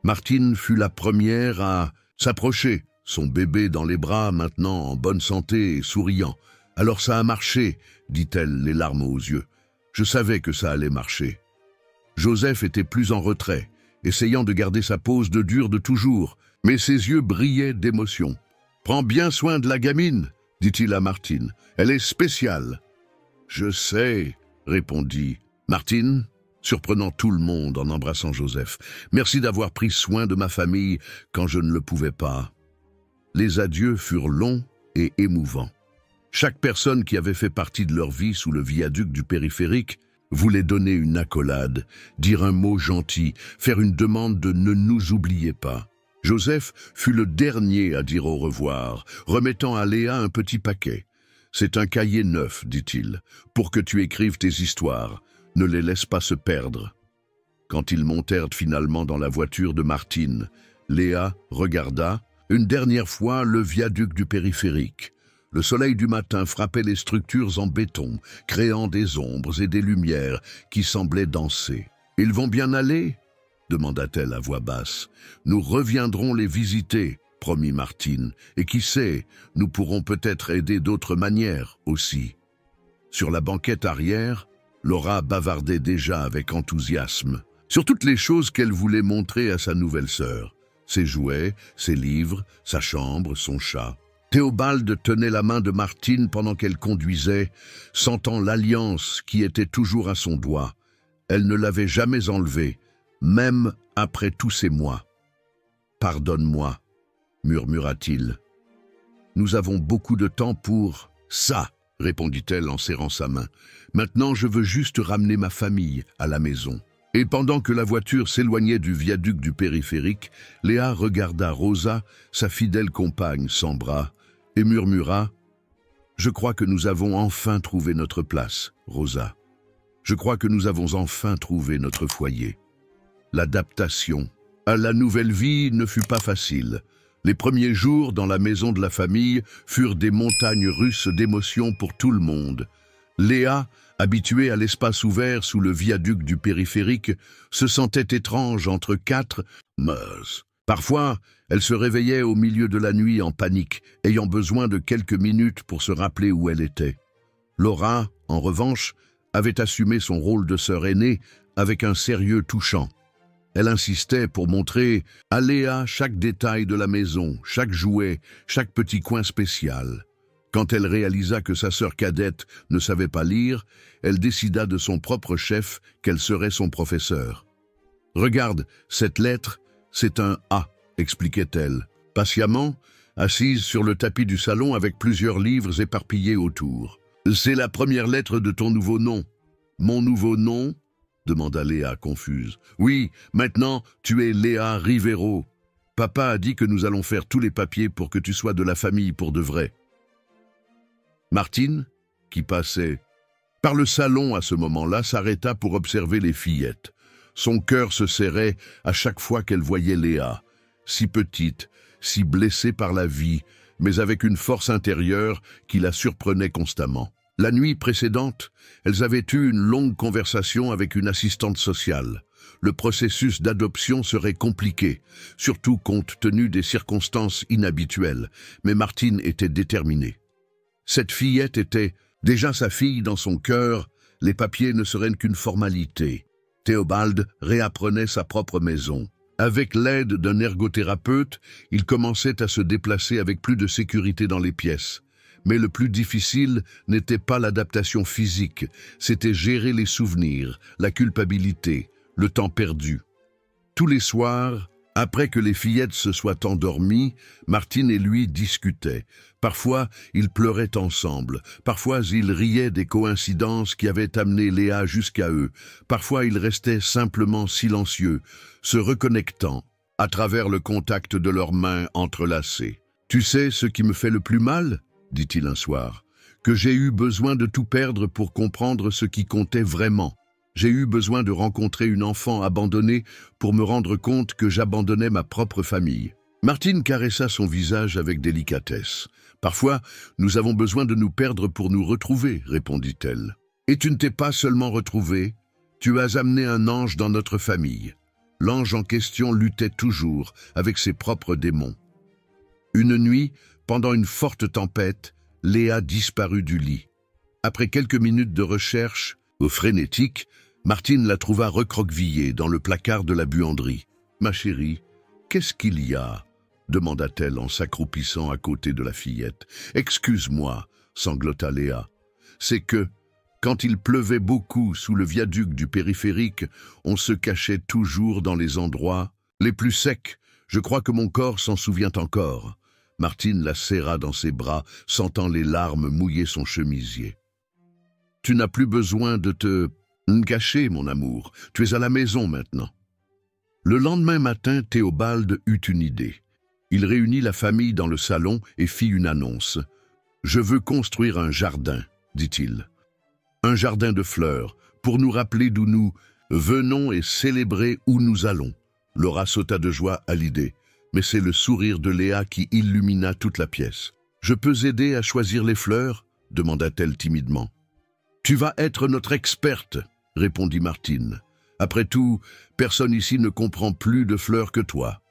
Speaker 1: Martine fut la première à s'approcher, son bébé dans les bras, maintenant en bonne santé et souriant. « Alors ça a marché », dit-elle, les larmes aux yeux. « Je savais que ça allait marcher. » Joseph était plus en retrait, essayant de garder sa pose de dur de toujours, mais ses yeux brillaient d'émotion. « Prends bien soin de la gamine » dit-il à Martine. Elle est spéciale. Je sais, répondit Martine, surprenant tout le monde en embrassant Joseph. Merci d'avoir pris soin de ma famille quand je ne le pouvais pas. Les adieux furent longs et émouvants. Chaque personne qui avait fait partie de leur vie sous le viaduc du périphérique voulait donner une accolade, dire un mot gentil, faire une demande de « ne nous oubliez pas ». Joseph fut le dernier à dire au revoir, remettant à Léa un petit paquet. « C'est un cahier neuf, dit-il, pour que tu écrives tes histoires. Ne les laisse pas se perdre. » Quand ils montèrent finalement dans la voiture de Martine, Léa regarda une dernière fois le viaduc du périphérique. Le soleil du matin frappait les structures en béton, créant des ombres et des lumières qui semblaient danser. « Ils vont bien aller ?» demanda-t-elle à voix basse. « Nous reviendrons les visiter, » promit Martine. « Et qui sait, nous pourrons peut-être aider d'autres manières aussi. » Sur la banquette arrière, Laura bavardait déjà avec enthousiasme sur toutes les choses qu'elle voulait montrer à sa nouvelle sœur. Ses jouets, ses livres, sa chambre, son chat. Théobald tenait la main de Martine pendant qu'elle conduisait, sentant l'alliance qui était toujours à son doigt. Elle ne l'avait jamais enlevée, même après tous ces mois. « Pardonne-moi, » murmura-t-il. « Nous avons beaucoup de temps pour ça, » répondit-elle en serrant sa main. « Maintenant, je veux juste ramener ma famille à la maison. » Et pendant que la voiture s'éloignait du viaduc du périphérique, Léa regarda Rosa, sa fidèle compagne sans bras, et murmura « Je crois que nous avons enfin trouvé notre place, Rosa. Je crois que nous avons enfin trouvé notre foyer. » L'adaptation à la nouvelle vie ne fut pas facile. Les premiers jours dans la maison de la famille furent des montagnes russes d'émotions pour tout le monde. Léa, habituée à l'espace ouvert sous le viaduc du périphérique, se sentait étrange entre quatre mœurs. Parfois, elle se réveillait au milieu de la nuit en panique, ayant besoin de quelques minutes pour se rappeler où elle était. Laura, en revanche, avait assumé son rôle de sœur aînée avec un sérieux touchant. Elle insistait pour montrer à Léa chaque détail de la maison, chaque jouet, chaque petit coin spécial. Quand elle réalisa que sa sœur cadette ne savait pas lire, elle décida de son propre chef qu'elle serait son professeur. « Regarde, cette lettre, c'est un A », expliquait-elle, patiemment, assise sur le tapis du salon avec plusieurs livres éparpillés autour. « C'est la première lettre de ton nouveau nom. »« Mon nouveau nom ?» demanda Léa, confuse. « Oui, maintenant, tu es Léa Rivero. Papa a dit que nous allons faire tous les papiers pour que tu sois de la famille pour de vrai. » Martine, qui passait par le salon à ce moment-là, s'arrêta pour observer les fillettes. Son cœur se serrait à chaque fois qu'elle voyait Léa, si petite, si blessée par la vie, mais avec une force intérieure qui la surprenait constamment. La nuit précédente, elles avaient eu une longue conversation avec une assistante sociale. Le processus d'adoption serait compliqué, surtout compte tenu des circonstances inhabituelles, mais Martine était déterminée. Cette fillette était déjà sa fille dans son cœur, les papiers ne seraient qu'une formalité. Théobald réapprenait sa propre maison. Avec l'aide d'un ergothérapeute, il commençait à se déplacer avec plus de sécurité dans les pièces. Mais le plus difficile n'était pas l'adaptation physique, c'était gérer les souvenirs, la culpabilité, le temps perdu. Tous les soirs, après que les fillettes se soient endormies, Martine et lui discutaient. Parfois, ils pleuraient ensemble. Parfois, ils riaient des coïncidences qui avaient amené Léa jusqu'à eux. Parfois, ils restaient simplement silencieux, se reconnectant à travers le contact de leurs mains entrelacées. « Tu sais ce qui me fait le plus mal ?» dit-il un soir. « Que j'ai eu besoin de tout perdre pour comprendre ce qui comptait vraiment. J'ai eu besoin de rencontrer une enfant abandonnée pour me rendre compte que j'abandonnais ma propre famille. » Martine caressa son visage avec délicatesse. « Parfois, nous avons besoin de nous perdre pour nous retrouver, » répondit-elle. « Et tu ne t'es pas seulement retrouvé, tu as amené un ange dans notre famille. » L'ange en question luttait toujours avec ses propres démons. Une nuit, pendant une forte tempête, Léa disparut du lit. Après quelques minutes de recherche, frénétique, Martine la trouva recroquevillée dans le placard de la buanderie. « Ma chérie, qu'est-ce qu'il y a ?» demanda-t-elle en s'accroupissant à côté de la fillette. « Excuse-moi, sanglota Léa. C'est que, quand il pleuvait beaucoup sous le viaduc du périphérique, on se cachait toujours dans les endroits les plus secs. Je crois que mon corps s'en souvient encore. » Martine la serra dans ses bras, sentant les larmes mouiller son chemisier. « Tu n'as plus besoin de te cacher, mon amour. Tu es à la maison maintenant. » Le lendemain matin, Théobald eut une idée. Il réunit la famille dans le salon et fit une annonce. « Je veux construire un jardin, dit-il. Un jardin de fleurs, pour nous rappeler d'où nous venons et célébrer où nous allons. » Laura sauta de joie à l'idée, mais c'est le sourire de Léa qui illumina toute la pièce. « Je peux aider à choisir les fleurs ?» demanda-t-elle timidement. « Tu vas être notre experte, » répondit Martine. « Après tout, personne ici ne comprend plus de fleurs que toi. »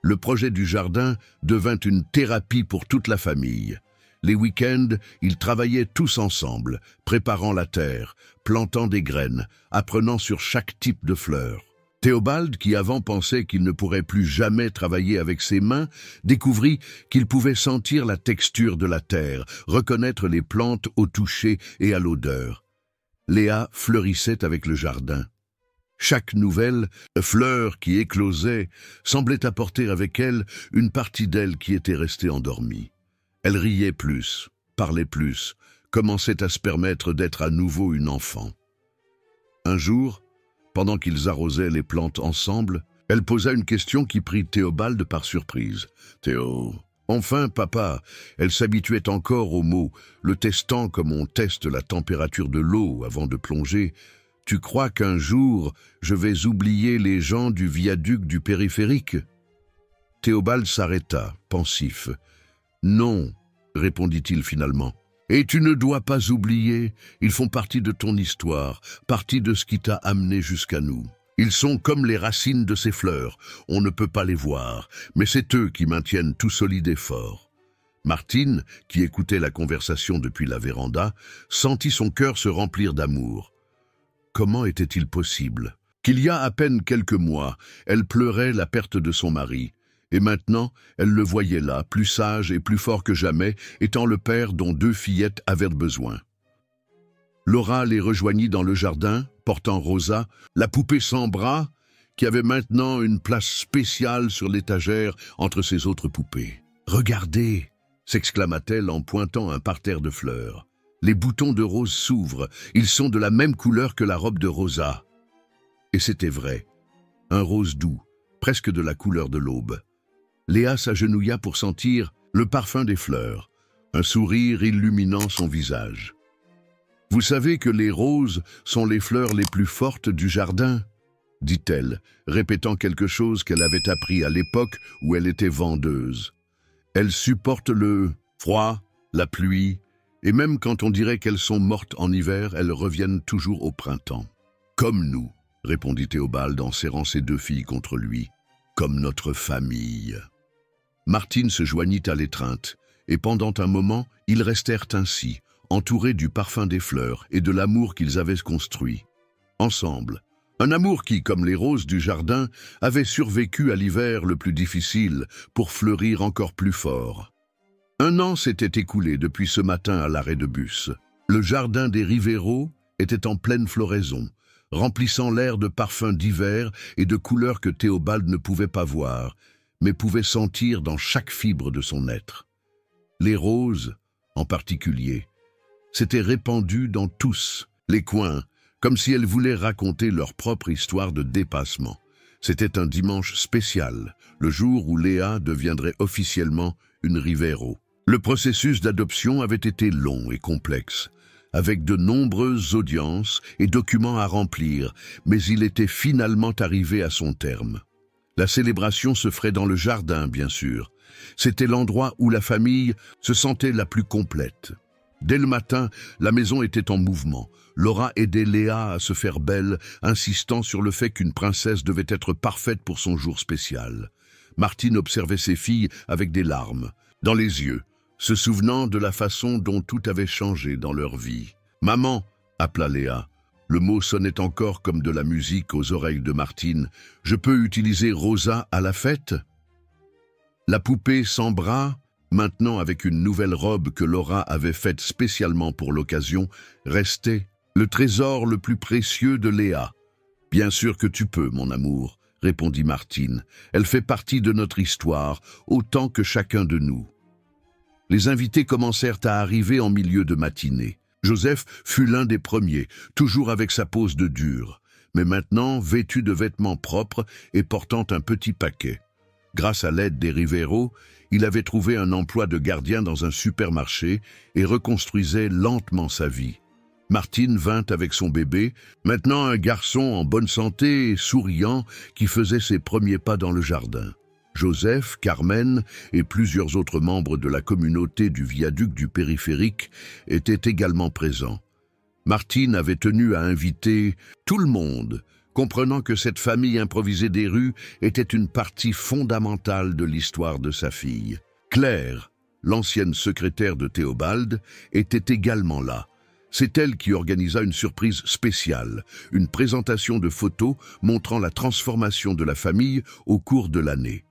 Speaker 1: Le projet du jardin devint une thérapie pour toute la famille. Les week-ends, ils travaillaient tous ensemble, préparant la terre, plantant des graines, apprenant sur chaque type de fleurs. Théobald, qui avant pensait qu'il ne pourrait plus jamais travailler avec ses mains, découvrit qu'il pouvait sentir la texture de la terre, reconnaître les plantes au toucher et à l'odeur. Léa fleurissait avec le jardin. Chaque nouvelle fleur qui éclosait semblait apporter avec elle une partie d'elle qui était restée endormie. Elle riait plus, parlait plus, commençait à se permettre d'être à nouveau une enfant. Un jour, pendant qu'ils arrosaient les plantes ensemble, elle posa une question qui prit Théobald par surprise. « Théo, enfin, papa !» Elle s'habituait encore aux mots, le testant comme on teste la température de l'eau avant de plonger. « Tu crois qu'un jour, je vais oublier les gens du viaduc du périphérique ?» Théobald s'arrêta, pensif. « Non, » répondit-il finalement. « Et tu ne dois pas oublier, ils font partie de ton histoire, partie de ce qui t'a amené jusqu'à nous. Ils sont comme les racines de ces fleurs, on ne peut pas les voir, mais c'est eux qui maintiennent tout solide et fort. » Martine, qui écoutait la conversation depuis la véranda, sentit son cœur se remplir d'amour. Comment était-il possible? Qu'il y a à peine quelques mois, elle pleurait la perte de son mari. Et maintenant, elle le voyait là, plus sage et plus fort que jamais, étant le père dont 2 fillettes avaient besoin. Laura les rejoignit dans le jardin, portant Rosa, la poupée sans bras, qui avait maintenant une place spéciale sur l'étagère entre ses autres poupées. « Regardez !» s'exclama-t-elle en pointant un parterre de fleurs. Les boutons de rose s'ouvrent, ils sont de la même couleur que la robe de Rosa. Et c'était vrai, un rose doux, presque de la couleur de l'aube. Léa s'agenouilla pour sentir le parfum des fleurs, un sourire illuminant son visage. « Vous savez que les roses sont les fleurs les plus fortes du jardin ?» dit-elle, répétant quelque chose qu'elle avait appris à l'époque où elle était vendeuse. « Elles supportent le froid, la pluie, et même quand on dirait qu'elles sont mortes en hiver, elles reviennent toujours au printemps. »« Comme nous, » répondit Théobald en serrant ses 2 filles contre lui, « comme notre famille. » Martine se joignit à l'étreinte, et pendant un moment, ils restèrent ainsi, entourés du parfum des fleurs et de l'amour qu'ils avaient construit. Ensemble, un amour qui, comme les roses du jardin, avait survécu à l'hiver le plus difficile pour fleurir encore plus fort. 1 an s'était écoulé depuis ce matin à l'arrêt de bus. Le jardin des Rivero était en pleine floraison, remplissant l'air de parfums d'hiver et de couleurs que Théobald ne pouvait pas voir, mais pouvait sentir dans chaque fibre de son être. Les roses, en particulier, s'étaient répandues dans tous les coins, comme si elles voulaient raconter leur propre histoire de dépassement. C'était un dimanche spécial, le jour où Léa deviendrait officiellement une Rivero. Le processus d'adoption avait été long et complexe, avec de nombreuses audiences et documents à remplir, mais il était finalement arrivé à son terme. La célébration se ferait dans le jardin, bien sûr. C'était l'endroit où la famille se sentait la plus complète. Dès le matin, la maison était en mouvement. Laura aidait Léa à se faire belle, insistant sur le fait qu'une princesse devait être parfaite pour son jour spécial. Martine observait ses filles avec des larmes dans les yeux, se souvenant de la façon dont tout avait changé dans leur vie. « Maman !» appela Léa. Le mot sonnait encore comme de la musique aux oreilles de Martine. « Je peux utiliser Rosa à la fête ?» La poupée sans bras, maintenant avec une nouvelle robe que Laura avait faite spécialement pour l'occasion, restait le trésor le plus précieux de Léa. « Bien sûr que tu peux, mon amour, » répondit Martine. « Elle fait partie de notre histoire, autant que chacun de nous. » Les invités commencèrent à arriver en milieu de matinée. Joseph fut l'un des premiers, toujours avec sa pose de dur, mais maintenant vêtu de vêtements propres et portant un petit paquet. Grâce à l'aide des Rivero, il avait trouvé un emploi de gardien dans un supermarché et reconstruisait lentement sa vie. Martine vint avec son bébé, maintenant un garçon en bonne santé et souriant qui faisait ses premiers pas dans le jardin. Joseph, Carmen et plusieurs autres membres de la communauté du viaduc du périphérique étaient également présents. Martine avait tenu à inviter tout le monde, comprenant que cette famille improvisée des rues était une partie fondamentale de l'histoire de sa fille. Claire, l'ancienne secrétaire de Théobald, était également là. C'est elle qui organisa une surprise spéciale, une présentation de photos montrant la transformation de la famille au cours de l'année.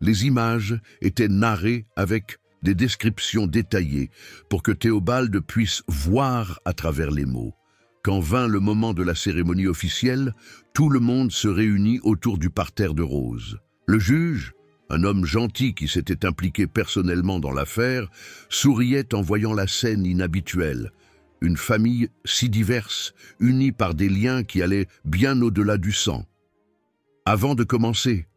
Speaker 1: Les images étaient narrées avec des descriptions détaillées pour que Théobald puisse voir à travers les mots. Quand vint le moment de la cérémonie officielle, tout le monde se réunit autour du parterre de roses. Le juge, un homme gentil qui s'était impliqué personnellement dans l'affaire, souriait en voyant la scène inhabituelle. Une famille si diverse, unie par des liens qui allaient bien au-delà du sang. « Avant de commencer,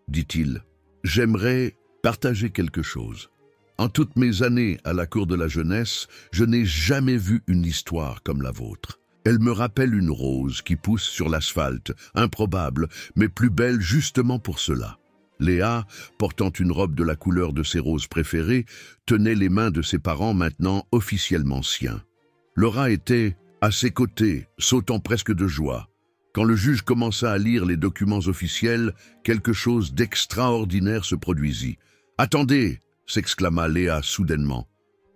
Speaker 1: dit-il, j'aimerais partager quelque chose. En toutes mes années à la cour de la jeunesse, je n'ai jamais vu une histoire comme la vôtre. Elle me rappelle une rose qui pousse sur l'asphalte, improbable, mais plus belle justement pour cela. » Léa, portant une robe de la couleur de ses roses préférées, tenait les mains de ses parents maintenant officiellement siens. Laura était à ses côtés, sautant presque de joie. Quand le juge commença à lire les documents officiels, quelque chose d'extraordinaire se produisit. « Attendez !» s'exclama Léa soudainement.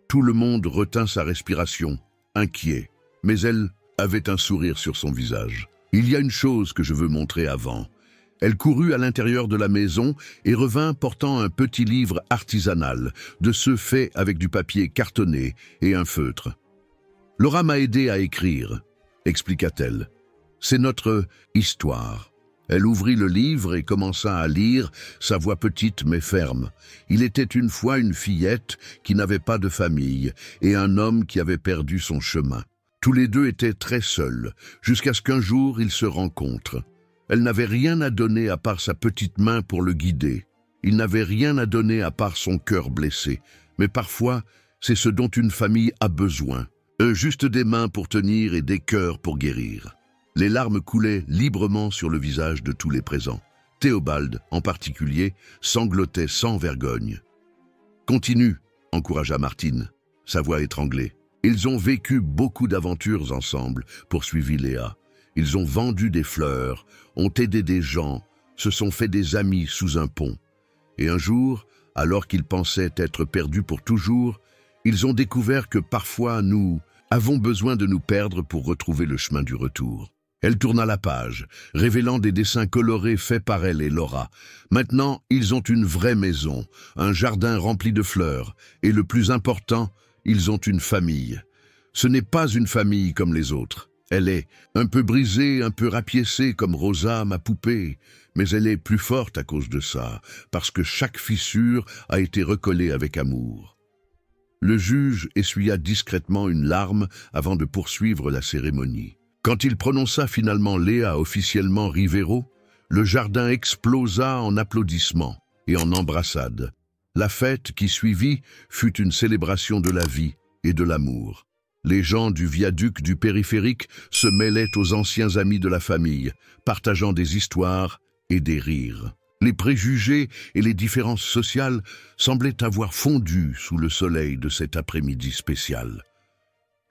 Speaker 1: Tout le monde retint sa respiration, inquiet, mais elle avait un sourire sur son visage. « Il y a une chose que je veux montrer avant. » Elle courut à l'intérieur de la maison et revint portant un petit livre artisanal, de ceux faits avec du papier cartonné et un feutre. « Laura m'a aidé à écrire, » expliqua-t-elle. « C'est notre histoire. » Elle ouvrit le livre et commença à lire, sa voix petite mais ferme. Il était une fois une fillette qui n'avait pas de famille et un homme qui avait perdu son chemin. Tous les deux étaient très seuls, jusqu'à ce qu'un jour ils se rencontrent. Elle n'avait rien à donner à part sa petite main pour le guider. Il n'avait rien à donner à part son cœur blessé. Mais parfois, c'est ce dont une famille a besoin. Juste des mains pour tenir et des cœurs pour guérir. Les larmes coulaient librement sur le visage de tous les présents. Théobald, en particulier, sanglotait sans vergogne. « Continue », encouragea Martine, sa voix étranglée. « Ils ont vécu beaucoup d'aventures ensemble, poursuivit Léa. Ils ont vendu des fleurs, ont aidé des gens, se sont fait des amis sous un pont. Et un jour, alors qu'ils pensaient être perdus pour toujours, ils ont découvert que parfois nous avons besoin de nous perdre pour retrouver le chemin du retour. » Elle tourna la page, révélant des dessins colorés faits par elle et Laura. Maintenant, ils ont une vraie maison, un jardin rempli de fleurs, et le plus important, ils ont une famille. Ce n'est pas une famille comme les autres. Elle est un peu brisée, un peu rapiécée comme Rosa, ma poupée, mais elle est plus forte à cause de ça, parce que chaque fissure a été recollée avec amour. Le juge essuya discrètement une larme avant de poursuivre la cérémonie. Quand il prononça finalement Léa officiellement Rivero, le jardin explosa en applaudissements et en embrassades. La fête qui suivit fut une célébration de la vie et de l'amour. Les gens du viaduc du périphérique se mêlaient aux anciens amis de la famille, partageant des histoires et des rires. Les préjugés et les différences sociales semblaient avoir fondu sous le soleil de cet après-midi spécial.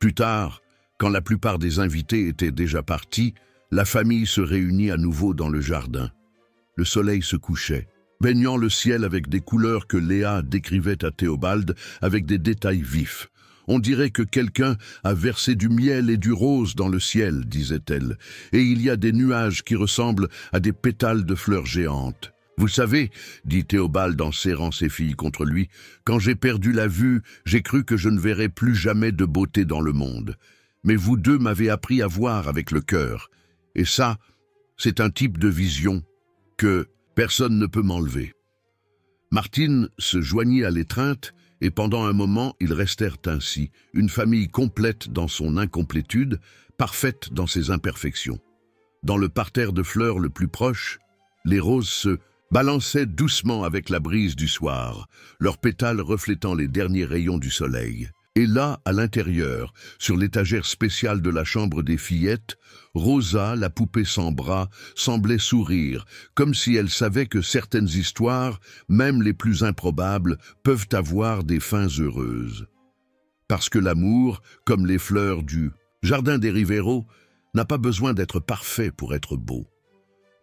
Speaker 1: Plus tard, quand la plupart des invités étaient déjà partis, la famille se réunit à nouveau dans le jardin. Le soleil se couchait, baignant le ciel avec des couleurs que Léa décrivait à Théobald avec des détails vifs. « On dirait que quelqu'un a versé du miel et du rose dans le ciel, disait-elle, et il y a des nuages qui ressemblent à des pétales de fleurs géantes. Vous savez, dit Théobald en serrant ses filles contre lui, quand j'ai perdu la vue, j'ai cru que je ne verrais plus jamais de beauté dans le monde. Mais vous deux m'avez appris à voir avec le cœur. Et ça, c'est un type de vision que personne ne peut m'enlever. Martine se joignit à l'étreinte, et pendant un moment, ils restèrent ainsi, une famille complète dans son incomplétude, parfaite dans ses imperfections. Dans le parterre de fleurs le plus proche, les roses se balançaient doucement avec la brise du soir, leurs pétales reflétant les derniers rayons du soleil. Et là, à l'intérieur, sur l'étagère spéciale de la chambre des fillettes, Rosa, la poupée sans bras, semblait sourire, comme si elle savait que certaines histoires, même les plus improbables, peuvent avoir des fins heureuses. Parce que l'amour, comme les fleurs du jardin des Riveiro, n'a pas besoin d'être parfait pour être beau.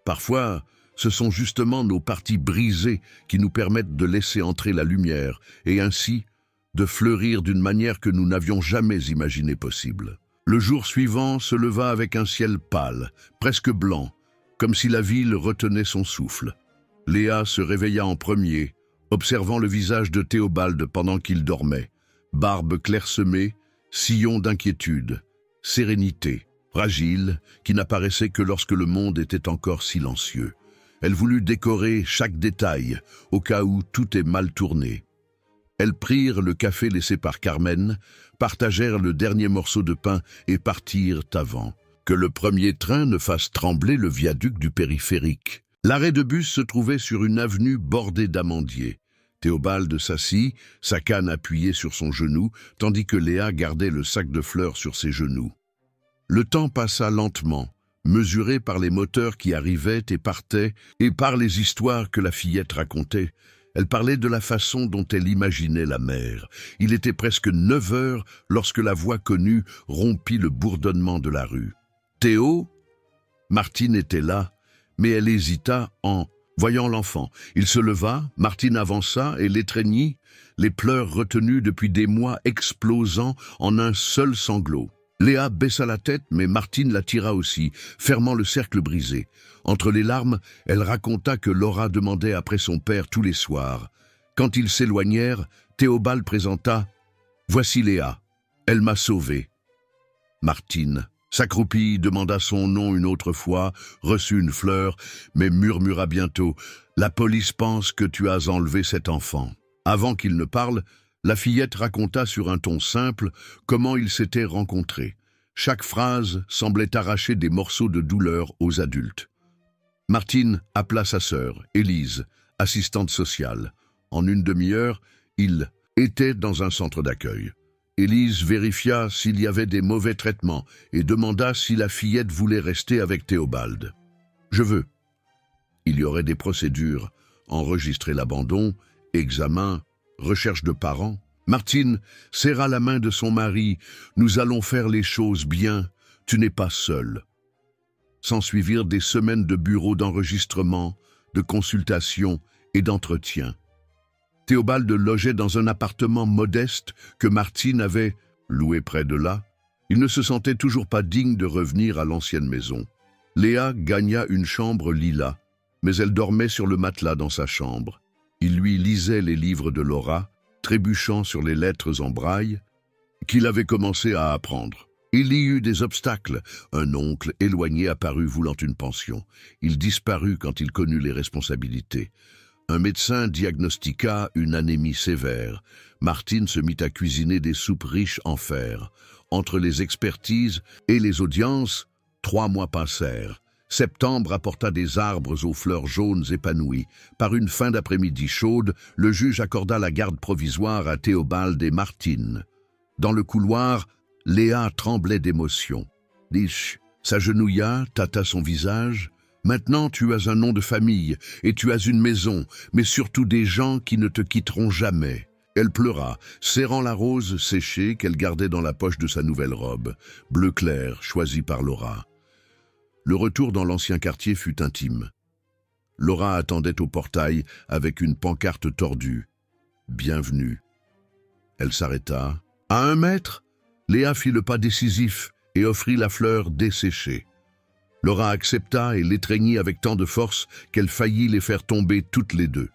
Speaker 1: Parfois, ce sont justement nos parties brisées qui nous permettent de laisser entrer la lumière, et ainsi de fleurir d'une manière que nous n'avions jamais imaginée possible. Le jour suivant se leva avec un ciel pâle, presque blanc, comme si la ville retenait son souffle. Léa se réveilla en premier, observant le visage de Théobald pendant qu'il dormait. Barbe clairsemée, sillon d'inquiétude, sérénité, fragile, qui n'apparaissait que lorsque le monde était encore silencieux. Elle voulut décorer chaque détail, au cas où tout est mal tourné. Elles prirent le café laissé par Carmen, partagèrent le dernier morceau de pain et partirent avant que le premier train ne fasse trembler le viaduc du périphérique. L'arrêt de bus se trouvait sur une avenue bordée d'amandiers. Théobald s'assit, sa canne appuyée sur son genou, tandis que Léa gardait le sac de fleurs sur ses genoux. Le temps passa lentement, mesuré par les moteurs qui arrivaient et partaient, et par les histoires que la fillette racontait. Elle parlait de la façon dont elle imaginait la mer. Il était presque 9 heures lorsque la voix connue rompit le bourdonnement de la rue. « Théo ?» Martine était là, mais elle hésita en voyant l'enfant. Il se leva, Martine avança et l'étreignit, les pleurs retenus depuis des mois explosant en un seul sanglot. Léa baissa la tête, mais Martine la tira aussi, fermant le cercle brisé. Entre les larmes, elle raconta que Laura demandait après son père tous les soirs. Quand ils s'éloignèrent, Théobald présenta « Voici Léa, elle m'a sauvé. » Martine s'accroupit, demanda son nom une autre fois, reçut une fleur, mais murmura bientôt « La police pense que tu as enlevé cet enfant. » Avant qu'il ne parle, la fillette raconta sur un ton simple comment ils s'étaient rencontrés. Chaque phrase semblait arracher des morceaux de douleur aux adultes. Martine appela sa sœur, Élise, assistante sociale. En une demi-heure, ils étaient dans un centre d'accueil. Élise vérifia s'il y avait des mauvais traitements et demanda si la fillette voulait rester avec Théobald. « Je veux. » Il y aurait des procédures, enregistrer l'abandon, examen, recherche de parents. Martine serra la main de son mari. « Nous allons faire les choses bien, tu n'es pas seul. » S'ensuivirent des semaines de bureaux d'enregistrement, de consultation et d'entretien. Théobald logeait dans un appartement modeste que Martine avait loué près de là. Il ne se sentait toujours pas digne de revenir à l'ancienne maison. Léa gagna une chambre lilas, mais elle dormait sur le matelas dans sa chambre. Il lui lisait les livres de Laura, trébuchant sur les lettres en braille qu'il avait commencé à apprendre. Il y eut des obstacles. Un oncle éloigné apparut voulant une pension. Il disparut quand il connut les responsabilités. Un médecin diagnostiqua une anémie sévère. Martine se mit à cuisiner des soupes riches en fer. Entre les expertises et les audiences, 3 mois passèrent. Septembre apporta des arbres aux fleurs jaunes épanouies. Par une fin d'après-midi chaude, le juge accorda la garde provisoire à Théobald et Martine. Dans le couloir, Léa tremblait d'émotion. Lich s'agenouilla, tâta son visage. « Maintenant tu as un nom de famille, et tu as une maison, mais surtout des gens qui ne te quitteront jamais. » Elle pleura, serrant la rose séchée qu'elle gardait dans la poche de sa nouvelle robe, bleu clair, choisie par Laura. Le retour dans l'ancien quartier fut intime. Laura attendait au portail avec une pancarte tordue. « Bienvenue. » Elle s'arrêta. « À 1 mètre ?» Léa fit le pas décisif et offrit la fleur desséchée. Laura accepta et l'étreignit avec tant de force qu'elle faillit les faire tomber toutes les deux.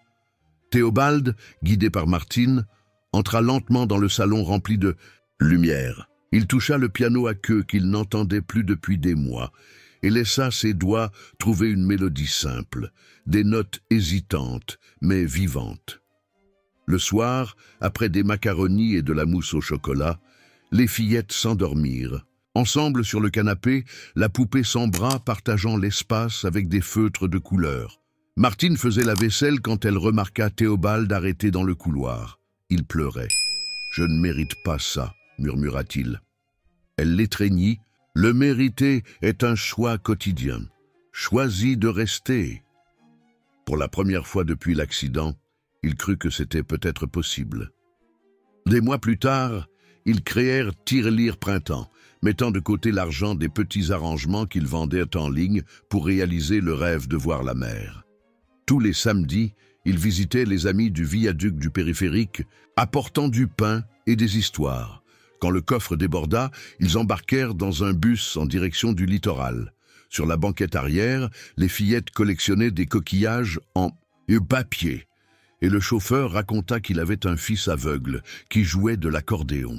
Speaker 1: Théobald, guidé par Martine, entra lentement dans le salon rempli de lumière. Il toucha le piano à queue qu'il n'entendait plus depuis des mois et laissa ses doigts trouver une mélodie simple, des notes hésitantes mais vivantes. Le soir, après des macaronis et de la mousse au chocolat, les fillettes s'endormirent. Ensemble sur le canapé, la poupée s'embra partageant l'espace avec des feutres de couleur. Martine faisait la vaisselle quand elle remarqua Théobald arrêté dans le couloir. Il pleurait. « Je ne mérite pas ça », murmura-t-il. Elle l'étreignit. « Le mériter est un choix quotidien. Choisis de rester. » Pour la première fois depuis l'accident, il crut que c'était peut-être possible. Des mois plus tard, ils créèrent Tirelire Printemps, mettant de côté l'argent des petits arrangements qu'ils vendaient en ligne pour réaliser le rêve de voir la mer. Tous les samedis, ils visitaient les amis du viaduc du périphérique, apportant du pain et des histoires. Quand le coffre déborda, ils embarquèrent dans un bus en direction du littoral. Sur la banquette arrière, les fillettes collectionnaient des coquillages en papier. Et le chauffeur raconta qu'il avait un fils aveugle qui jouait de l'accordéon.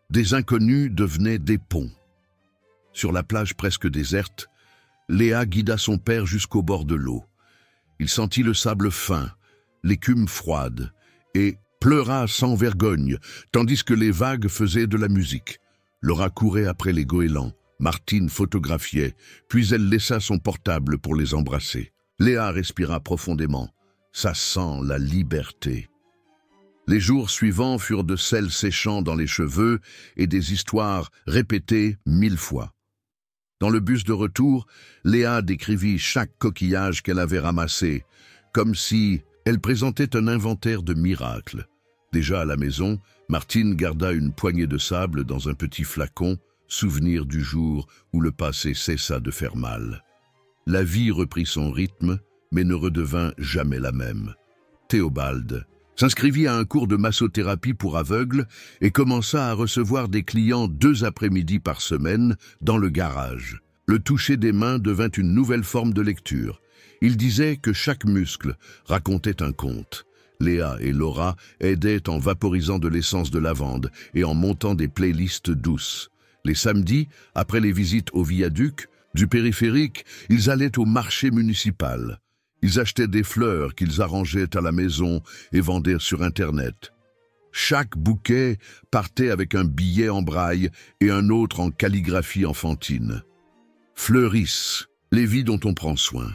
Speaker 1: Des inconnus devenaient des ponts. Sur la plage presque déserte, Léa guida son père jusqu'au bord de l'eau. Il sentit le sable fin, l'écume froide, et pleura sans vergogne, tandis que les vagues faisaient de la musique. Laura courait après les goélands, Martine photographiait, puis elle laissa son portable pour les embrasser. Léa respira profondément. Ça sent la liberté. Les jours suivants furent de sel séchant dans les cheveux et des histoires répétées 1000 fois. Dans le bus de retour, Léa décrivit chaque coquillage qu'elle avait ramassé, comme si elle présentait un inventaire de miracles. Déjà à la maison, Martine garda une poignée de sable dans un petit flacon, souvenir du jour où le passé cessa de faire mal. La vie reprit son rythme, mais ne redevint jamais la même. Théobald s'inscrivit à un cours de massothérapie pour aveugles et commença à recevoir des clients 2 après-midi par semaine dans le garage. Le toucher des mains devint une nouvelle forme de lecture. Il disait que chaque muscle racontait un conte. Léa et Laura aidaient en vaporisant de l'essence de lavande et en montant des playlists douces. Les samedis, après les visites au viaduc du périphérique, ils allaient au marché municipal. Ils achetaient des fleurs qu'ils arrangeaient à la maison et vendaient sur Internet. Chaque bouquet partait avec un billet en braille et un autre en calligraphie enfantine. Fleurissent, les vies dont on prend soin.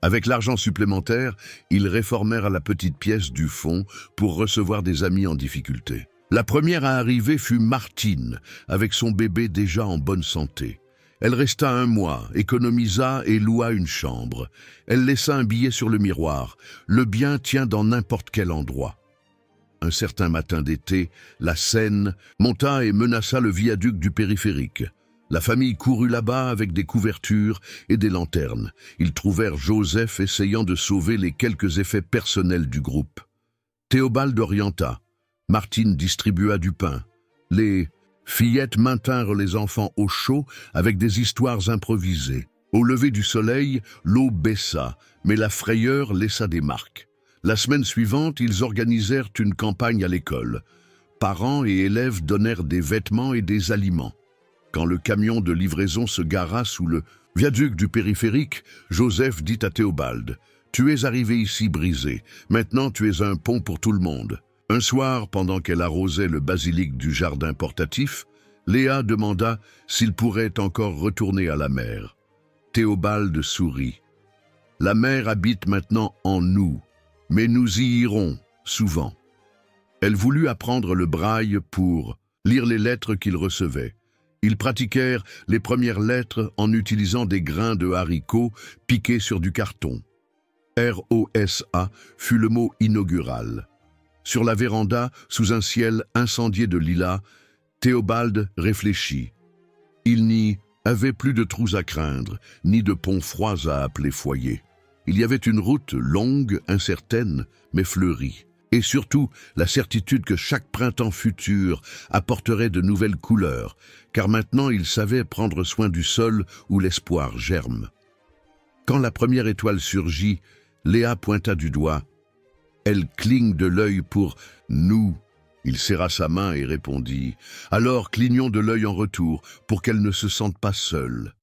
Speaker 1: Avec l'argent supplémentaire, ils réformèrent à la petite pièce du fond pour recevoir des amis en difficulté. La première à arriver fut Martine, avec son bébé déjà en bonne santé. Elle resta 1 mois, économisa et loua une chambre. Elle laissa un billet sur le miroir. Le bien tient dans n'importe quel endroit. Un certain matin d'été, la Seine monta et menaça le viaduc du périphérique. La famille courut là-bas avec des couvertures et des lanternes. Ils trouvèrent Joseph essayant de sauver les quelques effets personnels du groupe. Théobald orienta. Martine distribua du pain. Les fillettes maintinrent les enfants au chaud avec des histoires improvisées. Au lever du soleil, l'eau baissa, mais la frayeur laissa des marques. La semaine suivante, ils organisèrent une campagne à l'école. Parents et élèves donnèrent des vêtements et des aliments. Quand le camion de livraison se gara sous le viaduc du périphérique, Joseph dit à Théobald « Tu es arrivé ici brisé, maintenant tu es un pont pour tout le monde ». Un soir, pendant qu'elle arrosait le basilic du jardin portatif, Léa demanda s'il pourrait encore retourner à la mer. Théobald sourit. « La mer habite maintenant en nous, mais nous y irons souvent. » Elle voulut apprendre le braille pour lire les lettres qu'ils recevaient. Ils pratiquèrent les premières lettres en utilisant des grains de haricots piqués sur du carton. ROSA fut le mot inaugural. Sur la véranda, sous un ciel incendié de lilas, Théobald réfléchit. Il n'y avait plus de trous à craindre, ni de ponts froids à appeler foyer. Il y avait une route longue, incertaine, mais fleurie. Et surtout, la certitude que chaque printemps futur apporterait de nouvelles couleurs, car maintenant il savait prendre soin du sol où l'espoir germe. Quand la première étoile surgit, Léa pointa du doigt. Elle cligne de l'œil pour nous. Il serra sa main et répondit. Alors clignons de l'œil en retour pour qu'elle ne se sente pas seule.